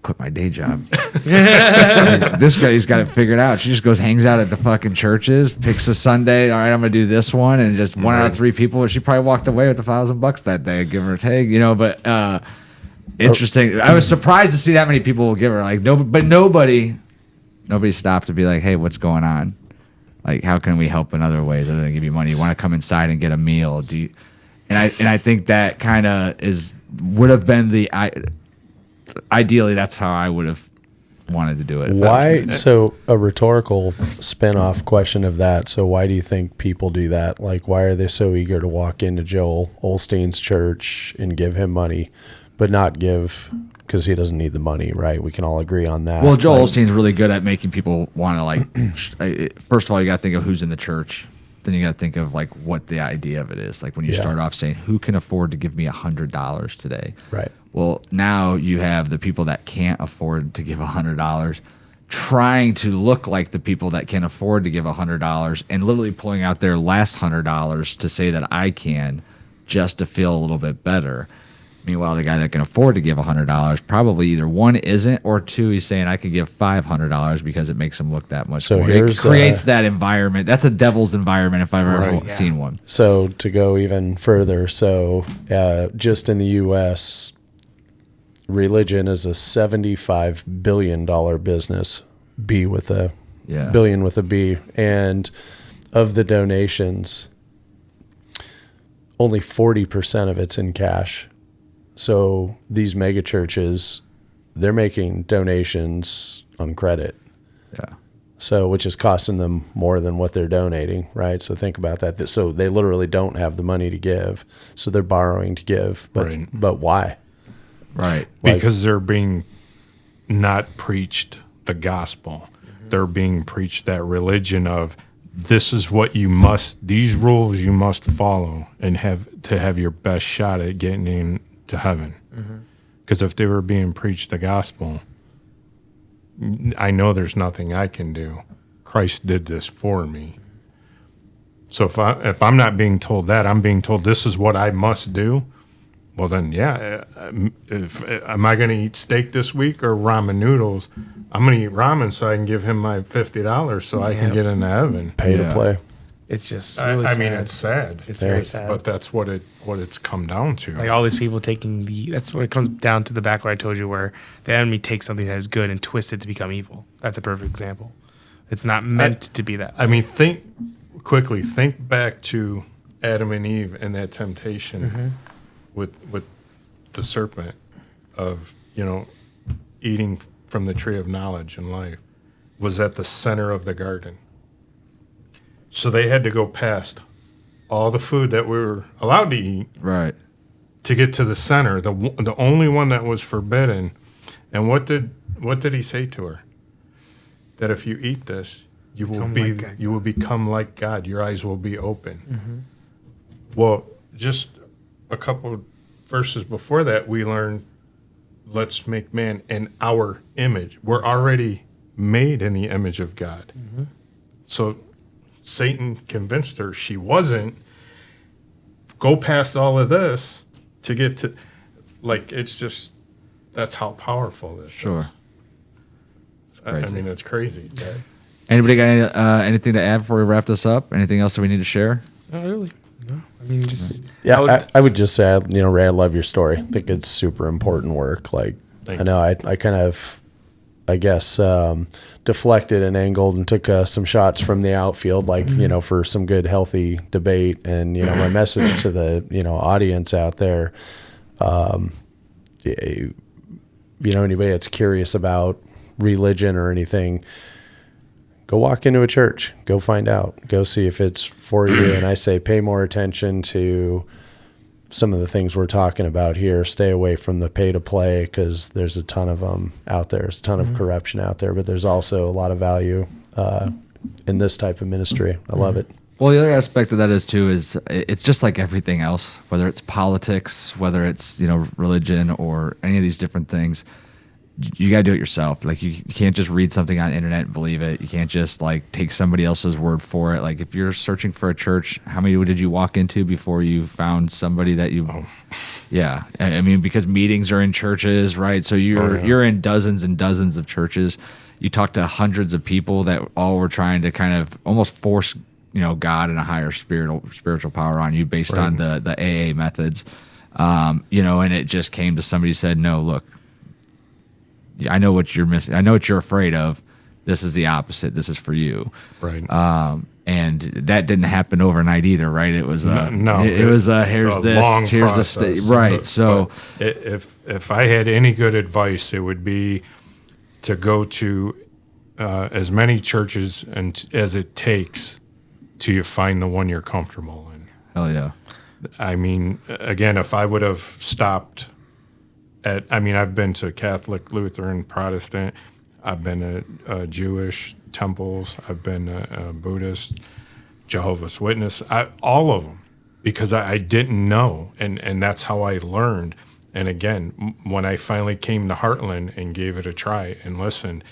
Quit my day job. This guy's got it figured out. She just goes, hangs out at the fucking churches, picks a Sunday. All right, I'm gonna do this one, and just 1 out of 3 people. She probably walked away with $1,000 that day, give or take, you know. But interesting. I was surprised to see that many people will give her but nobody stopped to be like, hey, what's going on? Like, how can we help in other ways other than give you money? You want to come inside and get a meal? And I think that kind of would have been ideally, that's how I would have wanted to do it. Why? So a rhetorical spin-off question of that. So why do you think people do that? Like, why are they so eager to walk into Joel Osteen's church and give him money, but not give, because he doesn't need the money, right? We can all agree on that. Well, Joel Like, Osteen's really good at making people want to first of all, you got to think of who's in the church. Then you got to think of what the idea of it is. Like when you start off saying, who can afford to give me $100 today? Right. Well, now you have the people that can't afford to give $100 trying to look like the people that can afford to give $100 and literally pulling out their last $100 to say that I can, just to feel a little bit better. Meanwhile, the guy that can afford to give $100 probably either 1 isn't, or 2 he's saying I could give $500 because it makes him look that much So more. here's, It creates that environment. That's a devil's environment if I've ever seen one. So to go even further, just in the U.S., religion is a $75 billion business. B with a billion with a B, and of the donations, only 40% of it's in cash. So these mega churches, they're making donations on credit. Yeah. So, which is costing them more than what they're donating, right? So think about that. So they literally don't have the money to give. So they're borrowing to give. But why? Right. Because they're being not preached the gospel. They're being preached that religion of this is what you must, these rules you must follow and have your best shot at getting into heaven. Because if they were being preached the gospel, I know there's nothing I can do. Christ did this for me. So if I'm not being told that, I'm being told this is what I must do. Well, then, am I going to eat steak this week or ramen noodles? I'm going to eat ramen so I can give him my $50 so I can get into heaven. Pay to play. It's just really I mean, it's sad. It's very sad. But that's what it's come down to. Like all these people taking that's what it comes down to the back where I told you where the enemy takes something that is good and twists it to become evil. That's a perfect example. It's not meant to be that. I mean, think back to Adam and Eve and that temptation with the serpent of, eating from the tree of knowledge and life was at the center of the garden. So they had to go past all the food that we were allowed to eat, Right. to get to the center, the only one that was forbidden. And what did he say to her? That if you eat this, you will become like God. Your eyes will be open. Well, just a couple verses before that, we learned, let's make man in our image. We're already made in the image of God. So Satan convinced her she wasn't. Go past all of this to get to, it's just, that's how powerful this is. I mean, it's crazy. Anybody got anything to add before we wrap this up? Anything else that we need to share? Not really. No. I mean, just I would just say, Ray, I love your story. I think it's super important work. Like, I know I kind of, I guess, deflected and angled and took some shots from the outfield, for some good, healthy debate. And, my message to the, audience out there, anybody that's curious about religion or anything, go walk into a church, go find out, go see if it's for you. And I say, pay more attention to some of the things we're talking about here. Stay away from the pay to play, because there's a ton of them out there. There's a ton of corruption out there, but there's also a lot of value in this type of ministry. I love it. Well, the other aspect of that is it's just like everything else, whether it's politics, whether it's, religion or any of these different things. You got to do it yourself. Like, you can't just read something on the internet and believe it. You can't just take somebody else's word for it. Like, if you're searching for a church, how many did you walk into before you found somebody that you? Yeah, I mean, because meetings are in churches, right? So you're in dozens and dozens of churches. You talk to hundreds of people that all were trying to kind of almost force, God and a higher spiritual power on you based on the AA methods, and it just came to somebody who said, no, look. I know what you're missing. I know what you're afraid of. This is the opposite. This is for you. Right. And that didn't happen overnight either, right? It was here's a this, long here's process. right. So if I had any good advice, it would be to go to as many churches as it takes till you find the one you're comfortable in. Hell yeah. I mean, again, if I would have stopped I've been to Catholic, Lutheran, Protestant. I've been to Jewish temples. I've been to Buddhist, Jehovah's Witness. All of them, because I didn't know, and that's how I learned. And again, when I finally came to Heartland and gave it a try and listened,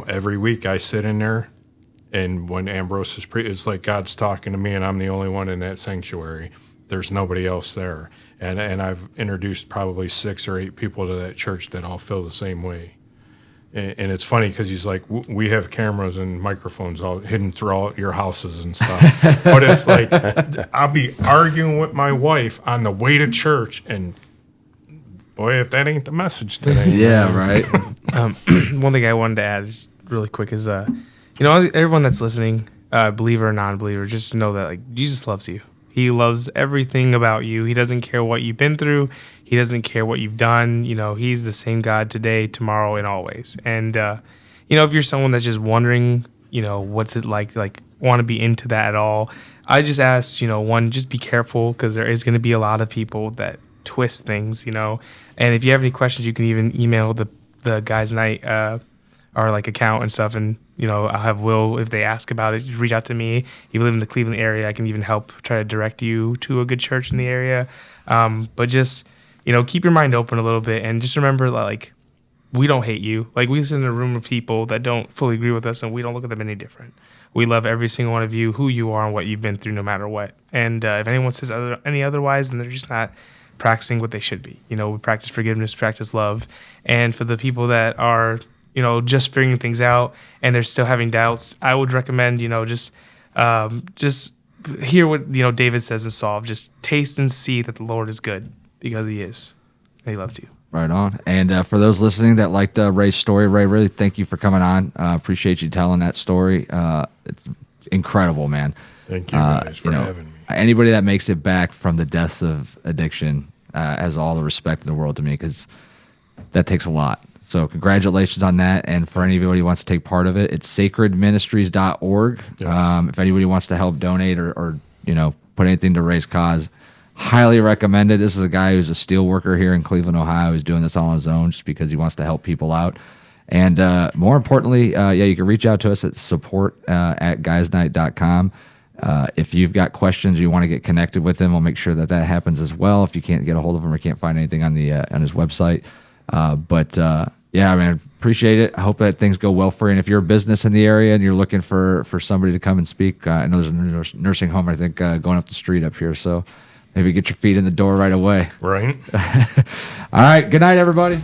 every week I sit in there, and when Ambrose is it's like God's talking to me, and I'm the only one in that sanctuary. There's nobody else there. And I've introduced probably 6 or 8 people to that church that all feel the same way. And it's funny because he's like, we have cameras and microphones all hidden throughout your houses and stuff. But it's like, I'll be arguing with my wife on the way to church, and boy, if that ain't the message today. Yeah, right. One thing I wanted to add really quick is, everyone that's listening, believer or non-believer, just know that Jesus loves you. He loves everything about you. He doesn't care what you've been through. He doesn't care what you've done. He's the same God today, tomorrow, and always. And, if you're someone that's just wondering, what's it like want to be into that at all, I just ask, one, just be careful, because there is going to be a lot of people that twist things, and if you have any questions, you can even email the Guys Night our account and stuff, and I'll have Will, if they ask about it, just reach out to me. If you live in the Cleveland area, I can even help try to direct you to a good church in the area. But just keep your mind open a little bit, and just remember that we don't hate you. We sit in a room of people that don't fully agree with us, and we don't look at them any different. We love every single one of you, who you are and what you've been through, no matter what. And if anyone says any otherwise, then they're just not practicing what they should be. We practice forgiveness, practice love. And for the people that are just figuring things out and they're still having doubts, I would recommend, just hear what, David says in Psalm. Just taste and see that the Lord is good, because he is. And he loves you. Right on. And for those listening that liked Ray's story, Ray, really thank you for coming on. Appreciate you telling that story. It's incredible, man. Thank you guys for having me. Anybody that makes it back from the deaths of addiction has all the respect in the world to me, because that takes a lot. So congratulations on that. And for anybody who wants to take part of it, it's sacredministries.org. Yes. If anybody wants to help donate or put anything to Ray's cause, highly recommended. This is a guy who's a steel worker here in Cleveland, Ohio, who's doing this all on his own just because he wants to help people out. And more importantly, you can reach out to us at support@guysnight.com. If you've got questions, you want to get connected with him, we'll make sure that happens as well. If you can't get a hold of him or can't find anything on his website. Appreciate it. I hope that things go well for you. And if you're a business in the area and you're looking for somebody to come and speak, I know there's a nursing home, I think, going up the street up here. So maybe get your feet in the door right away. Right. All right. Good night, everybody.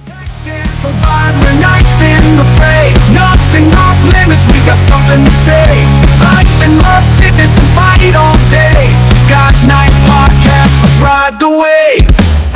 Provide the nights in the fray. Nothing off limits, we got something to say. Life and love, fitness and fight all day. God's Night Podcast, let's ride the wave.